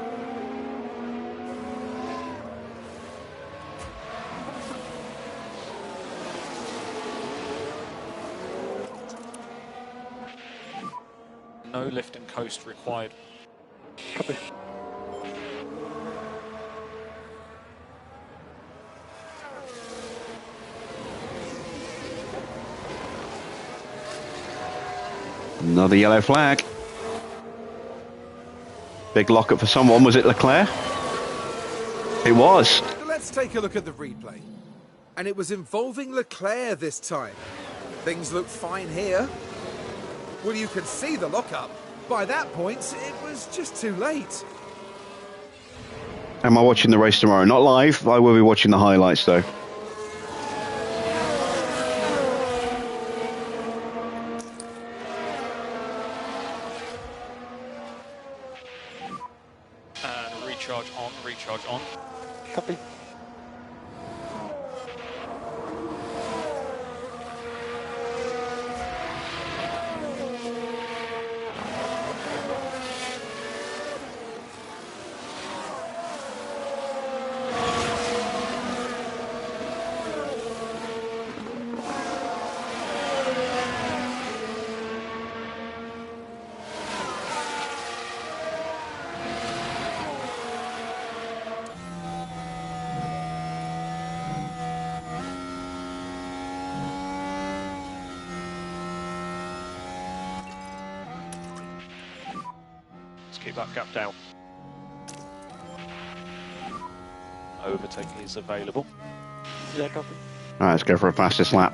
No lift and coast required. Copy. Another yellow flag. Big lockup for someone. Was it Leclerc? It was. So let's take a look at the replay. And it was involving Leclerc this time. Things look fine here. Well, you can see the lockup. By that point, it was just too late. Am I watching the race tomorrow? Not live. I will be watching the highlights though. And recharge on, recharge on. Copy. Let's keep that gap down. Overtaking is available. Yeah, copy. All right, let's go for a fastest lap.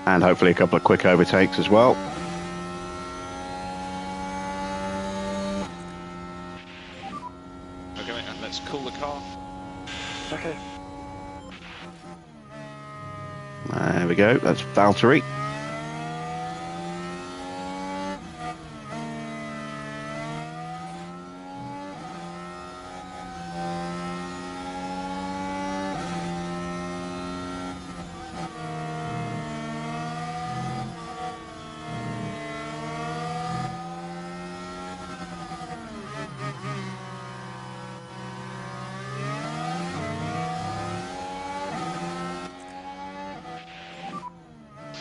And hopefully a couple of quick overtakes as well. Okay, and let's cool the car. Okay. There we go. That's Valtteri.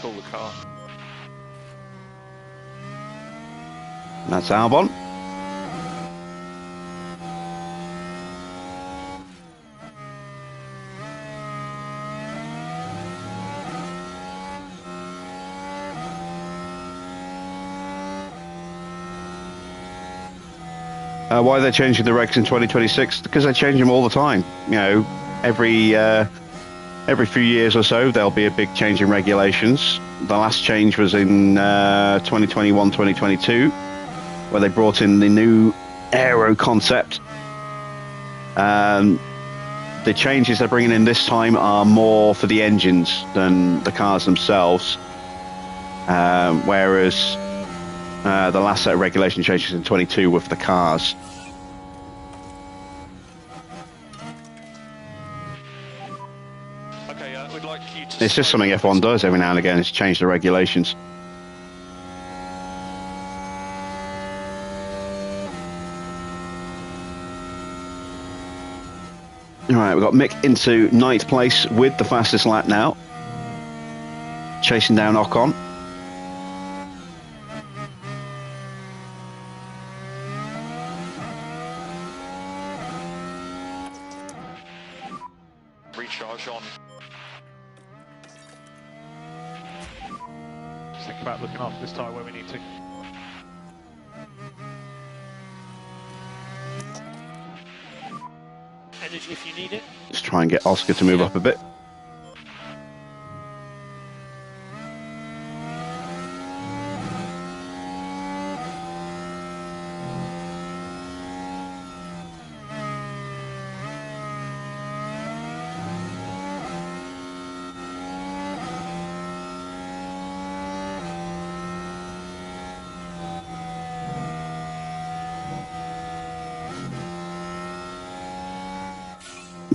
Cool the car. That's Albon. Why are they changing the regs in 2026? Because they change them all the time. You know, every few years or so, there'll be a big change in regulations. The last change was in 2021, 2022, where they brought in the new aero concept. The changes they're bringing in this time are more for the engines than the cars themselves. Whereas the last set of regulation changes in 22 were for the cars. Okay, we'd like you to... It's just something F1 does every now and again, is change the regulations. All right, we've got Mick into 9th place with the fastest lap now. Chasing down Ocon. Recharge on. Let's think about looking after this tyre where we need to. Energy if you need it. Just try and get Oscar to move up a bit.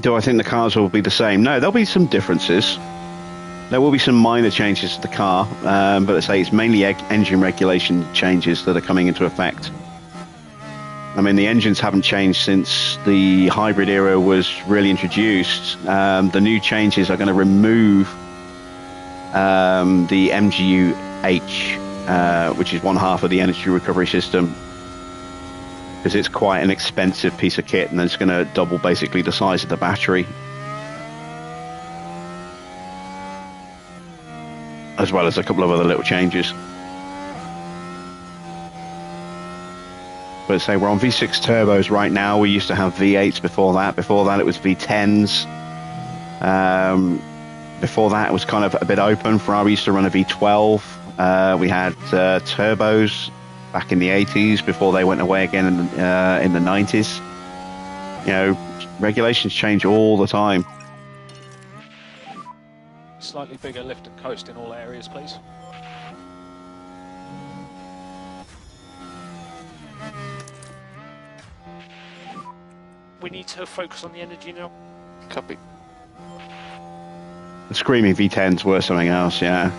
Do I think the cars will be the same? No, there'll be some differences. There will be some minor changes to the car, but I say it's mainly engine regulation changes that are coming into effect. I mean, the engines haven't changed since the hybrid era was really introduced. The new changes are going to remove the MGU-H, which is one half of the energy recovery system, because it's quite an expensive piece of kit, and it's going to double basically the size of the battery, as well as a couple of other little changes. But say we're on V6 turbos right now. We used to have V8s before that. Before that it was V10s. Before that it was kind of a bit open. Ferrari used to run a V12. We had turbos back in the 80s before they went away again in the 90s. You know, regulations change all the time. Slightly bigger lift and coast in all areas, please. We need to focus on the energy now. Copy. The screaming V10s were something else, yeah.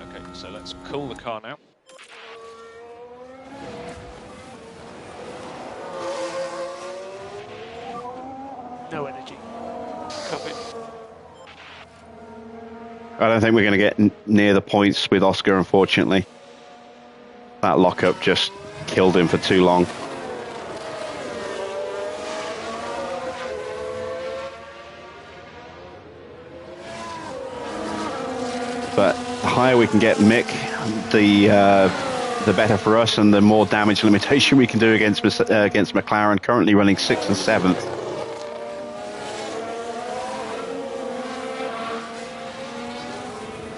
Okay, so let's cool the car now. No energy. Copy. I don't think we're going to get near the points with Oscar, unfortunately. That lockup just killed him for too long. But the higher we can get Mick, the better for us, and the more damage limitation we can do against McLaren, currently running 6th and 7th.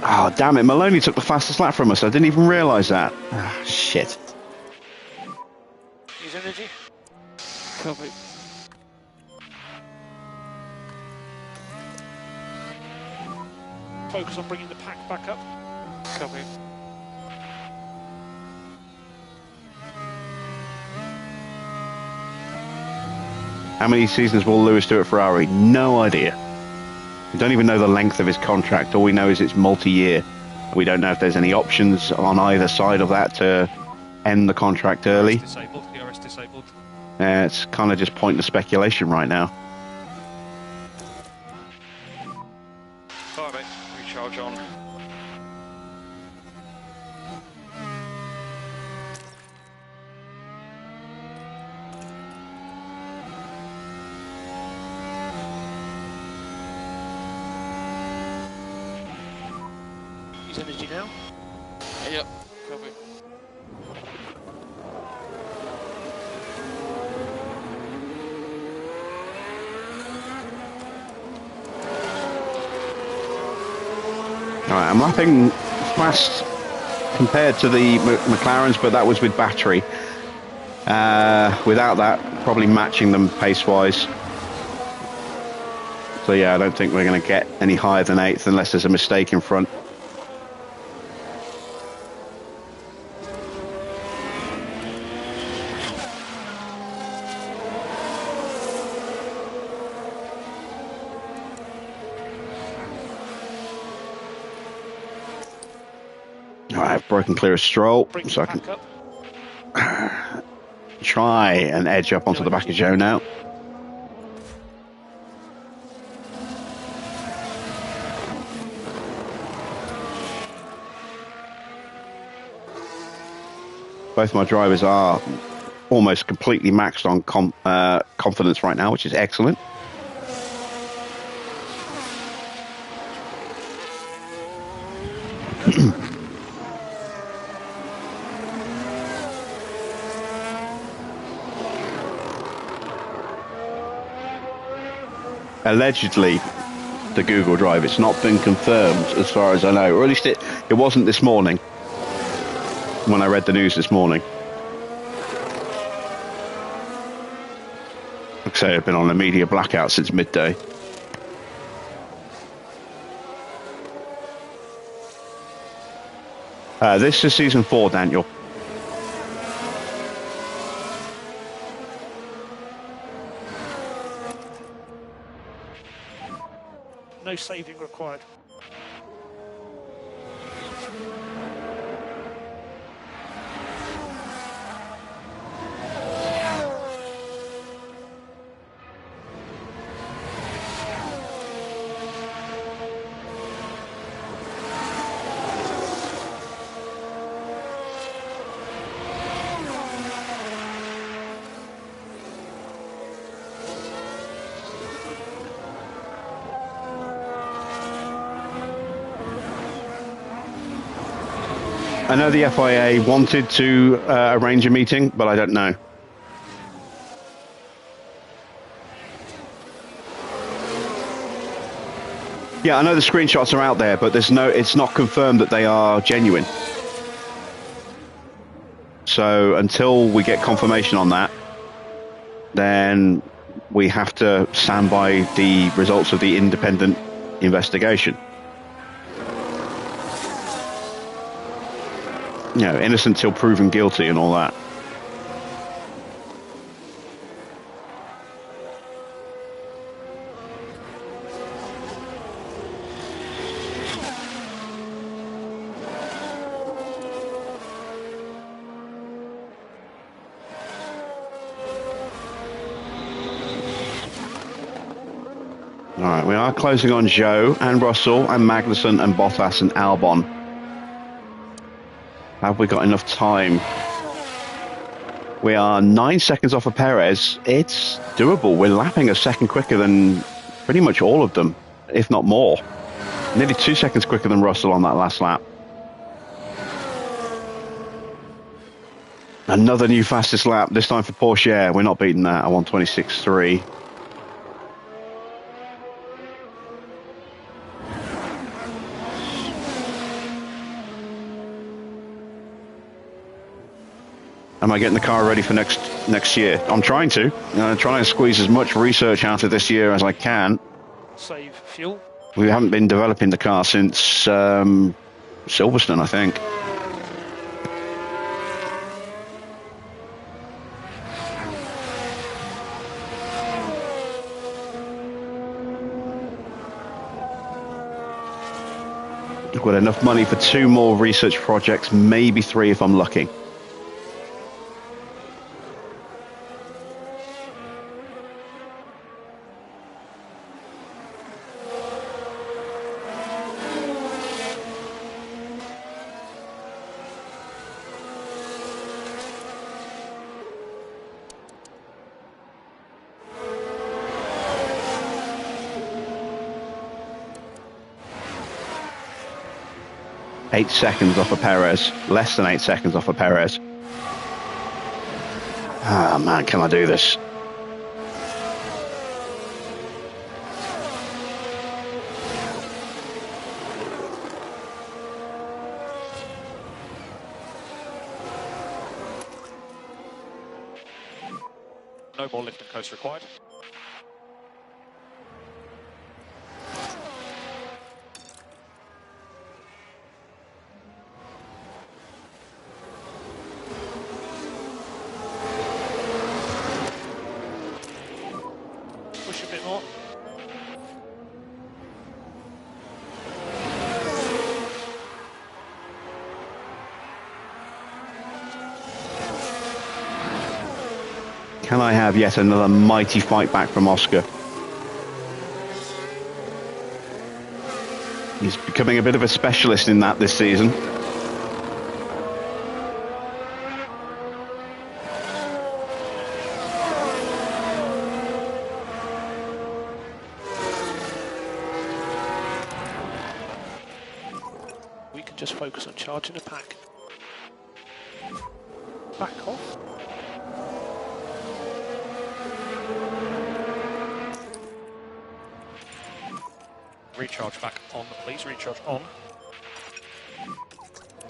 Oh, damn it. Maloney took the fastest lap from us. I didn't even realise that. Ah, shit. Use energy. Copy. Focus on bringing the pack back up. Copy. How many seasons will Lewis do at Ferrari? No idea. We don't even know the length of his contract. All we know is it's multi-year. We don't know if there's any options on either side of that to end the contract early. Disabled. DRS disabled. It's kind of just pointless speculation right now. Alright, mate. Recharge on. Use energy now. Yep. Copy. Alright, I'm lapping fast compared to the McLarens, but that was with battery. Without that, probably matching them pace-wise. So yeah, I don't think we're going to get any higher than 8th unless there's a mistake in front. I've broken clear of Stroll, Bring so I it can back up. try and edge up onto the back of Joe now. Both my drivers are almost completely maxed on confidence right now, which is excellent. Allegedly, the Google Drive, it's not been confirmed as far as I know, or at least it wasn't this morning when I read the news this morning. Like I say, I've been on a media blackout since midday. This is season 4, Daniel. No saving required. I know the FIA wanted to arrange a meeting, but I don't know. Yeah, I know the screenshots are out there, but it's not confirmed that they are genuine. So until we get confirmation on that, then we have to stand by the results of the independent investigation. You know, innocent till proven guilty and all that. All right, we are closing on Joe and Russell and Magnussen and Bottas and Albon. Have we got enough time? We are 9 seconds off of Perez. It's doable. We're lapping a second quicker than pretty much all of them, if not more. Nearly 2 seconds quicker than Russell on that last lap. Another new fastest lap, this time for Porsche. We're not beating that. I want 26.3. Am I getting the car ready for next year? I'm trying to. I'm trying to squeeze as much research out of this year as I can. Save fuel. We haven't been developing the car since Silverstone, I think. I've got enough money for 2 more research projects, maybe 3 if I'm lucky. Eight seconds off of Perez, less than 8 seconds off of Perez. Ah, man, can I do this? No more lift and coast required. Push a bit more. Can I have yet another mighty fight back from Oscar? He's becoming a bit of a specialist in that this season. We can just focus on charging the pack. Back off. Recharge back on, please. Recharge on.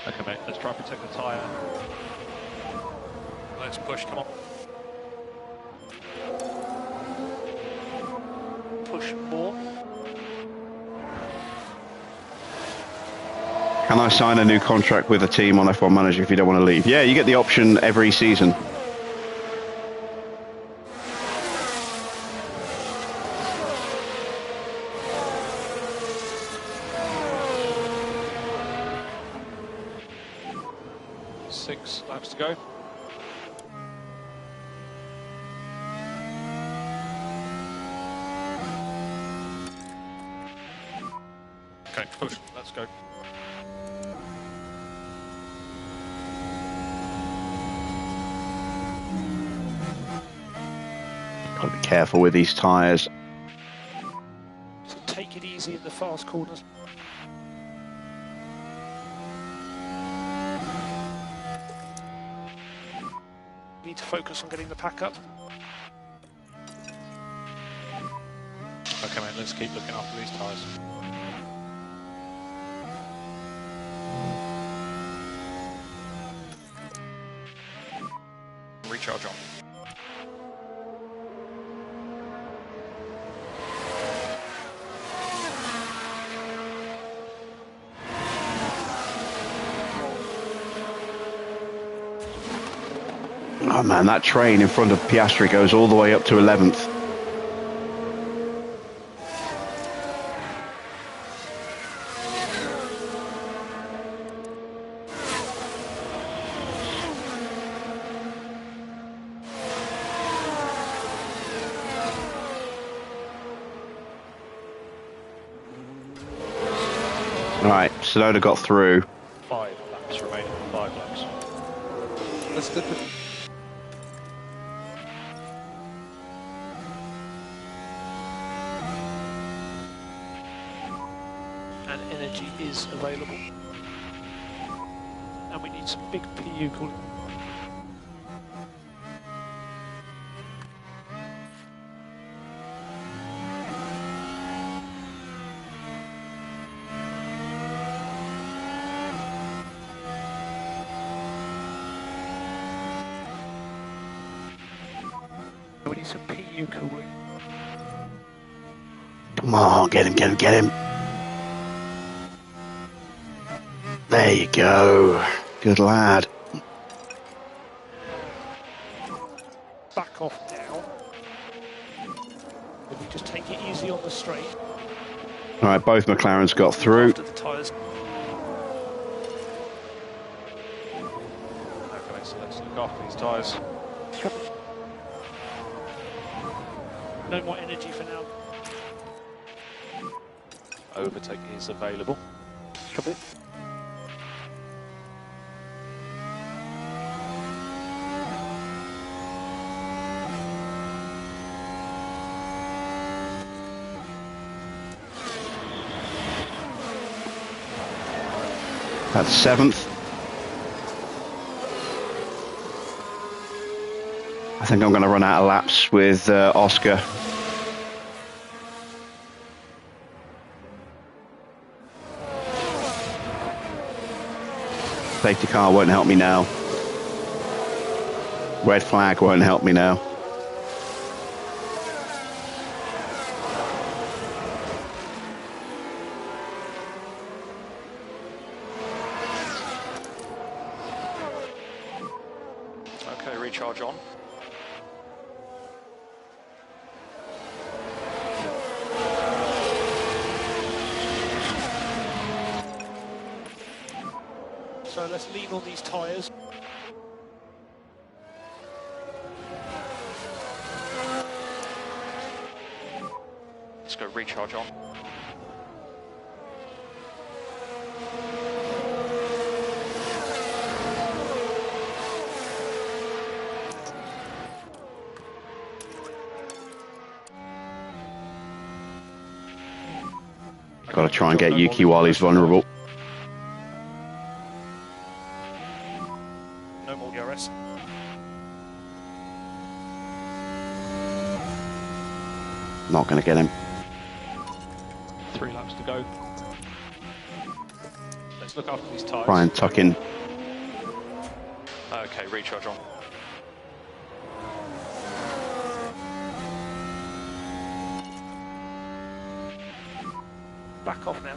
Okay, mate, let's try and protect the tyre. Let's push, come on. Push more. Can I sign a new contract with a team on F1 Manager if you don't want to leave? Yeah, you get the option every season. Six laps to go. Okay, push, let's go. Got to be careful with these tyres. So take it easy in the fast corners. Need to focus on getting the pack up. Okay, mate, let's keep looking after these tyres. Recharge on. Oh man, that train in front of Piastri goes all the way up to 11th. Right, Sonoda got through. 5 laps remaining, 5 laps. That's good. And energy is available. And we need some big PU cooling. We need some PU cooling. Come on, get him, get him, get him. There you go. Good lad. Back off now. If we just take it easy on the straight. All right, both McLarens got through. After the tyres. Okay, mate, so let's look after these tyres. No more energy for now. Overtake is available. Copy. That's 7th. I think I'm going to run out of laps with Oscar. Safety car won't help me now. Red flag won't help me now. Okay, recharge on. So let's lean on these tyres. go recharge on. Got to try and get Yuki while he's vulnerable. No more DRS. Not going to get him. 3 laps to go. Let's look after these tyres. Try and tuck in. Okay, recharge on. Back off now.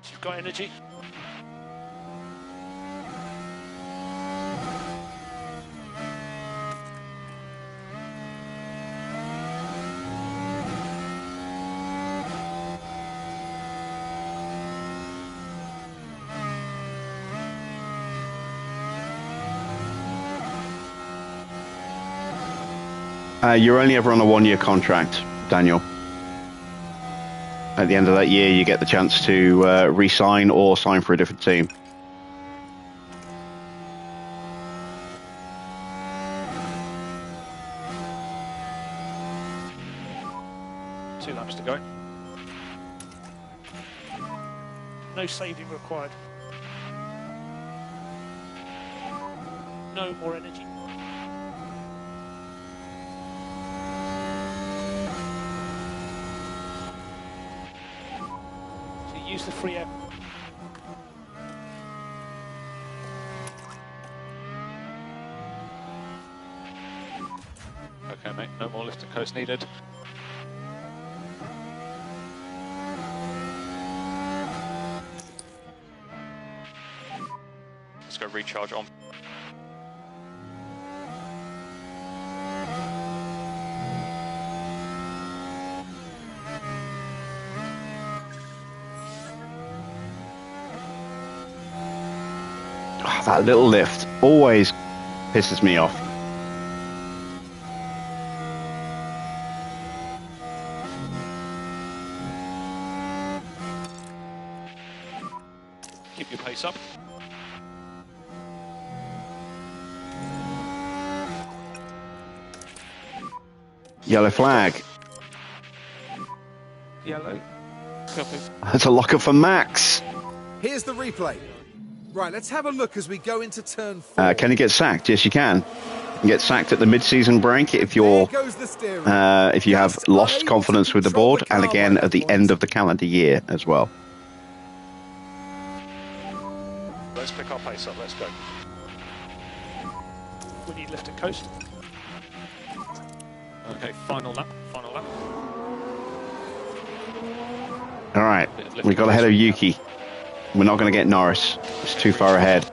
You've got energy. You're only ever on a 1-year contract, Daniel. At the end of that year, you get the chance to re-sign or sign for a different team. Two laps to go. No saving required. No more energy. Use the free air. Okay, mate, no more lift and coast needed. Let's go recharge on. That little lift always pisses me off. Keep your pace up. Yellow flag. Yellow. Copy. That's a locker for Max. Here's the replay. Right, let's have a look as we go into turn 4. Can you get sacked? Yes, you can. You can get sacked at the mid-season break if you're if you have lost confidence with the board, and again at the end of the calendar year as well. Let's pick our pace up. Let's go. We need lift and coast. Okay, final lap. Final lap. All right, we got ahead of Yuki. We're not going to get Norris. It's too far ahead.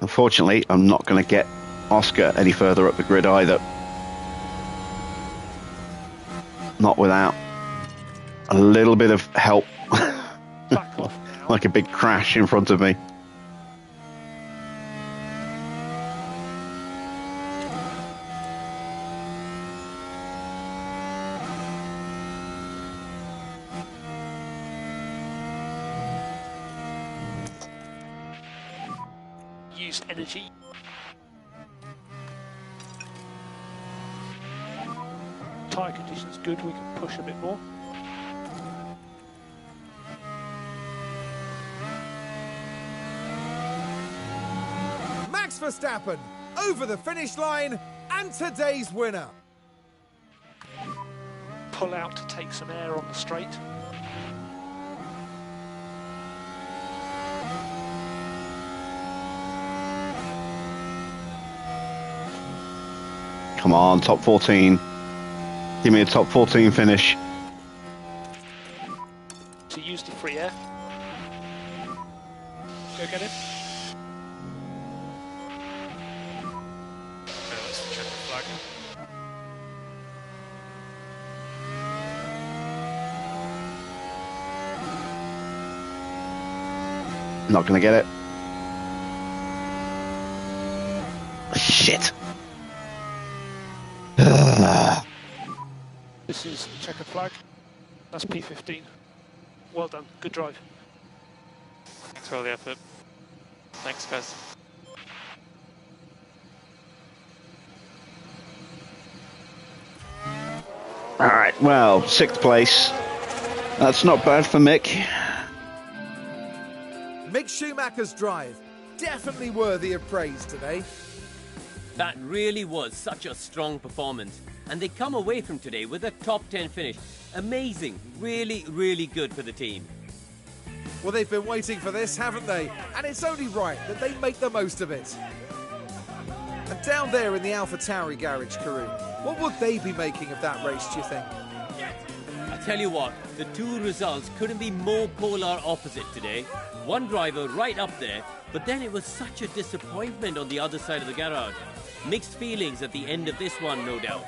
Unfortunately, I'm not going to get Oscar any further up the grid either. Not without a little bit of help. Back off now. Like a big crash in front of me. Use energy. Tyre conditions good, we can push a bit more. Max Verstappen over the finish line and today's winner. Pull out to take some air on the straight. Come on, top 14. Give me a top 14 finish. To use the free air. Go get him. Okay, let's check the flag. Not going to get it. Shit. This is checkered flag. That's P15. Well done. Good drive. Thanks for all the effort. Thanks, guys. All right, well, 6th place. That's not bad for Mick. Mick Schumacher's drive, definitely worthy of praise today. That really was such a strong performance, and they come away from today with a top 10 finish. Amazing, really, really good for the team. Well, they've been waiting for this, haven't they? And it's only right that they make the most of it. And down there in the Alpha Tauri garage, Karun, what would they be making of that race, do you think? I tell you what, the two results couldn't be more polar opposite today. One driver right up there, but then it was such a disappointment on the other side of the garage. Mixed feelings at the end of this one, no doubt.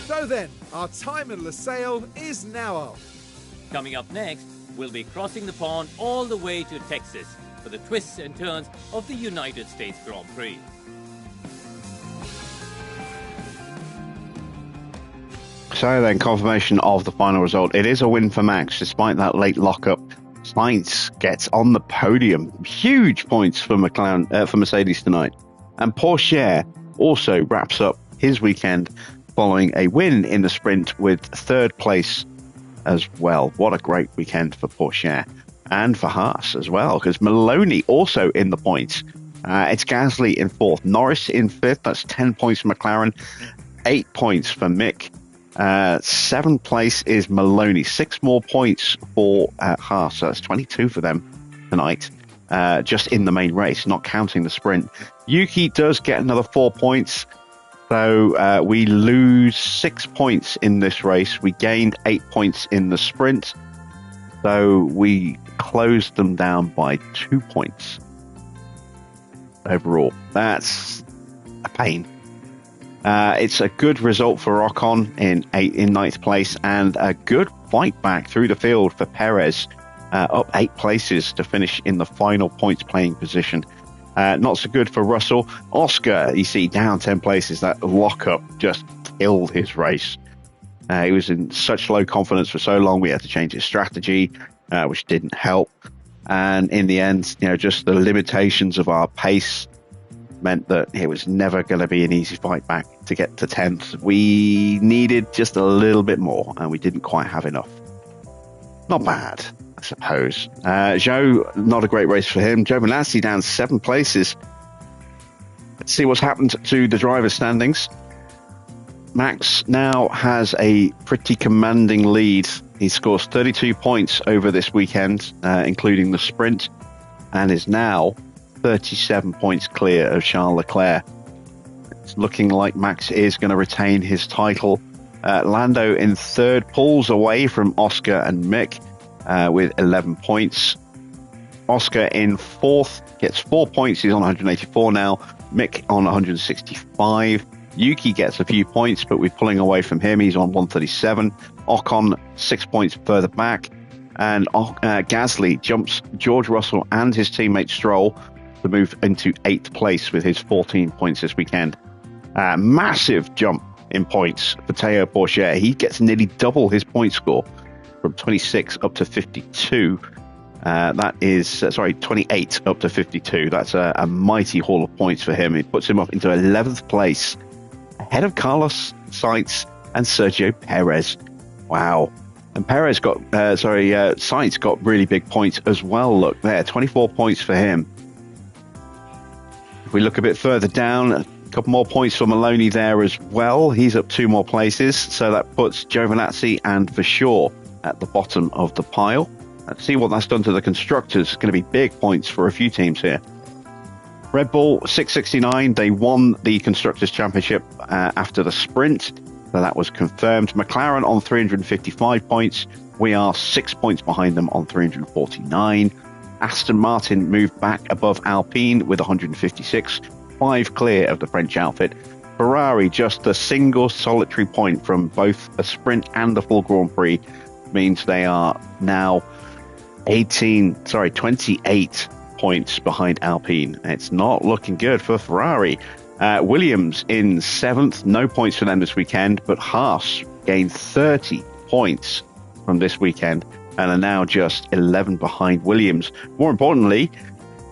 So then, our time in Lusail is now up. Coming up next, we'll be crossing the pond all the way to Texas for the twists and turns of the United States Grand Prix. So then, confirmation of the final result. It is a win for Max, despite that late lockup. Sainz gets on the podium. Huge points for for Mercedes tonight. And Porsche also wraps up his weekend following a win in the sprint with 3rd place as well. What a great weekend for Porsche and for Haas as well, because Maloney also in the points. It's Gasly in 4th, Norris in 5th. That's 10 points for McLaren, 8 points for Mick. 7th place is Maloney, 6 more points for Haas, so that's 22 for them tonight, just in the main race, not counting the sprint. Yuki does get another 4 points, so we lose 6 points in this race. We gained 8 points in the sprint, so we closed them down by 2 points overall. That's a pain. It's a good result for Ocon in 9th place, and a good fight back through the field for Perez, up 8 places to finish in the final points playing position. Not so good for Russell. Oscar, you see, down 10 places. That lockup just killed his race. He was in such low confidence for so long, we had to change his strategy, which didn't help. And in the end, just the limitations of our pace meant that it was never going to be an easy fight back to get to 10th. We needed just a little bit more, and we didn't quite have enough. Not bad, I suppose. Joe, not a great race for him. Joe Melassi down 7 places. Let's see what's happened to the driver standings. Max now has a pretty commanding lead. He scores 32 points over this weekend, including the sprint, and is now 37 points clear of Charles Leclerc. It's looking like Max is going to retain his title. Lando in 3rd pulls away from Oscar and Mick with 11 points. Oscar in 4th gets 4 points. He's on 184 now. Mick on 165. Yuki gets a few points, but we're pulling away from him. He's on 137. Ocon 6 points further back. And Gasly jumps George Russell and his teammate Stroll to move into 8th place with his 14 points this weekend. Massive jump in points for Théo Pourchaire. He gets nearly double his point score from 26 up to 52. That is, 28 up to 52. That's a mighty haul of points for him. It puts him up into 11th place, ahead of Carlos Sainz and Sergio Perez. Wow. And Perez got, Sainz got really big points as well. Look there, 24 points for him. If we look a bit further down, a couple more points for Maloney there as well. He's up 2 more places, so that puts Giovinazzi and Vershaw at the bottom of the pile. Let's see what that's done to the constructors. It's going to be big points for a few teams here. Red Bull 669, they won the Constructors' Championship after the sprint, so that was confirmed. McLaren on 355 points. We are 6 points behind them on 349. Aston Martin moved back above Alpine with 156, 5 clear of the French outfit. Ferrari, just a single solitary point from both a sprint and a full Grand Prix, means they are now 28 points behind Alpine. It's not looking good for Ferrari. Williams in 7th, no points for them this weekend, but Haas gained 30 points from this weekend and are now just 11 behind Williams. More importantly,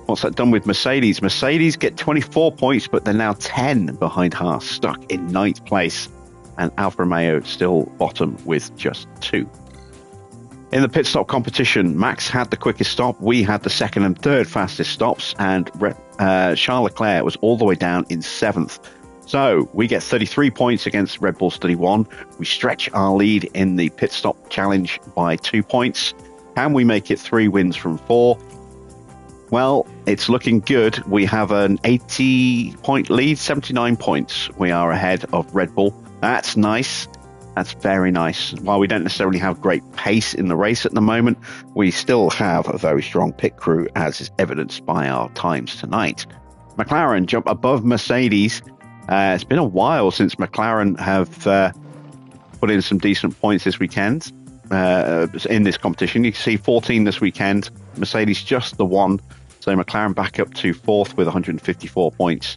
what's that done with Mercedes? Mercedes get 24 points, but they're now 10 behind Haas, stuck in 9th place, and Alfa Romeo still bottom with just 2. In the pit stop competition, Max had the quickest stop. We had the second and third fastest stops, and Charles Leclerc was all the way down in 7th. So we get 33 points against Red Bull's 31. We stretch our lead in the pit stop challenge by 2 points. Can we make it 3 wins from 4? Well, it's looking good. We have an 80-point lead, 79 points. We are ahead of Red Bull. That's nice. That's very nice. While we don't necessarily have great pace in the race at the moment, we still have a very strong pit crew, as is evidenced by our times tonight. McLaren jump above Mercedes. It's been a while since McLaren have put in some decent points this weekend in this competition. You can see 14 this weekend. Mercedes just the 1. So McLaren back up to 4th with 154 points.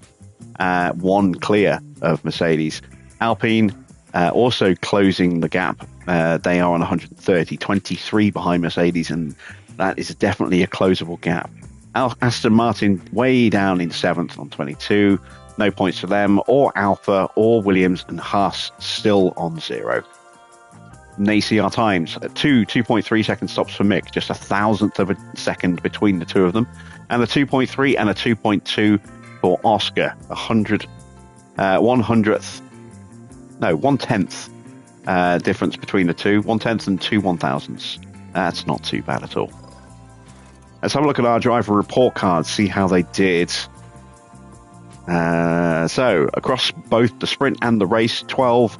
1 clear of Mercedes. Alpine also closing the gap. They are on 130, 23 behind Mercedes, and that is definitely a closable gap. Aston Martin way down in 7th on 22. No points for them, or Alfa, or Williams, and Haas still on 0. And they see our times. 2.3 second stops for Mick, just 1,000th of a second between the two of them. And a 2.3 and a 2.2 for Oscar. 1/10th difference between the two. 1/10th and 2 1,000ths. That's not too bad at all. Let's have a look at our driver report cards, see how they did. So across both the sprint and the race, 12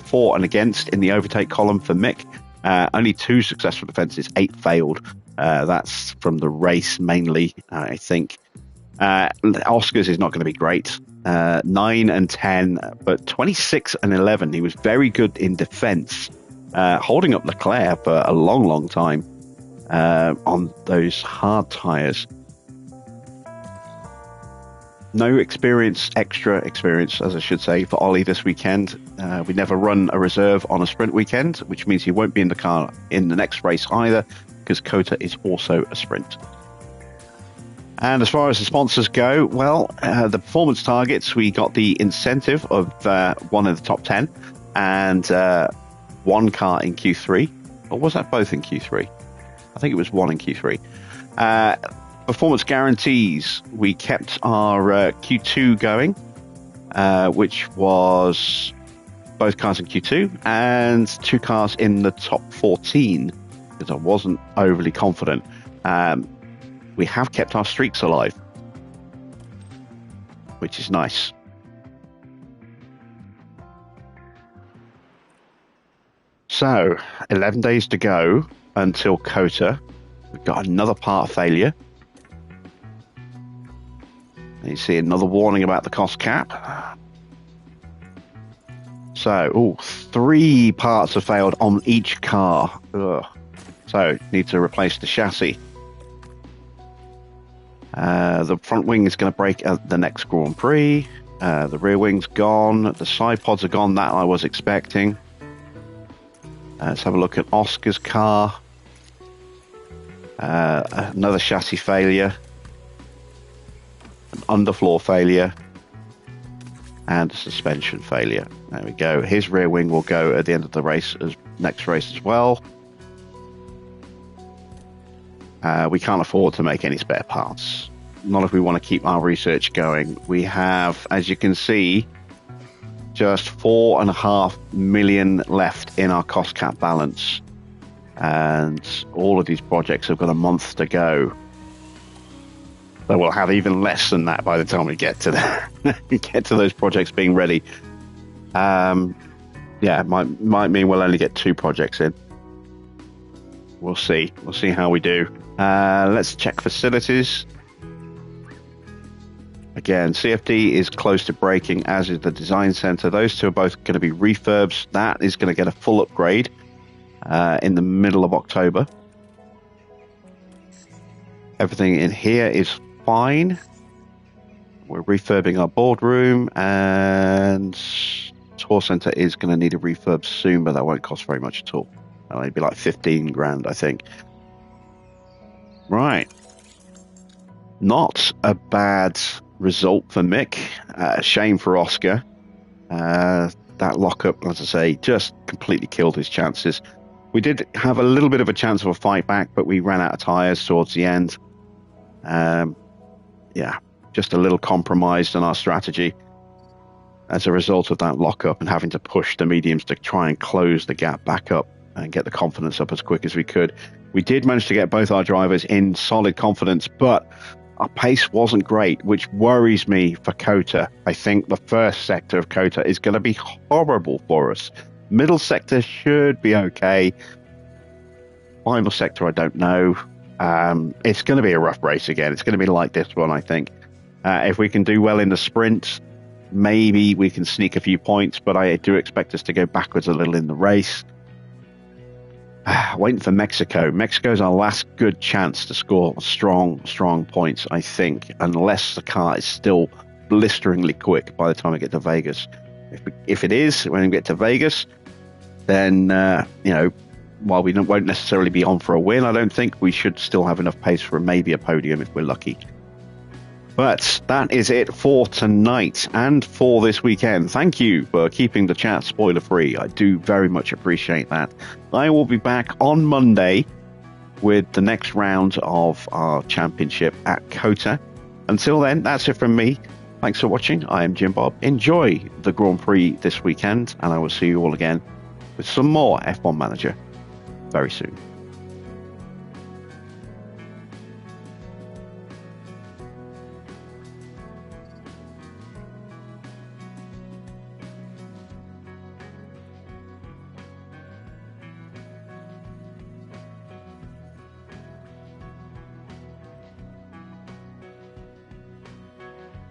for and against in the overtake column for Mick. Only 2 successful defenses, 8 failed. That's from the race mainly, I think. Oscar's is not going to be great. 9 and 10, but 26 and 11. He was very good in defense, holding up Leclerc for a long time on those hard tires. No extra experience, as I should say, for Ollie this weekend. We never run a reserve on a sprint weekend, which means he won't be in the car in the next race either, because Kota is also a sprint. And as far as the sponsors go, well, the performance targets, we got the incentive of 1 in the top 10 and 1 car in Q3. Or was that both in Q3? I think it was 1 in Q3. Performance guarantees, we kept our Q2 going, which was both cars in Q2 and 2 cars in the top 14, because I wasn't overly confident. We have kept our streaks alive, which is nice. So, 11 days to go until Kota. We've got another part failure. And you see another warning about the cost cap. So, 3 parts have failed on each car. Ugh. So, need to replace the chassis. The front wing is going to break at the next Grand Prix. The rear wing's gone. The side pods are gone. That I was expecting. Let's have a look at Oscar's car. Another chassis failure. An underfloor failure. And a suspension failure. There we go. His rear wing will go at the end of the race, next race as well. We can't afford to make any spare parts. Not if we want to keep our research going. We have, as you can see, just 4.5 million left in our cost cap balance. And all of these projects have got a month to go. So we'll have even less than that by the time we get to get to those projects being ready. It might mean we'll only get 2 projects in. We'll see. We'll see how we do. Let's check facilities. Again, CFD is close to breaking, as is the design center. Those two are both going to be refurbs. That is going to get a full upgrade in the middle of October. Everything in here is fine. We're refurbing our boardroom, and tour center is going to need a refurb soon, but that won't cost very much at all. It'll be like 15 grand, I think. Right. Not a bad result for Mick. Shame for Oscar. That lockup, as I say, just completely killed his chances. We did have a little bit of a chance of a fight back, but we ran out of tyres towards the end. Just a little compromised on our strategy as a result of that lockup and having to push the mediums to try and close the gap back up and get the confidence up as quick as we could. We did manage to get both our drivers in solid confidence, but our pace wasn't great, which worries me for COTA. I think the first sector of COTA is going to be horrible for us. Middle sector should be okay. Final sector, I don't know. It's going to be a rough race again. It's going to be like this one, I think. If we can do well in the sprint, maybe we can sneak a few points, but I do expect us to go backwards a little in the race. Waiting for Mexico. Mexico's our last good chance to score strong points, I think, unless the car is still blisteringly quick by the time we get to Vegas. If it is, when we get to Vegas, then, while we won't necessarily be on for a win, I don't think we should still have enough pace for maybe a podium if we're lucky. But that is it for tonight and for this weekend. Thank you for keeping the chat spoiler free. I do very much appreciate that. I will be back on Monday with the next round of our championship at COTA. Until then, that's it from me. Thanks for watching. I am Jim Bob. Enjoy the Grand Prix this weekend, and I will see you all again with some more F1 Manager very soon.